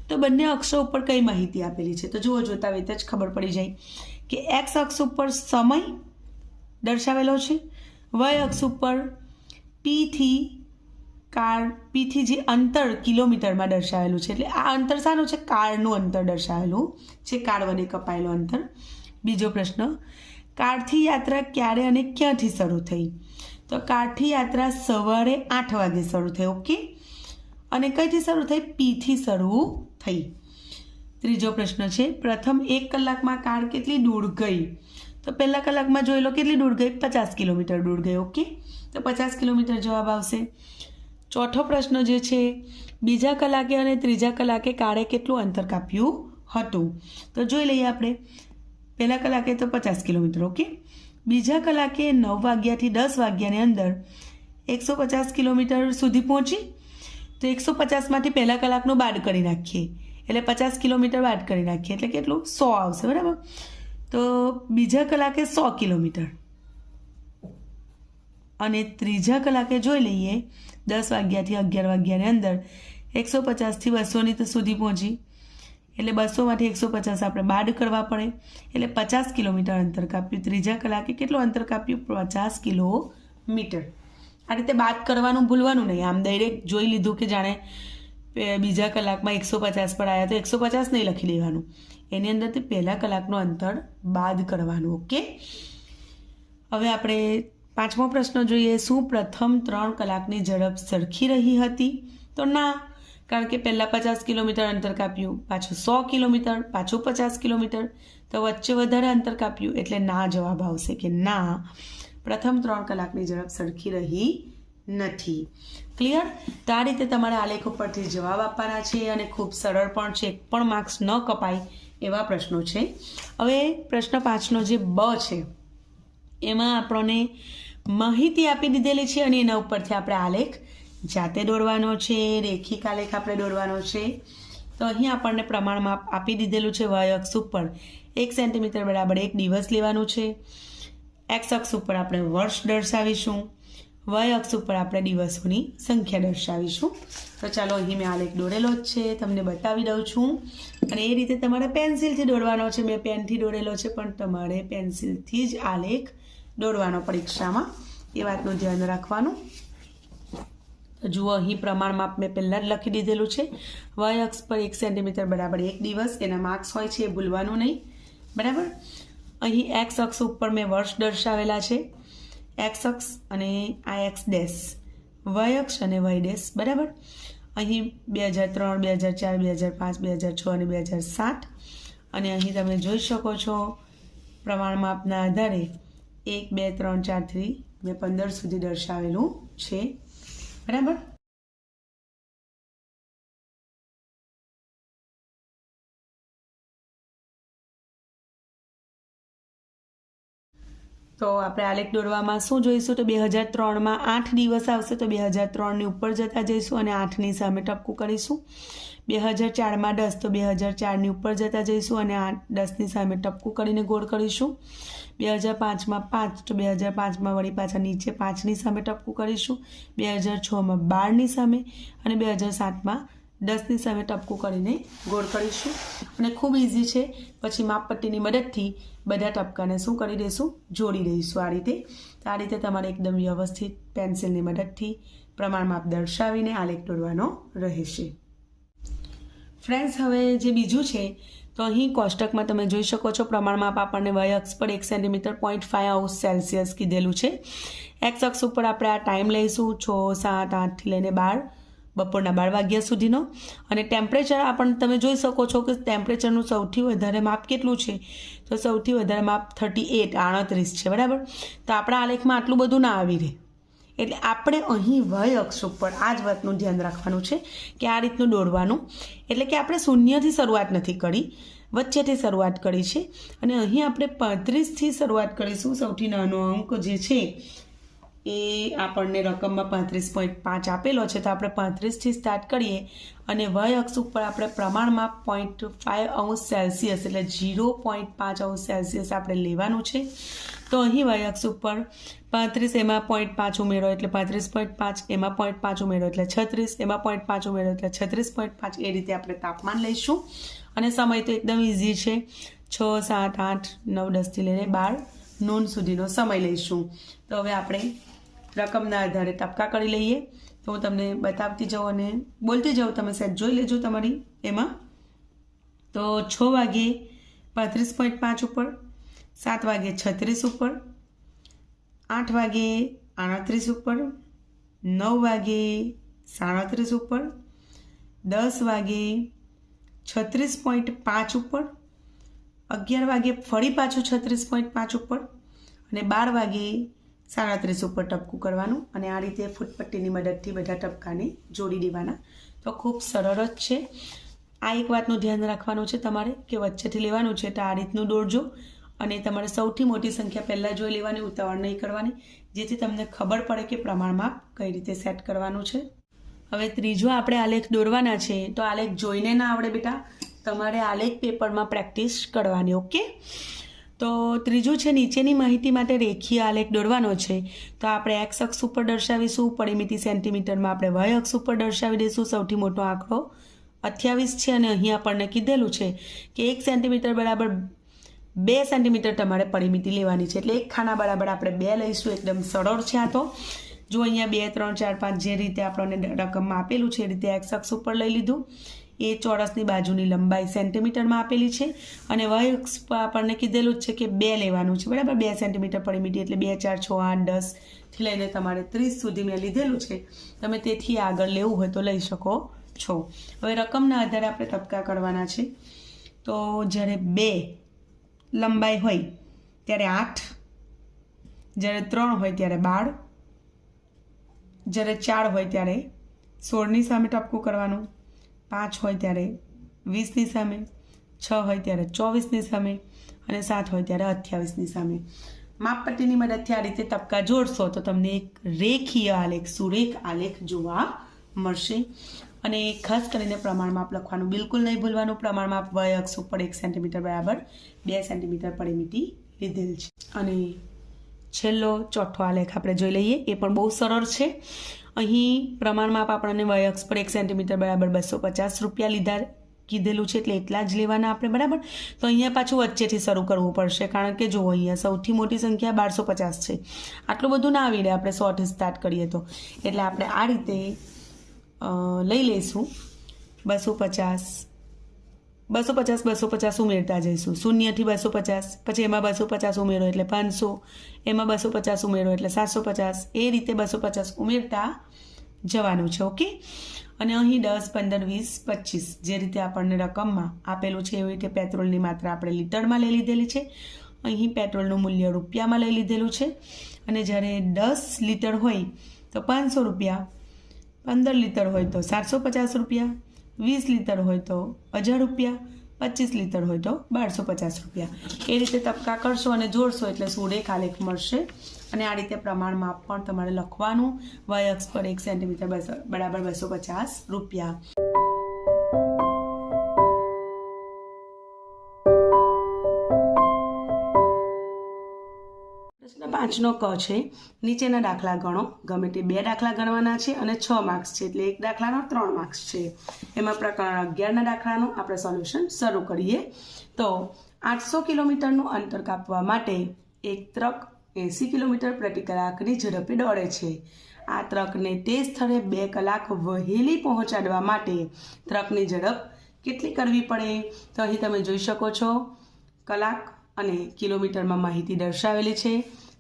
તો બંને અક્ષો ઉપર કઈ માહિતી આપેલી છે? તો જુઓ, જોતા વેત જ ખબર પડી જાય કે એક્સ અક્ષ ઉપર સમય દર્શાવેલો છે, વાય અક્ષ ઉપર P થી જે અંતર કિલોમીટરમાં દર્શાવેલું છે. એટલે આ અંતર શાનું છે? કારનું અંતર દર્શાવેલું છે, કાર વડે કપાયેલું અંતર. બીજો પ્રશ્ન, કારથી યાત્રા ક્યારે અને ક્યાંથી શરૂ થઈ? તો કાઠી યાત્રા સવારે 8 વાગે શરૂ થઈ. ઓકે, અને કઈથી શરૂ થઈ? પીથી શરૂ થઈ. ત્રીજો પ્રશ્ન છે, પ્રથમ 1 કલાકમાં કાર કેટલી દૂર ગઈ? તો પહેલા કલાકમાં જોઈ લો કેટલી દૂર ગઈ? 50 કિલોમીટર દૂર ગઈ. ઓકે, તો 50 કિલોમીટર જવાબ આવશે. ચોથો પ્રશ્ન જે છે, બીજા કલાકે અને ત્રીજા કલાકે કારે કેટલું અંતર કાપ્યું હતું? તો જોઈ લઈએ આપણે. પહેલા કલાકે તો 50 કિલોમીટર. ઓકે, બીજા કલાકે 9 વાગ્યાથી 10 વાગ્યાની અંદર 150 કિલોમીટર સુધી પહોંચી. તો 150માંથી પહેલા કલાકનું બાદ કરી નાખીએ એટલે 50 કિલોમીટર બાદ કરી નાખીએ એટલે કેટલું? 100 આવશે. બરાબર. તો બીજા કલાકે 100 કિલોમીટર અને ત્રીજા કલાકે જોઈ લઈએ 10 વાગ્યાથી 11 વાગ્યાની અંદર 150થી 200 સુધી પહોંચી એટલે 200માંથી 150 આપણે બાદ કરવા પડે એટલે 50 કિલોમીટર અંતર કાપ્યું. ત્રીજા કલાકે કેટલું અંતર કાપ્યું? 50 કિલોમીટર. આ રીતે બાદ કરવાનું ભૂલવાનું નહીં. આમ ડાયરેક્ટ જોઈ લીધું કે જાણે બીજા કલાકમાં 150 પર આવ્યા તો 150 નહીં લખી દેવાનું. એની અંદરથી પહેલા કલાકનું અંતર બાદ કરવાનું. ઓકે, હવે આપણે પાંચમો પ્રશ્ન જોઈએ. શું પ્રથમ 3 કલાકની ઝડપ સરખી રહી હતી? તો ના, કારણ કે પહેલાં 50 કિલોમીટર અંતર કાપ્યું, પાછું 100 કિલોમીટર, પાછું 50 કિલોમીટર, તો વચ્ચે વધારે અંતર કાપ્યું એટલે ના જવાબ આવશે કે ના, પ્રથમ 3 કલાકની ઝડપ સરખી રહી નથી. ક્લિયર? તો આ રીતે તમારે આલેખ ઉપરથી જવાબ આપવાના છે અને ખૂબ સરળ પણ છે, એક પણ માર્ક્સ ન કપાય એવા પ્રશ્નો છે. હવે પ્રશ્ન 5નો જે બ છે એમાં આપણને માહિતી આપી દીધેલી છે અને એના ઉપરથી આપણે આલેખ જાતે દોરવાનો છે, રેખિક આલેખ આપણે દોરવાનો છે. તો અહીં આપણને પ્રમાણમાં આપી દીધેલું છે. વાય અક્ષ ઉપર 1 સેન્ટીમીટર બરાબર 1 દિવસ લેવાનું છે. એક્સ અક્ષ ઉપર આપણે વર્ષ દર્શાવીશું. વાય અક્ષ ઉપર આપણે દિવસોની સંખ્યા દર્શાવીશું. તો ચાલો અહીં મેં આલેખ દોરેલો જ છે, તમને બતાવી દઉં છું. અને એ રીતે તમારે પેન્સિલથી દોરવાનો છે. મેં પેનથી દોરેલો છે પણ તમારે પેન્સિલથી જ આલેખ દોરવાનો પરીક્ષામાં, એ વાતનું ધ્યાન રાખવાનું. જુઓ અહીં પ્રમાણ માપ મેં પહેલાં જ લખી દીધેલું છે. વાય અક્ષ પર 1 સેન્ટીમીટર બરાબર 1 દિવસ, એના માર્ક્સ હોય છે એ ભૂલવાનું નહીં. બરાબર. અહીં એક્સ અક્ષ ઉપર મેં વર્ષ દર્શાવેલા છે, એક્સ અક્ષ અને આ એક્સ ડેશ, વાય અક્ષ અને વાય ડેશ. બરાબર. અહીં 2003, 2004, 2005, 2006 અને 2007. અને અહીં તમે જોઈ શકો છો પ્રમાણ માપના આધારે 1, 2, 3, 4 થી મેં 15 સુધી દર્શાવેલું છે. બરાબર. તો આપણે આલેખ દોરવામાં શું જોઈશું? તો 2003માં 8 દિવસ આવશે તો 2003ની ઉપર જતા જઈશું અને 8ની સામે ટપકું કરીશું. 2004માં 10 તો 2004ની ઉપર જતા જઈશું અને 10ની સામે ટપકું કરીને ગોળ કરીશું. 2005માં 5 તો 2005માં વળી પાછા નીચે 5ની સામે ટપકું કરીશું. 2006માં 12ની સામે અને 2007માં 10ની સામે ટપકું કરીને ગોળ કરીશું. અને ખૂબ ઇઝી છે. પછી માપપટ્ટીની મદદથી બધા ટપકાને શું કરી દઈશું? જોડી દઈશું. આ રીતે તમારે એકદમ વ્યવસ્થિત પેન્સિલની મદદથી પ્રમાણ માપ દર્શાવીને આલેખ દોરવાનો રહેશે. ફ્રેન્ડ્સ, હવે જે બીજું છે તો અહીં કોષ્ટકમાં તમે જોઈ શકો છો પ્રમાણ માપ આપણને વાય અક્ષ પર 1 સેન્ટીમીટર 0.5 સેલ્સિયસ કીધેલું છે. એક્સ અક્ષ ઉપર આપણે આ ટાઈમ લઈશું 6, 7, 8થી લઈને 12, બપોરના 12 વાગ્યા સુધીનો. અને ટેમ્પરેચર આપણને તમે જોઈ શકો છો કે ટેમ્પરેચરનું સૌથી વધારે માપ કેટલું છે? તો સૌથી વધારે માપ 38 છે. બરાબર. તો આપણા આલેખમાં આટલું બધું ના આવી રહે એટલે આપણે અહીં વાય અક્ષ ઉપર આ જ વાતનું ધ્યાન રાખવાનું છે કે આ રીતનું દોરવાનું. એટલે કે આપણે શૂન્યથી શરૂઆત નથી કરી, વચ્ચેથી શરૂઆત કરી છે. અને અહીં આપણે 35થી શરૂઆત કરીશું. સૌથી નાનો અંક જે છે એ આપણને રકમમાં 35.5 આપેલો છે તો આપણે 35થી સ્ટાર્ટ કરીએ અને વાય અક્ષ ઉપર આપણે પ્રમાણમાં 0.5 સેલ્સિયસ એટલે 0.5 સેલ્સિયસ આપણે લેવાનું છે. તો અહીં વાય અક્ષ ઉપર 35 એમાં 0.5 ઉમેરો એટલે 35.5, એમાં 0.5 ઉમેરો એટલે 36, એમાં 0.5 ઉમેરો એટલે 36.5. એ રીતે આપણે તાપમાન લઈશું. અને સમય તો એકદમ ઇઝી છે. 6, 7, 8, 9, 10થી લઈને 12 નૂન સુધીનો સમય લઈશું. તો હવે આપણે રકમના આધારે ટપકા કરી લઈએ. તો હું તમને બતાવતી જાઉં અને બોલતી જાઉં, તમે સેટ જોઈ લેજો તમારી એમાં. તો 6 વાગે 35.5 ઉપર, 7 વાગે 36 ઉપર, 8 વાગે 38 ઉપર, 9 વાગે 37 ઉપર, 10 વાગે 36.5 ઉપર, 11 વાગે ફરી પાછું 36.5 ઉપર અને 12 વાગે 37 ઉપર ટપકું કરવાનું અને આ રીતે ફૂટપટ્ટીની મદદથી બધા ટપકાને જોડી દેવાના. તો ખૂબ સરળ જ છે. આ એક વાતનું ધ્યાન રાખવાનું છે તમારે કે વચ્ચેથી લેવાનું છે તો આ રીતનું દોરજો અને તમારે સૌથી મોટી સંખ્યા પહેલાં જોઈ લેવાની, ઉતાવળ નહીં કરવાની, જેથી તમને ખબર પડે કે પ્રમાણમાં કઈ રીતે સેટ કરવાનું છે. હવે ત્રીજો આપણે આલેખ દોરવાના છે તો આલેખ જોઈને ના આવડે બેટા, તમારે આલેખ પેપરમાં પ્રેક્ટિસ કરવાની. ઓકે, તો ત્રીજું છે નીચેની માહિતી માટે રેખીય આલેખ દોરવાનો છે. તો આપણે એક્સ અક્ષ ઉપર દર્શાવીશું, પરિમિતિ સેન્ટીમીટરમાં આપણે વાય અક્ષ ઉપર દર્શાવી દઈશું. સૌથી મોટો આંકડો 28 છે અને અહીં આપણને કીધેલું છે કે 1 સેન્ટીમીટર બરાબર 2 સેન્ટીમીટર તમારે પરિમિતિ લેવાની છે, એટલે એક ખાના બરાબર આપણે 2 લઈશું. એકદમ સરળ છે આ તો. જો અહીંયા 2, 3, 4, 5 જે રીતે આપણને રકમમાં આપેલું છે એ રીતે એક્સ અક્ષ ઉપર લઈ લીધું. એ ચોરસની બાજુની લંબાઈ સેન્ટીમીટરમાં આપેલી છે અને વાય અક્ષ પર આપણને કીધેલું જ છે કે 2 લેવાનું છે, બરાબર. 2 સેન્ટીમીટર પરિમિતિ એટલે 2, 4, 6, 8, 10 થી લઈને તમારે 30 સુધી મેં લીધેલું છે. તમે તેથી આગળ લેવું હોય તો લઈ શકો છો. હવે રકમના આધારે આપણે ટપકા કરવાના છે. તો જ્યારે 2 લંબાઈ હોય ત્યારે 8, જ્યારે 3 હોય ત્યારે 12, જ્યારે 4 હોય ત્યારે 16ની સામે ટપકું કરવાનું, 5 હોય ત્યારે 20ની સામે, 6 હોય ત્યારે 24ની સામે અને 7 હોય ત્યારે 28ની સામે. માપપટ્ટીની મદદથી આ રીતે ટપકા જોડશો તો તમને એક રેખીય આલેખ, સુરેખ આલેખ જોવા મળશે. અને ખાસ કરીને પ્રમાણમાપ લખવાનું બિલકુલ નહીં ભૂલવાનું. પ્રમાણમાપ વાય અક્ષ ઉપર 1 સેન્ટીમીટર બરાબર 2 સેન્ટીમીટર પરિમિતિ લીધેલ છે. અને છેલ્લો ચોથો આલેખ આપણે જોઈ લઈએ, એ પણ બહુ સરળ છે. અહીં પ્રમાણમાપ આપણને વાય અક્ષ પર 1 સેન્ટીમીટર બરાબર 250 રૂપિયા લીધા કીધેલું છે, એટલે એટલા જ લેવાના આપણે, બરાબર. તો અહીંયા પાછું વચ્ચેથી શરૂ કરવું પડશે, કારણ કે જો અહીંયા સૌથી મોટી સંખ્યા 1250 છે. આટલું બધું ના આવી રહે આપણે 100થી સ્ટાર્ટ કરીએ તો, એટલે આપણે આ રીતે લઈ લઈશું 250 ઉમેરતા જઈશું. 0થી 250, પછી એમાં 250 ઉમેરો એટલે 500, એમાં 250 ઉમેરો એટલે 750, એ રીતે 250 ઉમેરતા જવાનું છે. ઓકે, અને અહીં 10, 15, 20, 25 જે રીતે આપણને રકમમાં આપેલું છે એવી રીતે પેટ્રોલની માત્રા આપણે લીટરમાં લઈ લીધેલી છે. અહીં પેટ્રોલનું મૂલ્ય રૂપિયામાં લઈ લીધેલું છે. અને જ્યારે 10 લીટર હોય તો 500 રૂપિયા, 15 લીટર હોય તો 750 રૂપિયા, 20 લીટર હોય તો 1000 રૂપિયા, 25 લીટર હોય તો 1250 રૂપિયા. એ રીતે ટપકા કરશો અને જોડશો એટલે સુરેખ આલેખ મળશે. અને આ રીતે પ્રમાણમાં પણ તમારે લખવાનું, વાય અક્ષ પર 1 સેન્ટીમીટર બરાબર 250 રૂપિયા. પ્રશ્ન 5નો ક છે, નીચેના દાખલા ગણો. ગમે તે 2 દાખલા ગણવાના છે અને 6 માર્ક્સ છે, એટલે એક દાખલાનો 3 માર્ક્સ છે. એમાં પ્રકરણ 11ના દાખલાનું આપણે સોલ્યુશન શરૂ કરીએ. તો 800 કિલોમીટરનું અંતર કાપવા માટે એક ટ્રક 80 કિલોમીટર પ્રતિ કલાકની ઝડપે દોડે છે. આ ટ્રકને તે સ્થળે 2 કલાક વહેલી પહોંચાડવા માટે ટ્રકની ઝડપ કેટલી કરવી પડે? તો અહીં તમે જોઈ શકો છો કલાક અને કિલોમીટરમાં માહિતી દર્શાવેલી છે.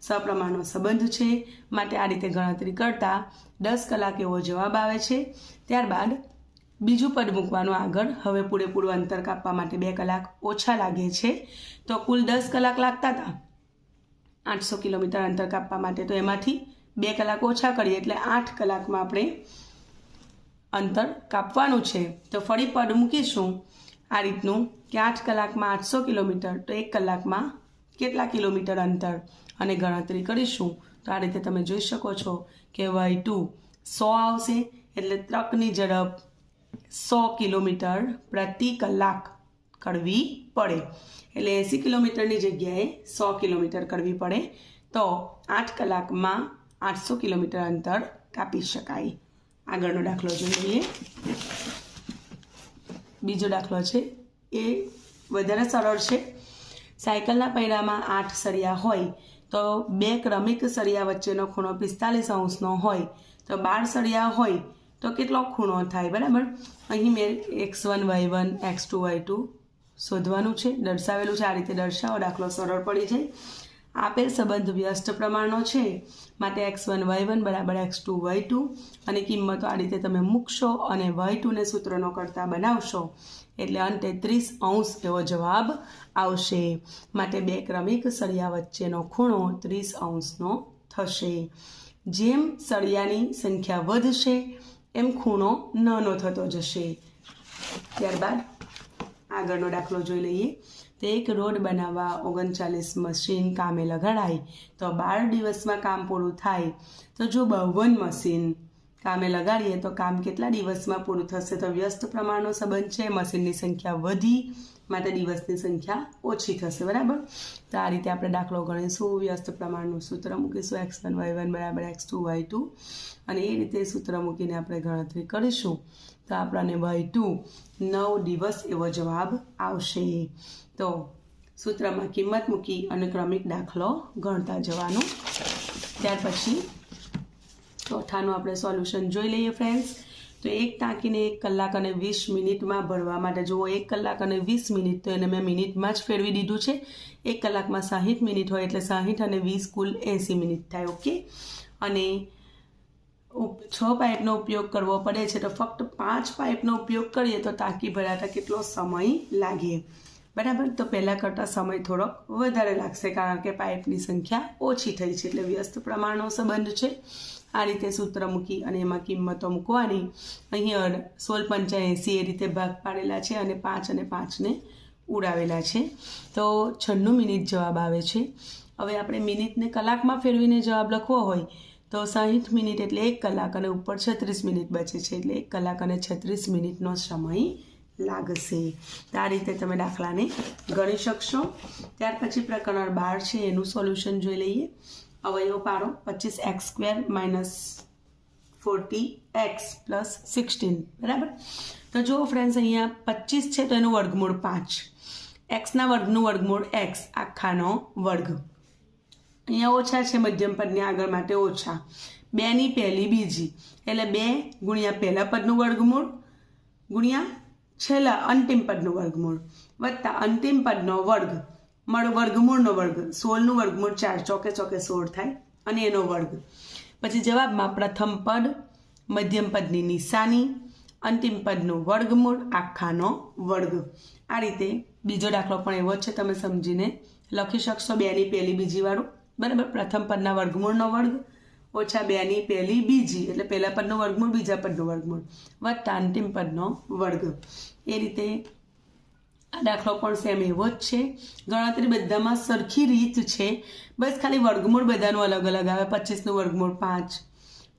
સપ્રમાણનો સંબંધ છે, માટે આ રીતે ગણતરી કરતાં 10 કલાક એવો જવાબ આવે છે. ત્યારબાદ બીજું પદ મૂકવાનું આગળ. હવે પૂરેપૂરું અંતર કાપવા માટે 2 કલાક ઓછા લાગે છે, તો કુલ 10 કલાક લાગતા હતા 800 કિલોમીટર અંતર કાપવા માટે, તો એમાંથી 2 કલાક ઓછા કરીએ એટલે 8 કલાકમાં આપણે અંતર કાપવાનું છે. તો ફરી પદ મૂકીશું આ રીતનું કે 8 કલાકમાં 800 કિલોમીટર, તો 1 કલાકમાં કેટલા કિલોમીટર અંતર, અને ગણતરી કરીશું. તો આ રીતે તમે જોઈ શકો છો કે y2 100 આવશે, એટલે ટ્રકની ઝડપ 100 કિલોમીટર પ્રતિ કલાક કરવી પડે. એટલે 80 કિલોમીટરની જગ્યાએ 100 કિલોમીટર કરવી પડે. તો 8 કલાકમાં 800 કિલોમીટર અંતર કાપી શકાય. આગળનો દાખલો જોઈ લઈએ. બીજો દાખલો છે એ વધારે સરળ છે. સાયકલના પૈડામાં 8 સળિયા હોય તો 2 ક્રમિક સળિયા વચ્ચેનો ખૂણો 45 અંશનો હોય તો 12 સળિયા હોય તો કેટલો ખૂણો થાય? બરાબર. અહીં મેં x1 y1 x2 y2 શોધવાનું છે, દર્શાવેલું છે. આ રીતે દર્શાવો, દાખલો સરળ પડી જાય. આપેલ સંબંધ વ્યસ્ત પ્રમાણનો છે, માટે x1 y1 બરાબર x2 y2 અને કિંમતો આ રીતે તમે મૂકશો અને y2 ને સૂત્રનો કરતા બનાવશો એટલે અંતે 30° એવો જવાબ આવશે. માટે બે ક્રમિક સળિયા વચ્ચેનો ખૂણો 30°નો થશે. જેમ સળિયાની સંખ્યા વધશે એમ ખૂણો નાનો થતો જશે. ત્યારબાદ આગળનો દાખલો જોઈ લઈએ. તો એક રોડ બનાવવા 39 મશીન કામે લગાડાય તો 12 દિવસમાં કામ પૂરું થાય. તો જો 52 મશીન કામે લગાડીએ તો કામ કેટલા દિવસમાં પૂરું થશે? તો વ્યસ્ત પ્રમાણનો સંબંધ છે, મશીનની સંખ્યા વધી માટે દિવસની સંખ્યા ઓછી થશે. બરાબર. તો આ રીતે આપણે દાખલો ગણીશું. વ્યસ્ત પ્રમાણનું સૂત્ર મૂકીશું x1 y1 બરાબર x2 y2 અને એ રીતે સૂત્ર મૂકીને આપણે ગણતરી કરીશું તો આપણને y2 9 દિવસ એવો જવાબ આવશે. તો સૂત્રમાં કિંમત મૂકી અને ક્રમિક દાખલો ગણતા જવાનું. ત્યાર પછી ચોથાનું આપણે સોલ્યુશન જોઈ લઈએ ફ્રેન્ડ્સ. તો એક ટાંકીને 1 કલાક અને 20 મિનિટમાં ભરવા માટે જુઓ 1 કલાક અને 20 મિનિટ, તો એને મેં મિનિટમાં જ ફેરવી દીધું છે. 1 કલાકમાં 60 મિનિટ હોય એટલે 60 અને 20 કુલ 80 મિનિટ થાય. ઓકે. અને 6 પાઇપનો ઉપયોગ કરવો પડે છે તો ફક્ત 5 પાઇપનો ઉપયોગ કરીએ તો ટાંકી ભરાતા કેટલો સમય લાગે? બરાબર. તો પહેલાં કરતાં સમય થોડોક વધારે લાગશે કારણ કે પાઇપની સંખ્યા ઓછી થઈ છે એટલે વ્યસ્ત પ્રમાણનો સંબંધ છે. આ રીતે સૂત્ર મૂકી અને એમાં કિંમતો મૂકવાની. અહીં 16 એ રીતે ભાગ પાડેલા છે અને 5 અને 5ને ઉડાવેલા છે. તો 96 મિનિટ જવાબ આવે છે. હવે આપણે મિનિટને કલાકમાં ફેરવીને જવાબ લખવો હોય તો 60 મિનિટ એટલે 1 કલાક અને ઉપર 36 મિનિટ બચે છે એટલે 1 કલાક અને 36 મિનિટનો સમય લાગશે. તો આ રીતે તમે દાખલાને ગણી શકશો. ત્યાર પછી પ્રકરણ 12 છે એનું સોલ્યુશન જોઈ લઈએ. અવયવ પાડો 25x² - 40x + 16. બરાબર. તો જુઓ ફ્રેન્ડ્સ અહીંયા 25 છે તો એનું વર્ગમૂળ 5, એક્સના વર્ગનું વર્ગમૂળ x આખાનો વર્ગ. અહીંયા ઓછા છે મધ્યમ પદની આગળ માટે ઓછા, 2ની પહેલી બીજી એટલે 2 ગુણ્યા પહેલા પદનું વર્ગમૂળ ગુણ્યા છેલ્લા અંતિમ પદનું વર્ગમૂળ વત્તા અંતિમ પદનો વર્ગ વર્ગમૂળનો વર્ગ. 16નું વર્ગમૂળ 4, ચોકે 16 થાય અને એનો વર્ગ. પછી જવાબમાં પ્રથમ પદ, મધ્યમ પદની નિશાની, અંતિમ પદનું વર્ગમૂળ આખાનો વર્ગ. આ રીતે બીજો દાખલો પણ એવો જ છે, તમે સમજીને લખી શકશો. 2ની પહેલી બીજી વાળું. બરાબર. પ્રથમ પદના વર્ગમૂળનો વર્ગ ઓછા 2ની પહેલી બીજી એટલે પહેલા પદનું વર્ગમૂળ બીજા પદનું વર્ગમૂળ વત્તા અંતિમ પદનો વર્ગ. એ રીતે આ દાખલો પણ સેમ એવો જ છે. ગણતરી બધામાં સરખી રીત છે, બસ ખાલી વર્ગમૂળ બધાનું અલગ અલગ આવે. 25નું વર્ગમૂળ 5,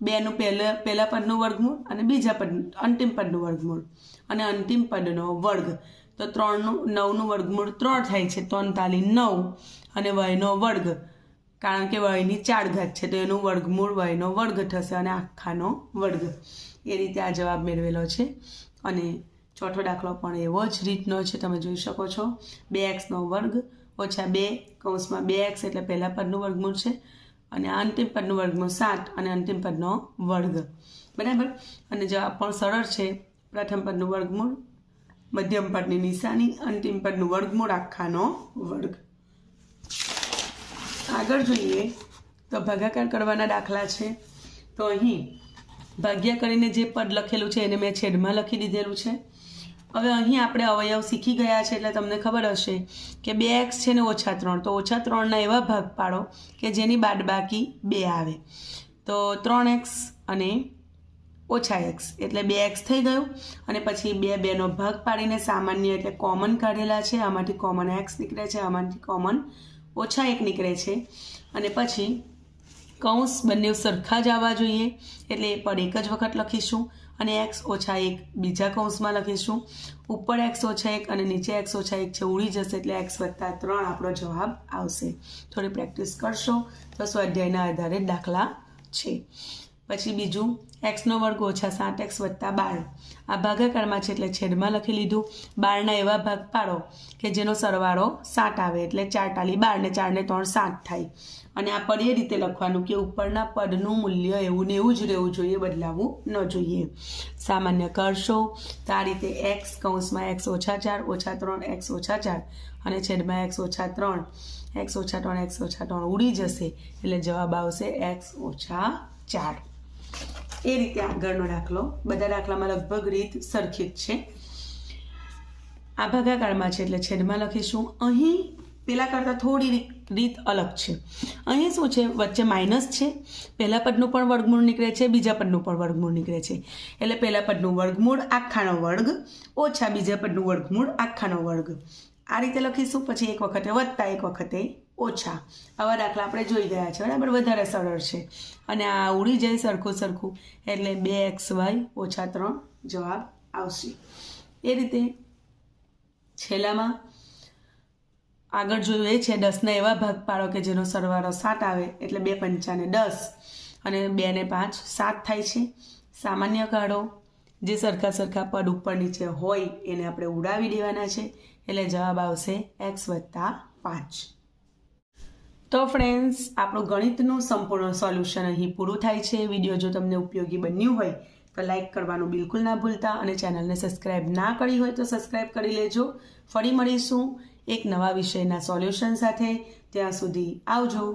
2નું પહેલા પદનું વર્ગમૂળ અને બીજા પદનું અંતિમ પદનું વર્ગમૂળ અને અંતિમ પદનો વર્ગ. તો 9નું વર્ગમૂળ 3 થાય છે, 3 તાલી 9 અને yનો વર્ગ કારણ કે yની 4 ઘાત છે તો એનું વર્ગમૂળ yનો વર્ગ થશે અને આખાનો વર્ગ. એ રીતે આ જવાબ મેળવેલો છે. અને ચોથો દાખલો પણ એવો જ રીતનો છે, તમે જોઈ શકો છો. 2x² ઓછા 2 એટલે પહેલા પદનું વર્ગમૂળ છે અને અંતિમ પદનું વર્ગમૂળ 7 અને અંતિમ પદનો વર્ગ. બરાબર. અને જવાબ પણ સરળ છે. પ્રથમ પદનું વર્ગમૂળ, મધ્યમ પદની નિશાની, અંતિમ પદનું વર્ગમૂળ આખાનો વર્ગ. આગળ જોઈએ તો ભાગાકાર કરવાના દાખલા છે. તો અહીં ભાગ્યા કરીને જે પદ લખેલું છે એને મેં છેદમાં લખી દીધેલું છે. હવે અહીં આપણે અવયવ શીખી ગયા છે એટલે તમને ખબર હશે કે 2x છે ને ઓછા 3, તો ઓછા 3ના એવા ભાગ પાડો કે જેની બાદબાકી 2 આવે. તો 3x અને ઓછા x એટલે 2x થઈ ગયું અને પછી 2નો ભાગ પાડીને સામાન્ય એટલે કોમન કાઢેલા છે. આમાંથી કોમન x નીકળે છે, આમાંથી કોમન ઓછા 1 નીકળે છે અને પછી કૌંસ બંને સરખા જ આવવા જોઈએ એટલે એ પદ એક જ વખત લખીશું અને x ઓછા 1 બીજા કૌંસમાં લખીશું. ઉપર x ઓછા 1 અને નીચે x ઓછા 1 છે, ઉડી જશે એટલે x વત્તા 3 આપણો જવાબ આવશે. થોડી પ્રેક્ટિસ કરશો તો સ્વાધ્યાયના આધારે દાખલા છે. પછી બીજું એક્સનો વર્ગ ઓછા 7x વત્તા 12. આ ભાગાકારમાં છે એટલે છેદમાં લખી લીધું. 12ના એવા ભાગ પાડો કે જેનો સરવાળો 7 આવે, એટલે 4 ટાલી 12 ને 4 ને 3 7 થાય. અને આ પદ એ રીતે લખવાનું કે ઉપરના પદનું મૂલ્ય એવું ને એવું જ રહેવું જોઈએ, બદલાવવું ન જોઈએ. સામાન્ય કરશો તો આ રીતે x કૌંસમાં x ઓછા 4 ઓછા 3 x ઓછા 4 અને છેદમાં x ઓછા 3 x ઓછા 3 x ઓછા 3 ઉડી જશે, એટલે જવાબ આવશે x ઓછા 4. એ રીતે આગળનો દાખલો. બધા દાખલામાં લગભગ રીત સરખી જ છે. આ ભાગાકારમાં છે એટલે છેદમાં લખીશું. અહીં પેલા કરતાં થોડી રીત અલગ છે. અહીં શું છે, વચ્ચે માઇનસ છે. પહેલા પદનું પણ વર્ગમૂળ નીકળે છે, બીજા પદનું પણ વર્ગમૂળ નીકળે છે. એટલે પહેલા પદનું વર્ગમૂળ આખાનો વર્ગ ઓછા બીજા પદનું વર્ગમૂળ આખાનો વર્ગ. આ રીતે લખીશું. પછી એક વખતે વત્તા એક વખતે ઓછા. આવા દાખલા આપણે જોઈ ગયા છે, બરાબર. વધારે સરળ છે. અને આ ઉડી જાય સરખું સરખું, એટલે 2xy ઓછા 3 જવાબ આવશે. એ રીતે છેલ્લામાં આગળ જોયું એ છે 10ના એવા ભાગ પાડો કે જેનો સરવાળો 7 આવે, એટલે 2 પંચા ને 10 અને 2 ને 5 7 થાય છે. સામાન્ય કાઢો. જે સરખા સરખા પદ ઉપર નીચે હોય એને આપણે ઉડાવી દેવાના છે, એટલે જવાબ આવશે x વત્તા 5. તો ફ્રેન્ડ્સ, આપણું ગણિતનું સંપૂર્ણ સોલ્યુશન અહીં પૂરું થાય છે. વિડીયો જો તમને ઉપયોગી બન્યું હોય તો લાઈક કરવાનું બિલકુલ ના ભૂલતા, અને ચેનલને સબસ્ક્રાઈબ ના કરી હોય તો સબસ્ક્રાઈબ કરી લેજો. ફરી મળીશું એક નવા વિષયના સોલ્યુશન સાથે. ત્યાં સુધી આવજો.